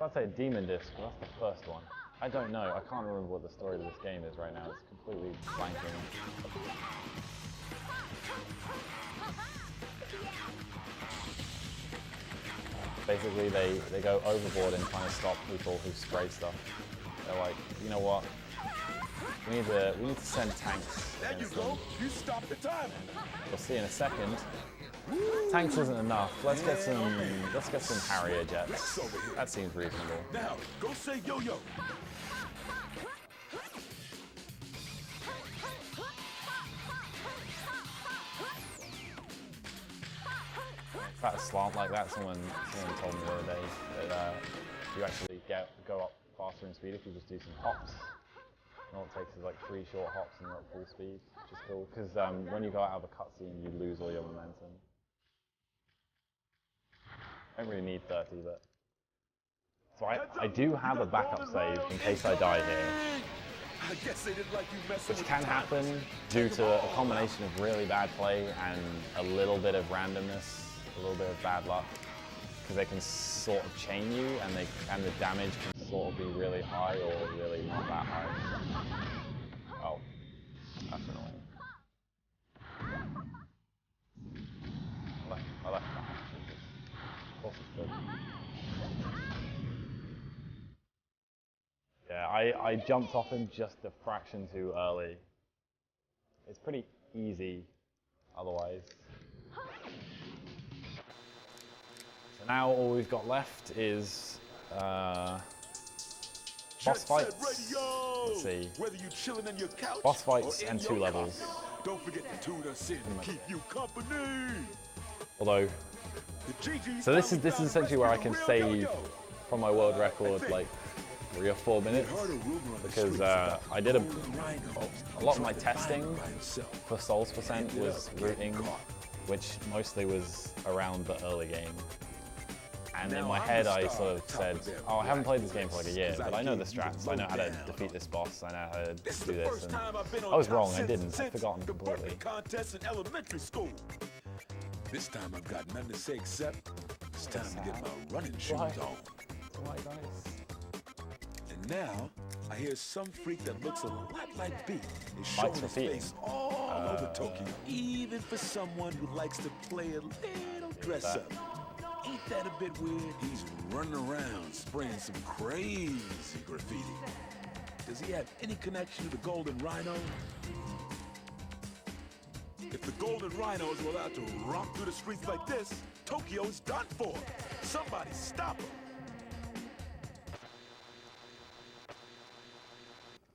I'd say a demon disc, but that's the first one. I don't know. I can't remember what the story of this game is right now. It's completely blanking. Basically, they go overboard in trying to stop people who spray stuff. They're like, you know what? We need to send tanks. There you go. You stopped the time. We'll see in a second. Tanks isn't enough. Let's get some Harrier jets. That seems reasonable. Now, go say Yo-Yo. That slant like that, someone told me the other day that you actually go up faster in speed if you just do some hops. And all it takes is like 3 short hops and you're at full speed, which is cool. Because when you go out of a cutscene, you lose all your momentum. I don't really need 30, but so I do have a backup save in case I die here. I guess they didn't like you messing Which with can the happen due to a combination of really bad play and a little bit of randomness, a little bit of bad luck, because they can sort of chain you, and the damage can sort of be really high or really not that high. Oh, that's annoying. I left that. Of course it's good. Yeah, I jumped off him just a fraction too early. It's pretty easy otherwise. So now all we've got left is boss fights. Let's see. Whether you chilling in your couch Boss fights or in and 2 your levels. car. Don't forget to tune us in and keep you company. Although, so this is essentially where I can save from my world record like 3 or 4 minutes, because I did a lot of my testing for Souls percent was routing, which mostly was around the early game. And in my head I sort of said, oh, I haven't played this game for like a year, but I know the strats, I know how to defeat this boss, I know how to do this, and I was wrong, I didn't, I'd forgotten completely. This time I've got nothing to say except it's time to get my running shoes on. Why, guys? And now I hear some freak that looks a lot like B is showing his face all over Tokyo, even for someone who likes to play a little dress up. Ain't that a bit weird? He's running around spraying some crazy graffiti. Does he have any connection to the Golden Rhino? If the Golden Rhinos were allowed to romp through the streets like this, Tokyo is done for. Somebody stop him.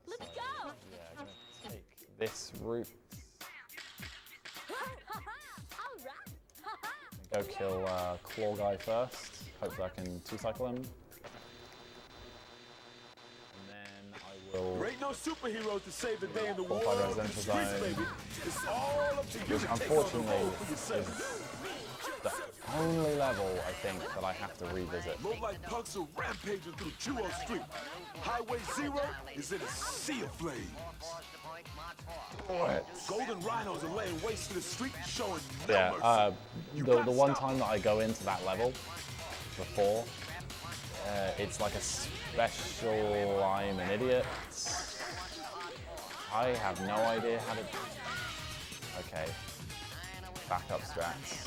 Let's go! Yeah, I'm gonna take this route. Go kill Claw Guy first. Hopefully I can 2-cycle him. And then I will no superheroes to save the day in the Full world. fighter residential Streets, zone. baby. It's all up to you Which to take on the unfortunately road for yourself. is the only level I think that I have to revisit. Low light punks are rampaging through Chuo Street. Highway 0 is in a sea of flames. Golden rhinos are laying waste to the street, showing no mercy. The one time that I go into that level before, it's like a special I'm an idiot. I have no idea how to... Okay. Backup strats.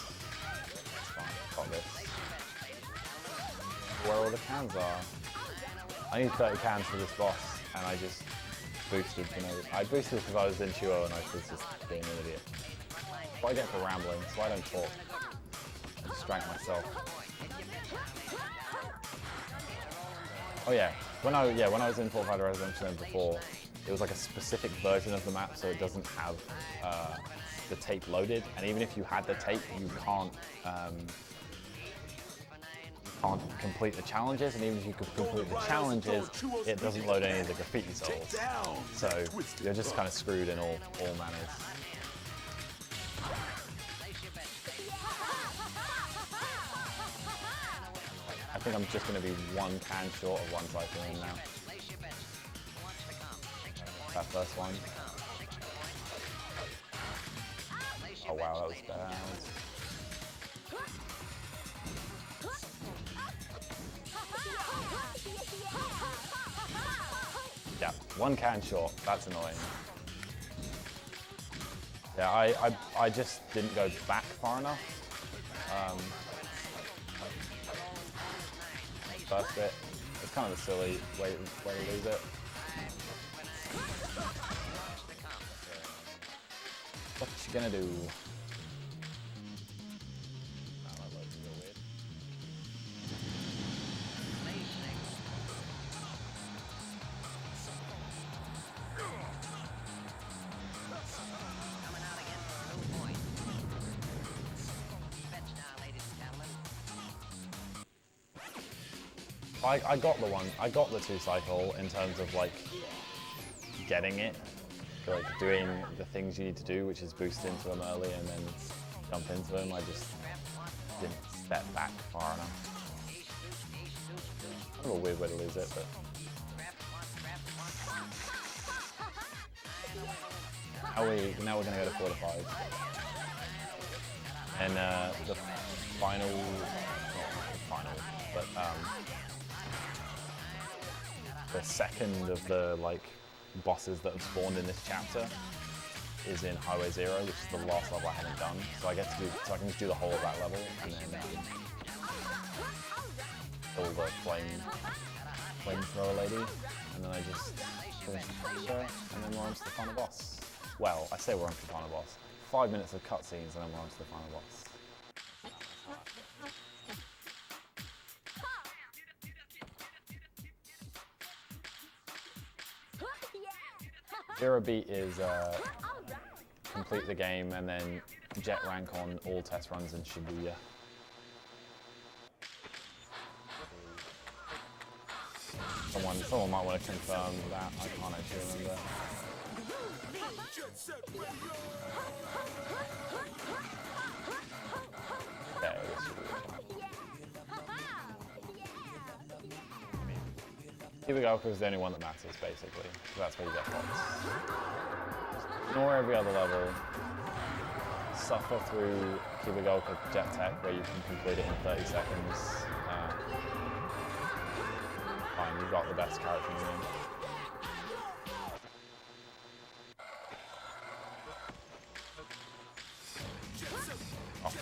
That's fine, got this. Where all the cans are. I need 30 cans for this boss, and I just boosted for no... I boosted because I was in Chuo and I was just being an idiot. What I get for rambling, so I don't talk. I distract myself. Oh yeah, when I was in Full Fighter Residential Zone before, it was like a specific version of the map, so it doesn't have the tape loaded. And even if you had the tape, you can't complete the challenges. And even if you could complete the challenges, it doesn't load any of the graffiti souls. So you're just kind of screwed in all manners. I think I'm just going to be one can short of one cycle in now. That first one. Oh wow, that was bad. Yeah, one can short. That's annoying. Yeah, I just didn't go back far enough. First bit. It's kind of a silly way to lose it. What you gonna do? I got the 2 cycle in terms of like getting it, like doing the things you need to do, which is boost into them early and then jump into them. I just didn't step back far enough. Kind of a weird way to lose it, but. Now we're gonna go to 4 to 5. And the final, not the final, but the second of the like bosses that have spawned in this chapter is in Highway 0, which is the last level I haven't done. So I get to do, so I can just do the whole of that level and then kill the flamethrower lady, and then I just finish the chapter, and then we're on to the final boss. Well, I say we're on to the final boss. 5 minutes of cutscenes, and then we're on to the final boss. Zero beat is complete the game and then jet rank on all test runs in Shibuya. Someone might want to confirm that. I can't actually remember. Okay, Rueake is the only one that matters, basically. So that's where you get pots. Ignore every other level. Suffer through Rueake Jet Tech, where you can complete it in 30 seconds. Fine, you've got the best character in the game. Oh.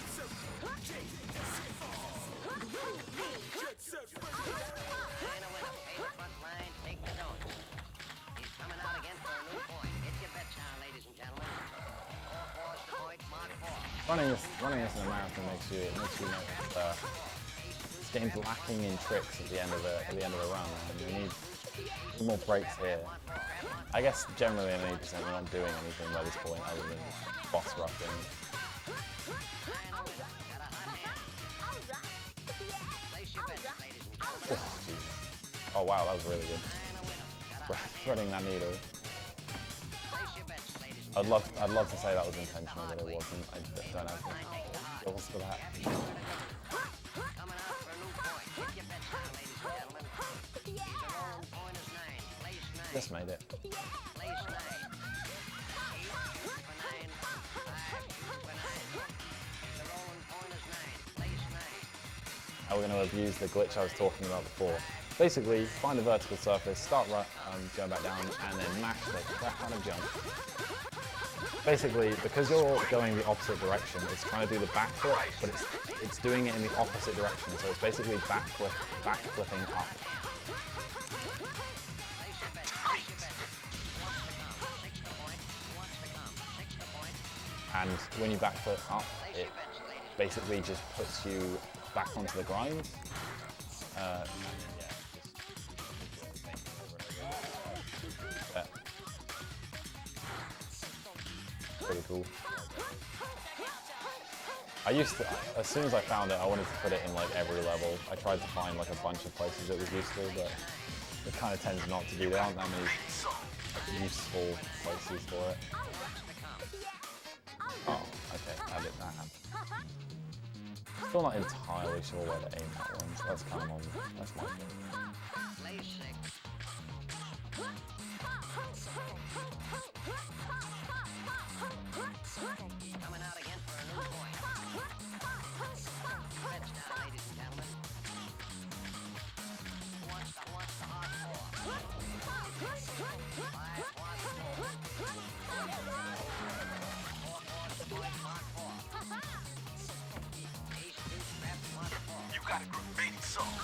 Running this in a marathon makes you know that this game's lacking in tricks at the end of the run, and you need some more breaks here. I guess generally in 80% we're not doing anything by this point other than boss rushing. Oh wow, that was really good. threading that needle. I'd love to say that was intentional, but it wasn't. I don't have the skills for that. Just made it. Now we're going to abuse the glitch I was talking about before. Basically, find a vertical surface, start going back down, and then mash that kind of jump. Basically, because you're going the opposite direction, it's trying to do the backflip, but it's doing it in the opposite direction. So it's basically backflipping up. And when you backflip up, it basically just puts you back onto the grind. Pretty cool. As soon as I found it, I wanted to put it in like every level. I tried to find like a bunch of places it was useful, but it kind of tends not to be. There aren't that many useful places for it. Oh, okay, that happened. Still not entirely sure where to aim that one, so that's kind of on. That's my fault. Coming out again for a new point. Stretch now, ladies and gentlemen. What's the hard four? 5 squats, 4 hard four. Ace 2 strap, 1 4. You got a graffiti song.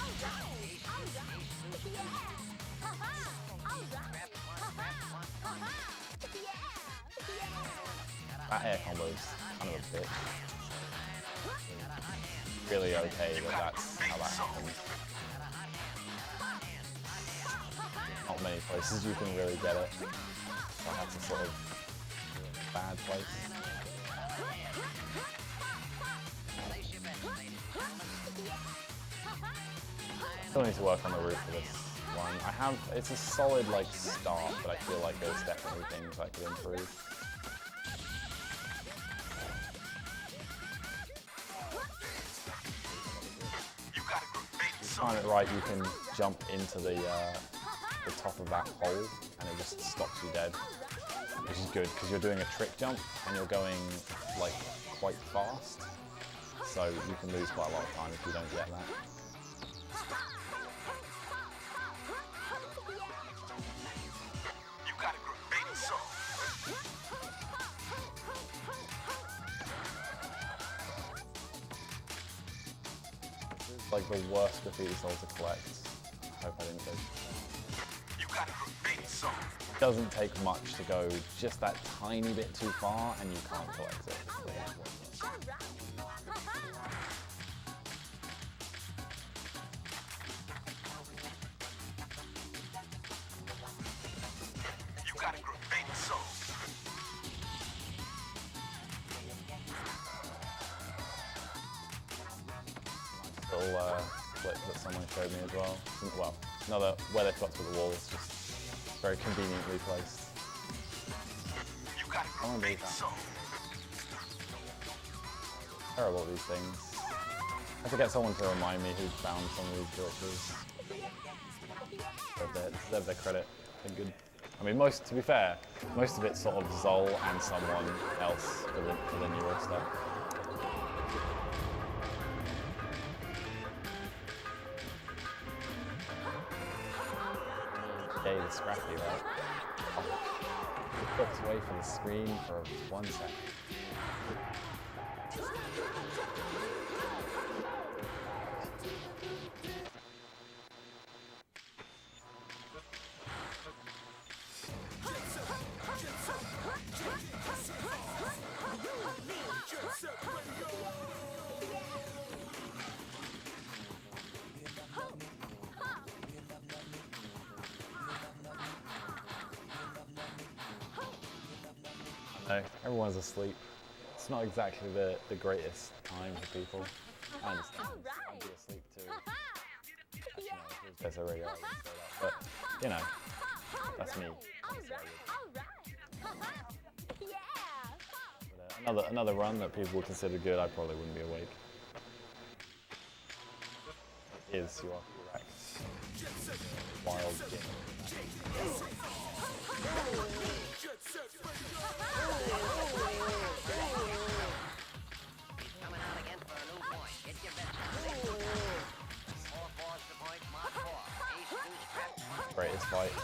That air combo's kind of a bitch. Really okay, but that's how that happens. Not many places you can really get it. So that's a sort of bad place. Still need to work on the route for this one. It's a solid like start, but I feel like there's definitely things I could improve. Find it right, you can jump into the top of that hole and it just stops you dead, which is good because you're doing a trick jump and you're going like quite fast, so you can lose quite a lot of time if you don't get that. You got a graffiti song. Like the worst graffiti soul to collect. Hope I didn't go. You got a graffiti song. It doesn't take much to go just that tiny bit too far and you can't collect it. You got a graffiti song. Little clip that someone showed me as well. Well, another where they've got to the wall is just very conveniently placed. You got a graffiti song. Terrible at these things. I have to get someone to remind me who found some of these glitches. They deserve their credit. They're good. I mean, to be fair, most of it's sort of Zol and someone else for the newer stuff. Yay, the scrappy, right? Oh, it flips away from the screen for 1 second. No, everyone's asleep. It's not exactly the greatest time for people. I understand. I'd be asleep too. Actually, no, if it was already, I wouldn't say that. But, you know, That's me. Yeah. But, another run that people would consider good, I probably wouldn't be awake. Is you are correct. Wild game. Coming out again for a new point. Get your bets on it. 4-4's the point. Mark 4. Ace, deuce, trap, 1-4. Greatest fight.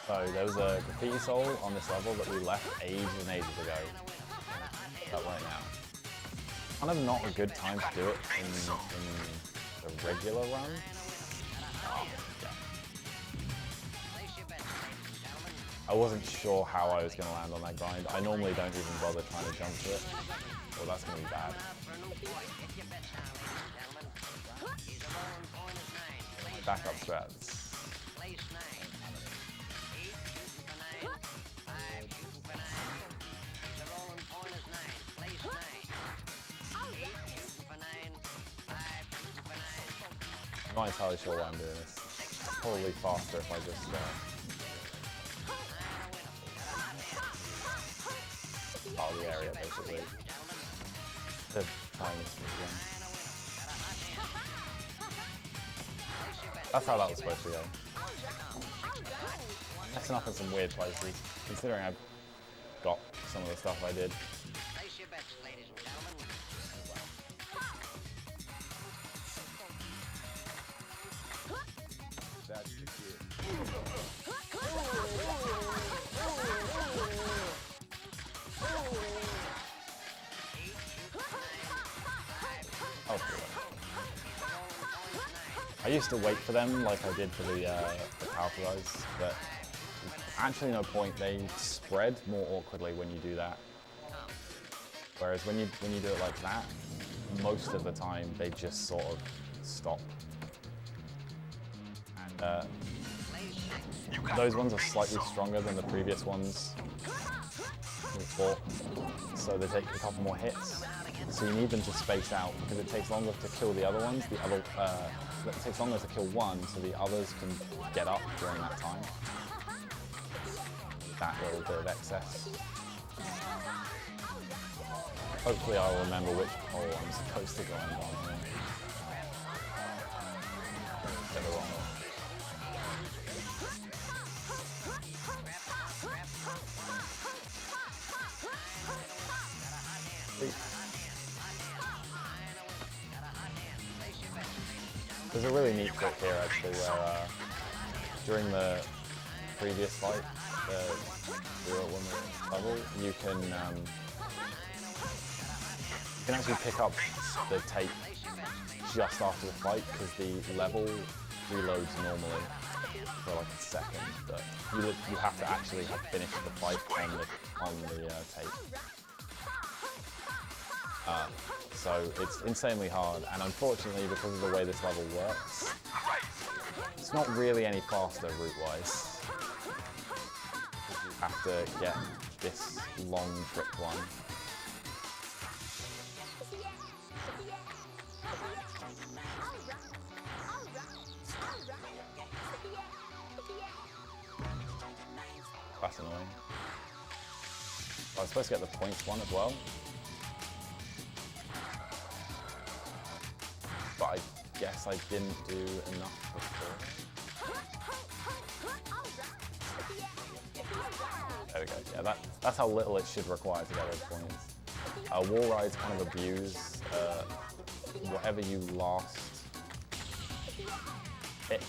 So there was a graffiti soul on this level that we left ages and ages ago. That right now. Kind of not a good time to do it in the regular run. Oh, yeah. I wasn't sure how I was going to land on that grind. I normally don't even bother trying to jump to it. Well, that's going to be bad. Backup strats. I'm not entirely sure why I'm doing this. It's probably faster if I just out of the area, basically. The time is again. That's how that was supposed to go. Messing up in some weird places, considering I've got some of the stuff I did. Place your bets, ladies and gentlemen. That's the kid. Oh, cool. I used to wait for them like I did for the powerful guys, but actually no point. They spread more awkwardly when you do that. Whereas when you do it like that, most of the time they just sort of stop. And those ones are slightly stronger than the previous ones we fought, so they take a couple more hits. So you need them to space out because it takes longer to kill the other ones. It takes longer to kill one, so the others can get up during that time. That little bit of excess. Hopefully I'll remember which pole I'm supposed to go on here. Get the wrong one. There's a really neat trick here actually where during the previous fight, the 0-1 level, you can actually pick up the tape just after the fight because the level reloads normally for like a second, but you have to actually have finished the fight on the tape. So it's insanely hard, and unfortunately, because of the way this level works, it's not really any faster route-wise. You have to get this long trick one. That's annoying. I was supposed to get the points one as well. But I guess I didn't do enough before. There we go. Yeah, that's how little it should require to get those points. Wall rides kind of abuse whatever you last picked.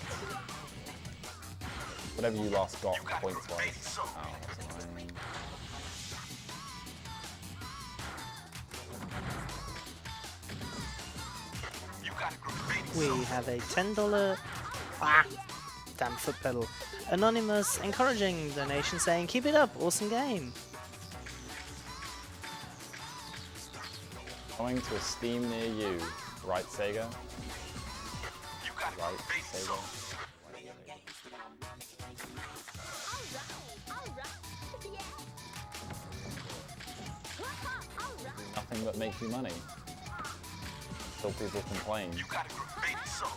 Whatever you last got points-wise. Oh, that's annoying. We have a $10 damn foot pedal. Anonymous encouraging donation saying, keep it up, awesome game. Going to a Steam near you, right, Sega? Right, Sega. nothing but makes you money. Still people complain. You got a graffiti soul.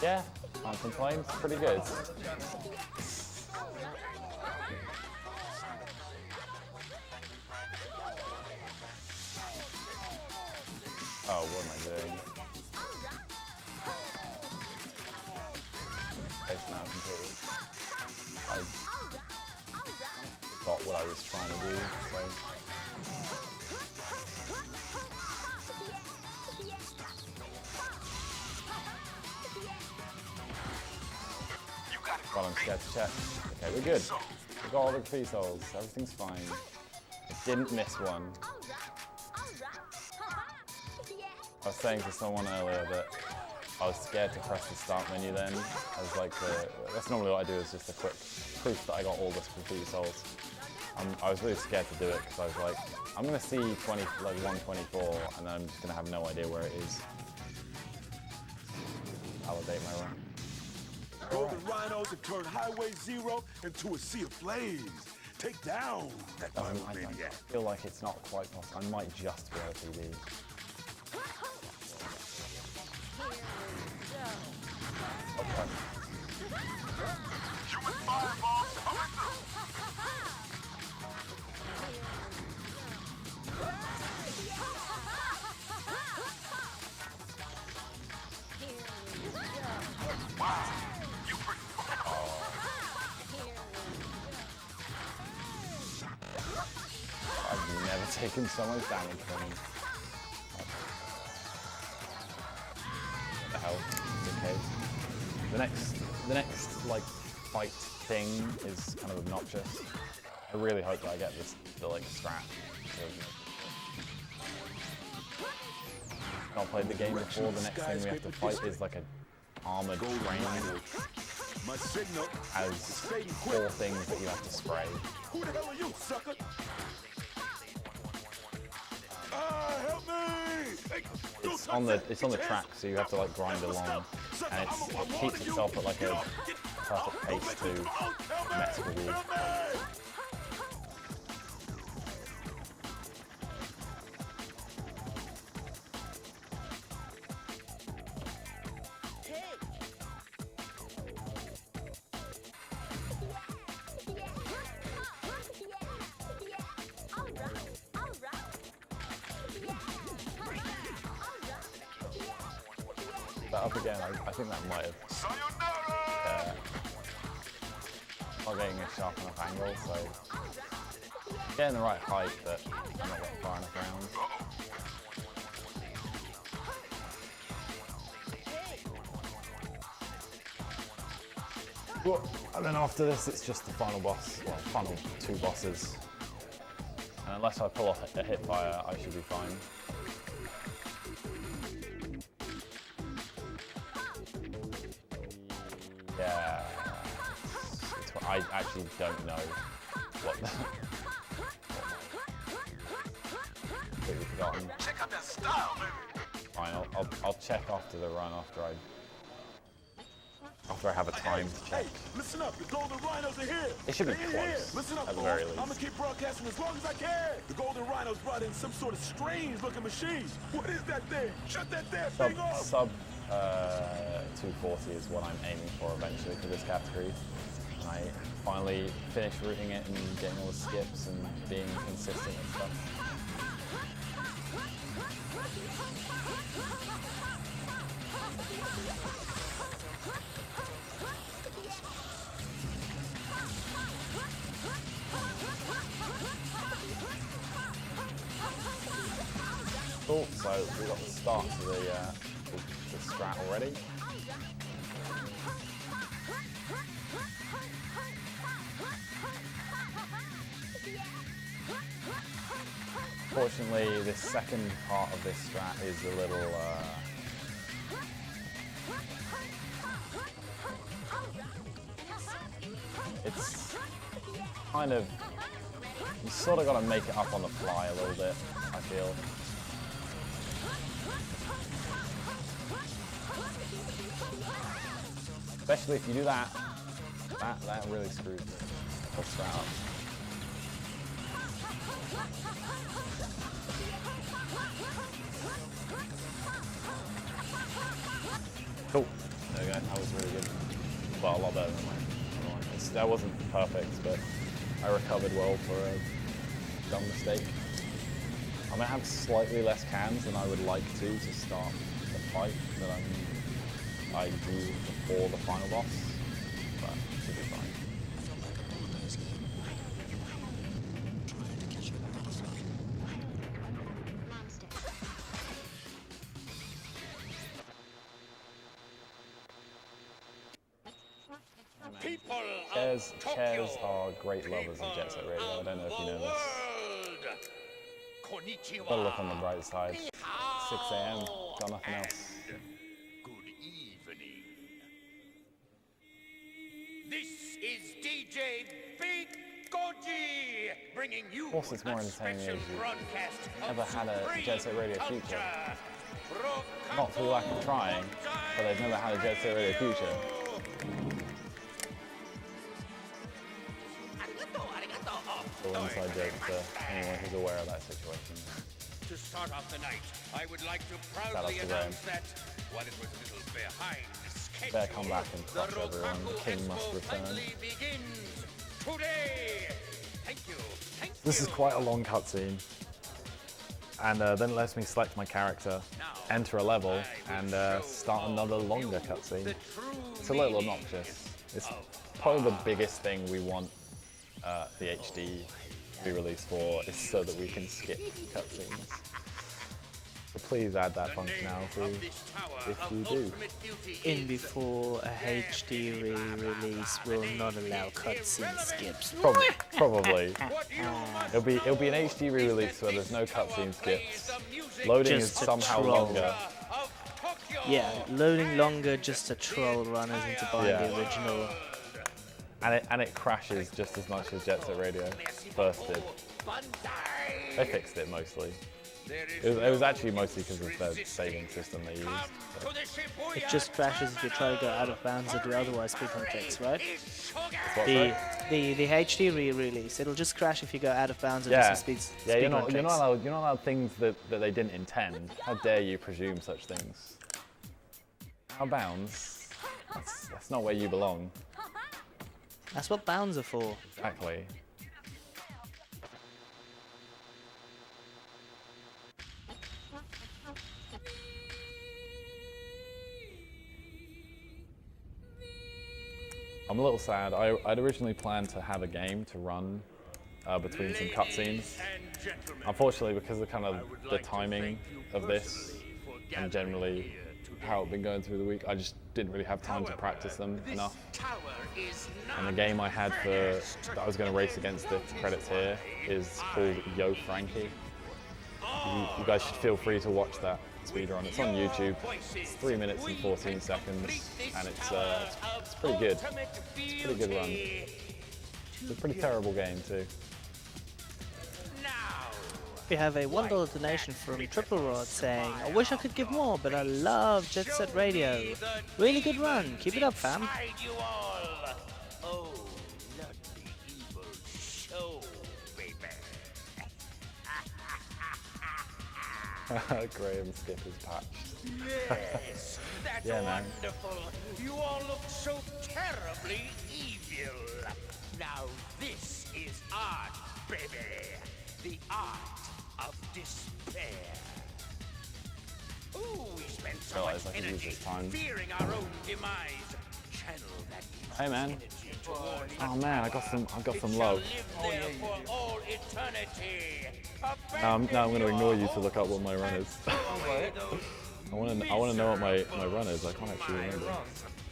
Yeah, can't complain, it's pretty good. Oh, what am I doing? It's now completely. I forgot what I was trying to do, so. Well, I'm scared to check. Okay, we're good. We got all the graffiti souls. Everything's fine. I didn't miss one. I was saying to someone earlier that I was scared to press the start menu then. I was like, that's normally what I do, is just a quick proof that I got all the graffiti souls. I was really scared to do it because I was like, I'm going to see 124 and then I'm just going to have no idea where it is. Validate my run. Golden rhinos have turned Highway 0 into a sea of flames. Take down that I maniac. feel like it's not quite possible. I might just be LTD. Okay. Human fireballs coming through. Wow, you pretty I've never taken so much damage from him. What the hell? Okay. The next like fight thing is kind of obnoxious. I really hope that I get the like strat. I've not played the game before. The next thing we have to fight is like an armored train. My signal Has 4 things that you have to spray. Who the hell are you, sucker? Help me! Hey, It's on the track, so you have to like grind along, and it keeps itself at like a perfect pace to mess with you. That up again, I think that might have. Not getting a sharp enough angle, so getting the right height, but I'm not getting far enough around. And then after this, it's just the final boss, well, final 2 bosses. And unless I pull off a hip fire, I should be fine. Yeah, I actually don't know what the completely forgotten. Check out that style, baby. Fine, I'll check after the run after I have a time to check. Hey, listen up, the Golden Rhinos are here. It should be They're close, here. Listen up, at the very folks. least. I'm gonna keep broadcasting as long as I can. The Golden Rhinos brought in some sort of strange-looking machine. What is that thing? Shut that damn thing off. Sub 240 is what I'm aiming for eventually for this category. And I finally finished routing it and getting all the skips and being consistent and stuff. Cool, so we got the start to the strat already. Fortunately, this second part of this strat is a little it's kind of, you sort of got to make it up on the fly a little bit, I feel. Especially if you do that. That really screws the whole strat up. Cool. There we go. That was really good. Well, a lot better than mine. That wasn't perfect, but I recovered well for a dumb mistake. I'm gonna have slightly less cans than I would like to start the fight that I do before the final boss, but it should be fine. Chairs are great lovers of Jet Set Radio. I don't know if you know this. Gotta look on the bright side. 6 AM, got nothing else. Good evening. This is DJ Big Goji bringing you Of course, it's more entertaining special if broadcast you've never had a Jet Set Radio feature. Rueake. Not through lack of trying, but they've never had a Jet Set Radio feature. The inside joke to anyone who's aware of that situation. To start off the night, I would like to Shout proudly out to announce Graham. that while it was a little behind schedule, Better come back and crush the everyone. The Rueake king must Expo return. finally begins today. Thank you. Thank This you. is quite a long cutscene. And then it lets me select my character, enter a level, and start another longer cutscene. It's a little obnoxious. It's probably the biggest thing we want the HD re-release for, is so that we can skip cutscenes. So please add that functionality if you do. In before a HD re-release will not allow cutscene skips. Probably. It'll be an HD re-release where there's no cutscene skips. Loading Just is to somehow troll. longer. Yeah, loading longer just to troll runners into buying the original. And it crashes just as much as Jet Set Radio first did. They fixed it mostly. It was actually mostly because of the saving system they used. So. It just crashes if you try to go out of bounds or do otherwise speedrun tricks, right? The HD re-release, it'll just crash if you go out of bounds or do some speedrun you're not tricks. allowed things that they didn't intend. How dare you presume such things? Out of bounds? That's not where you belong. That's what bounds are for. Exactly. I'm a little sad. I'd originally planned to have a game to run between some cutscenes. Unfortunately, because of kind of the timing of this and generally how it's been going through the week, I just didn't really have time to practice them enough. And the game I had that I was going to race against the credits here is called Yo Frankie. You guys should feel free to watch that speedrun. It's on YouTube. It's 3 minutes and 14 seconds, and it's pretty good. It's a pretty good run. It's a pretty terrible game too. We have a $1 donation from Triple Rod saying, I wish I could give more, but I love Jet Set Radio. Really good run. Keep it up, fam. Oh, not the evil show, baby. Graham skip is patched. Yes, that's Yeah, man. wonderful. You all look so terribly evil. Now this is art, baby. The art of despair. Ooh, we spent so much Realize I can use energy this time. fearing our own demise. Channel that Hey man. energy toward Oh man, I got some it love. shall live there for all eternity. Now I'm going to ignore you to look up what my run is. I want to know what my run is. I can't actually remember.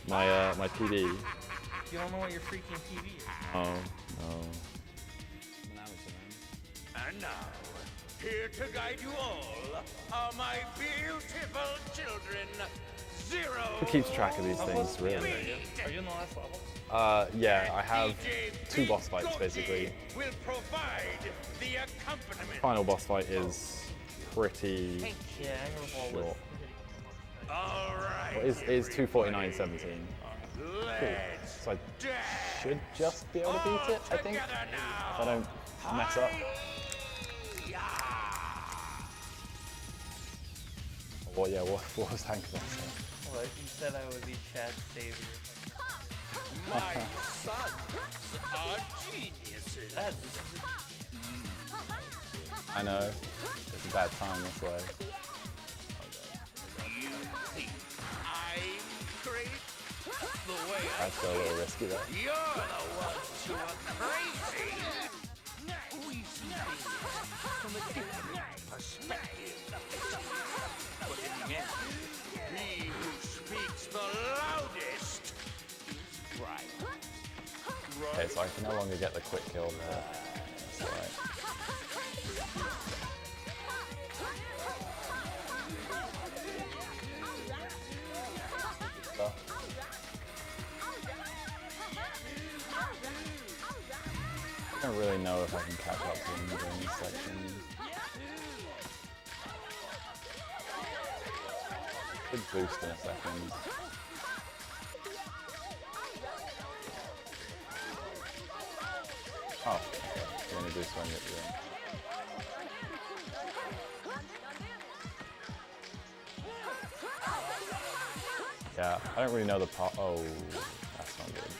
My PD. You don't know what your freaking TV is. Oh no. And now, here to guide you all are my beautiful children, Zero. Who keeps track of these things, really? Are you in the last level? Yeah, I have 2 boss fights basically. Will provide the accompaniment. Final boss fight is pretty Yeah, I'm gonna short. All right. Well, it is 2:49:17. So I should just be able to beat it, I think, if I don't mess up. Well, yeah, what was Hank going to say? Well, you said I would be Chad's savior. My sons are geniuses. I know, it's a bad time this way. You think I'm crazy? The way That's a little risky though. you're the ones who are crazy. We see things from a different perspective. But in the end, he who speaks the loudest is right. Okay, so I can no longer get the quick kill there. That's alright. I don't really know if I can catch up to him during this section. Good boost in a second. Oh, okay. You're gonna boost when you're doing. Yeah, I don't really know the part. Oh, that's not good.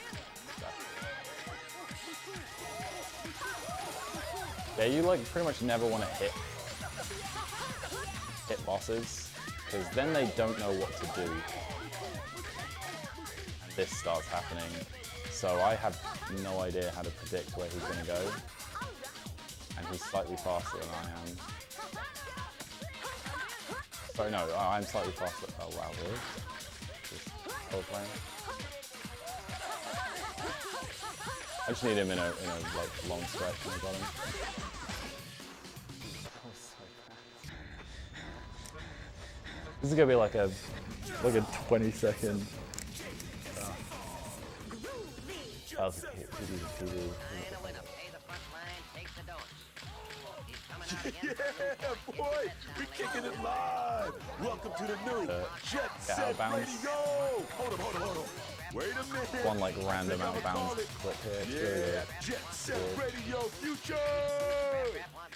Yeah, you like pretty much never want to hit bosses, because then they don't know what to do. And this starts happening. So I have no idea how to predict where he's going to go. And he's slightly faster than I am. Sorry, no, I'm slightly faster. Oh wow, really? Just whole playing. I just need him in a like long stretch and I got him. This is gonna be like a 20-second. That was PD. Yeah, boy, we kicking it live. Welcome to the new Jet Set Radio. Hold on. Wait a minute. One like random out of bounds clip here. Yeah, Jet Set Radio Future.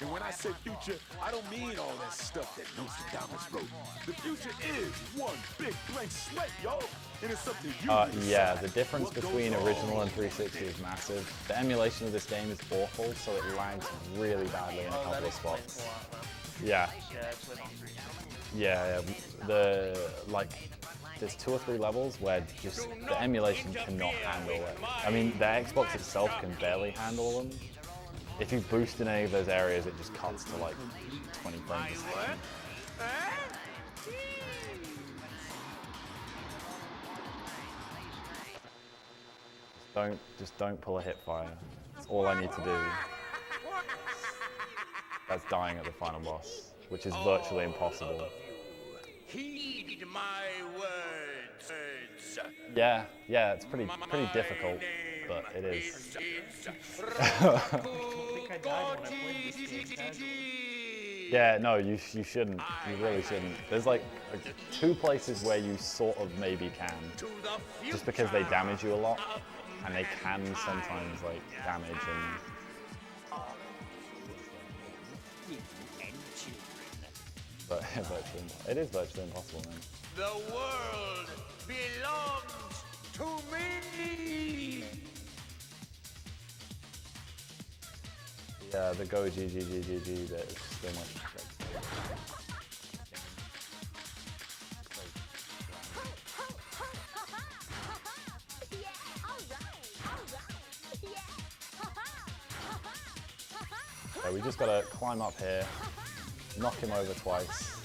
And when I say future, I don't mean all that stuff that Nostradamus wrote. The future is one big blank slate, yo. And it's up to you. Yeah, the difference between original and 360 is massive. The emulation of this game is awful, so it lags really badly in a couple of spots. Yeah. Yeah, there's 2 or 3 levels where just the emulation cannot handle it. I mean, the Xbox itself can barely handle them. If you boost in any of those areas, it just cuts to like 20 frames a second. Just don't pull a hip fire. That's all I need to do. That's dying at the final boss, which is virtually impossible. Heed my words. Yeah, it's pretty difficult, but it is. Yeah, no, you shouldn't. You really shouldn't. There's like 2 places where you sort of maybe can, just because they damage you a lot, and they can sometimes like damage and. But it is virtually impossible, man. The world belongs to me. Yeah, the go GG that is still my So we just gotta climb up here, knock him over twice,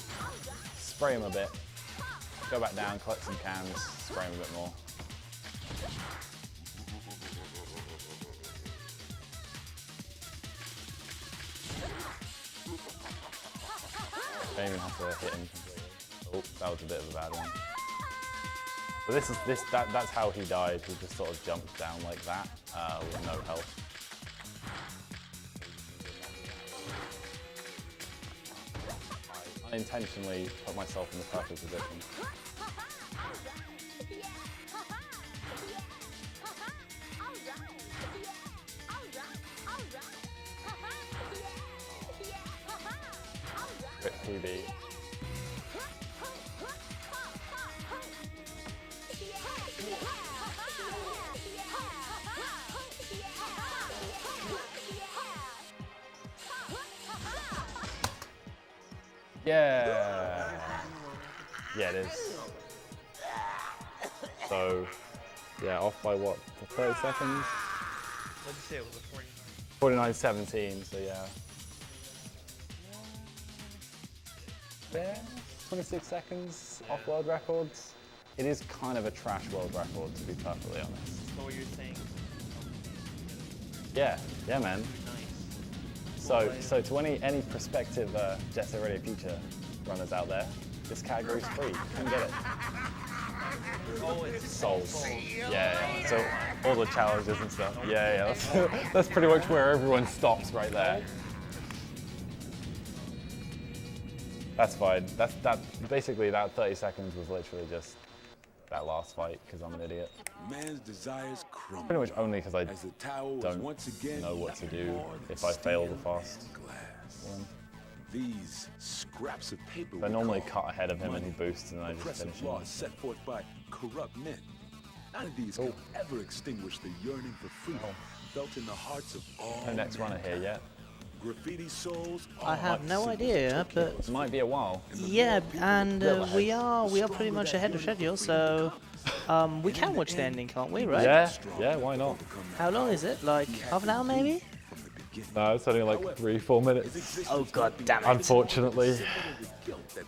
spray him a bit, go back down, collect some cans, spray him a bit more. Don't even have to hit him completely. Oh, that was a bit of a bad one. But that's how he died. He just sort of jumped down like that with no health. I intentionally put myself in the perfect position. PB. Yeah. Yeah, it is. So, yeah, off by what? 30 seconds? What did you say? It was a 49. 49.17, so yeah. Yeah, 26 seconds off world records. It is kind of a trash world record, to be perfectly honest. So what you're saying? Yeah, yeah, man. Nice. So to any prospective Jet Set Radio Future runners out there, this category is free. Come get it. Oh, it's Souls. Yeah. So all the challenges and stuff. Yeah. That's pretty much where everyone stops right there. That's fine. That basically that 30 seconds was literally just that last fight because I'm an idiot. Man's desires crumble. Pretty much only because I as the tower was don't once again know what to do more than if I fail the steel fast and glass. one. These scraps of paper I normally recall cut ahead of him and he money, boosts and I just oppressive finish him. laws set forth by corrupt men. None of these can ever extinguish the yearning for freedom felt in the hearts of all. No next runner here yet. Graffiti souls. I have no idea, but It might be a while. yeah, and we are pretty much ahead of schedule, so we can watch the ending, can't we? Right? Yeah, why not? How long is it? Like half an hour, maybe? No, it's only like 3-4 minutes. Oh god damn it! Unfortunately.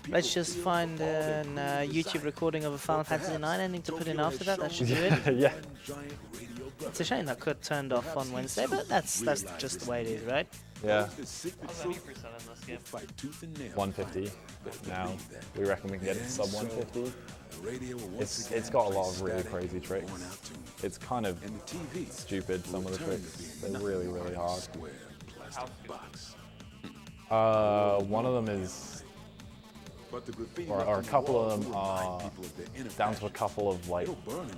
Let's just find a YouTube recording of a Final Fantasy IX ending to put in after that. That should do it. Yeah. It's a shame that could turned off on Wednesday, but that's just the way it is, right? Yeah. How's 80% in this game? 150 now. We reckon we can get it to sub 150. It's got a lot of really crazy tricks. It's kind of stupid, some of the tricks. They're really, really hard. One of them is, or a couple of them are down to a couple of like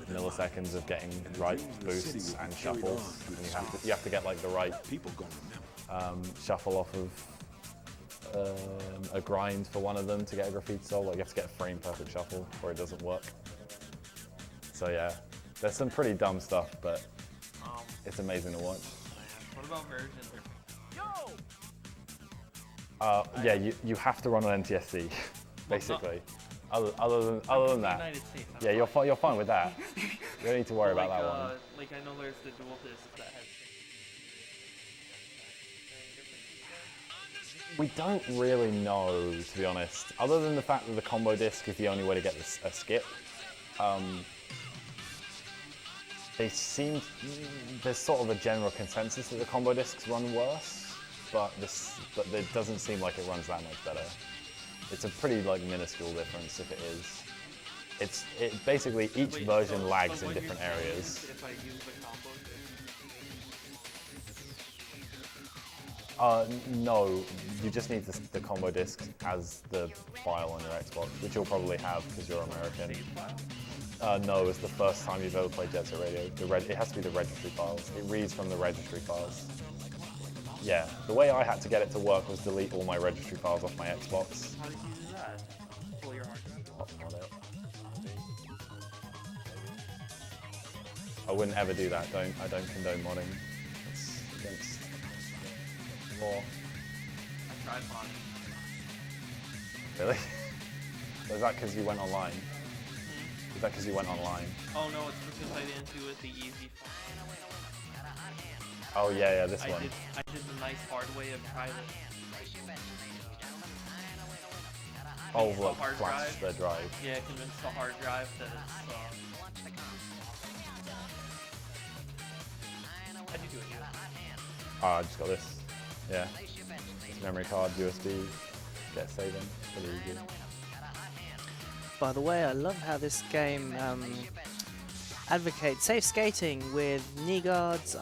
milliseconds of getting right boosts and shuffles. And you have to get like the right shuffle off of a grind for one of them to get a graffiti soul. Like you have to get a frame perfect shuffle or it doesn't work. So yeah, there's some pretty dumb stuff, but it's amazing to watch. What about version? Yeah, you have to run on NTSC, basically. Other than that, United States, yeah, you're fine with that. You don't need to worry about that one. Like I know there's the dual disc that has. We don't really know, to be honest, other than the fact that the combo disc is the only way to get a skip. There's sort of a general consensus that the combo discs run worse, but it doesn't seem like it runs that much better. It's a pretty like minuscule difference if it is. It basically each version lags in different areas. If I use the combo No, you just need the combo disc as the file on your Xbox, which you'll probably have because you're American. No, it's the first time you've ever played Jet Set Radio. It has to be the registry files. It reads from the registry files. Yeah, the way I had to get it to work was delete all my registry files off my Xbox. How did you do that? Pull your hard drive. Mod it. I wouldn't ever do that. I don't condone modding. It's against law. I tried modding. Really? Was that because you went online? Is that because you went online? Oh no, it's because I didn't do it the easy file. Oh yeah, this one. I did the nice hard way of trying to. Oh, the look, hard flash drive. the drive. Yeah, convince the hard drive that it's. How'd you do it? I just got this. Yeah. It's memory card, USB, get saving. Pretty easy. By the way, I love how this game advocates safe skating with knee guards,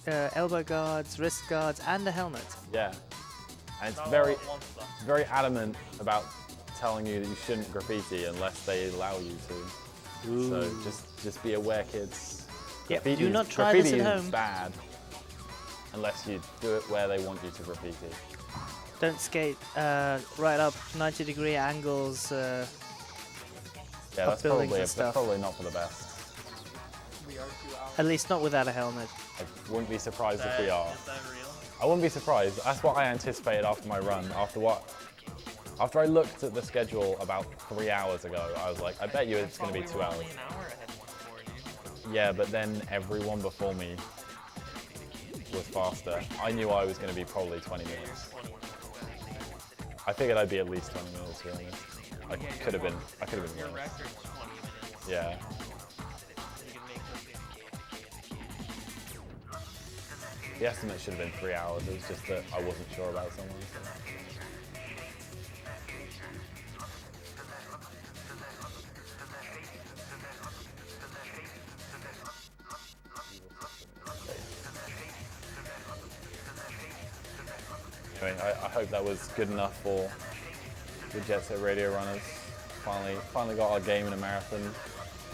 elbow guards, wrist guards, and a helmet. Yeah. And it's Not very, all at once, though. very adamant about telling you that you shouldn't graffiti unless they allow you to. So just be aware, kids. Yep, Graffiti do not is- try this graffiti at is home. bad unless you do it where they want you to graffiti. don't skate right up 90-degree angles. Yeah, that's buildings probably, and stuff. probably not for the best. At least not without a helmet. I wouldn't be surprised if we are. Is that real? I wouldn't be surprised. That's what I anticipated after my run. After I looked at the schedule about 3 hours ago, I was like, I bet you it's going to be 2 hours. Only an hour ahead before you. Yeah, but then everyone before me was faster. I knew I was going to be probably 20 minutes. I figured I'd be at least 20 minutes, to be honest. I could have been Your worse. record's 20 minutes. Yeah. You can make this. The estimate should have been 3 hours. It was just that I wasn't sure about someone. So. Anyway, I hope that was good enough for the Jet Set Radio runners. Finally got our game in a marathon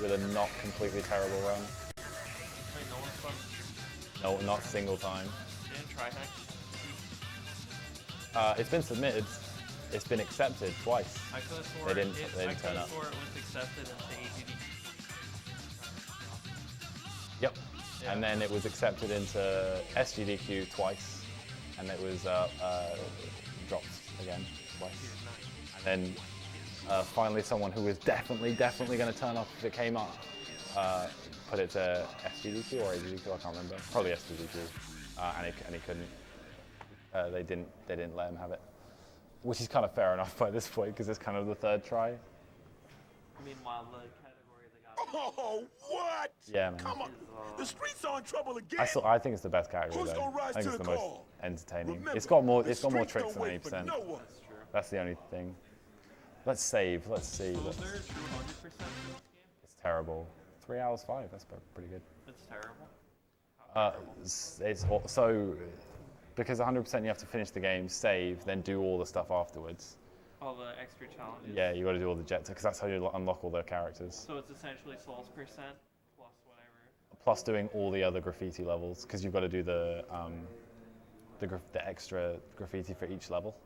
with a not completely terrible run. Wait, no one's fun. No, not a single time. You didn't try hack? It's been submitted. It's been accepted twice. I could have swore They didn't turn up. it was accepted into AGD. Yep. Yeah. And then it was accepted into SGDQ twice, and it was dropped again twice. And then finally someone who was definitely going to turn up if it came up, put it to SGDQ or AGDQ, I can't remember. Probably SGDQ, and he couldn't. They didn't let him have it, which is kind of fair enough by this point because it's kind of the third try. Meanwhile, the category they got. Oh, what? Yeah, man. Come on. The streets are in trouble again. I think it's the best category Who's though. gonna rise I think to it's the the most call? entertaining. Remember, It's got more the tricks streets than don't wait for 80%. no one. That's true. That's the only thing. Let's save. Let's see. So is there a true 100% for this game? It's terrible. 3 hours 5. That's pretty good. It's terrible. So because 100% you have to finish the game, save, then do all the stuff afterwards. All the extra challenges. Yeah, you got to do all the jet because that's how you unlock all the characters. So it's essentially souls percent plus whatever. Plus doing all the other graffiti levels because you've got to do the extra graffiti for each level.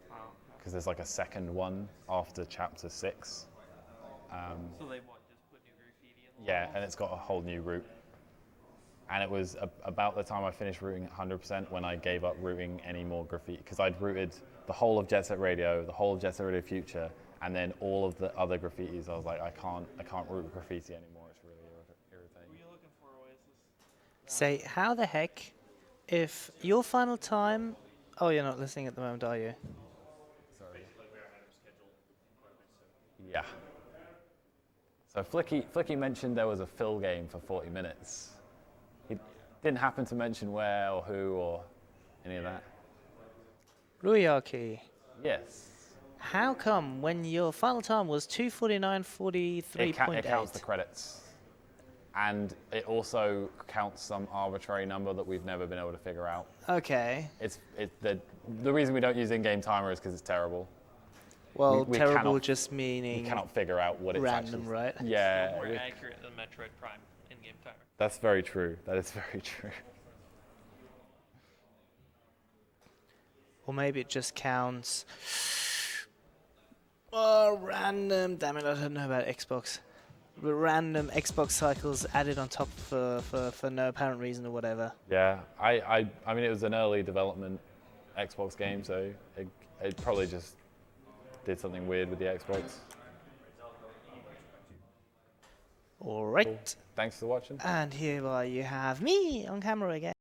Wow. Because there's like a second one after chapter 6. So they just put new graffiti in the Yeah, levels? and it's got a whole new route. And it was about the time I finished routing 100% when I gave up routing any more graffiti because I'd routed the whole of Jet Set Radio, the whole of Jet Set Radio Future, and then all of the other graffitis. I was like, I can't route graffiti anymore. It's really irritating. Were you looking for Oasis? Say, how the heck, if your final time... Oh, you're not listening at the moment, are you? Sorry. Yeah. So Flicky mentioned there was a fill game for 40 minutes. He didn't happen to mention where or who or any of that. Rueake, Yes. how come when your final time was 2:49:43.8? It counts the credits. And it also counts some arbitrary number that we've never been able to figure out. Okay. The reason we don't use in-game timer is because it's terrible. Well, we terrible cannot- just We meaning cannot figure out what it's random, actually. right? Yeah. More accurate than Metroid Prime in-game timer. That's very true. That is very true. Or maybe it just counts. Random. Damn it, I don't know about Xbox. But random Xbox cycles added on top for no apparent reason or whatever. Yeah. I mean, it was an early development Xbox game, so it probably just did something weird with the Xbox. All right. Cool. Thanks for watching. And hereby you have me on camera again.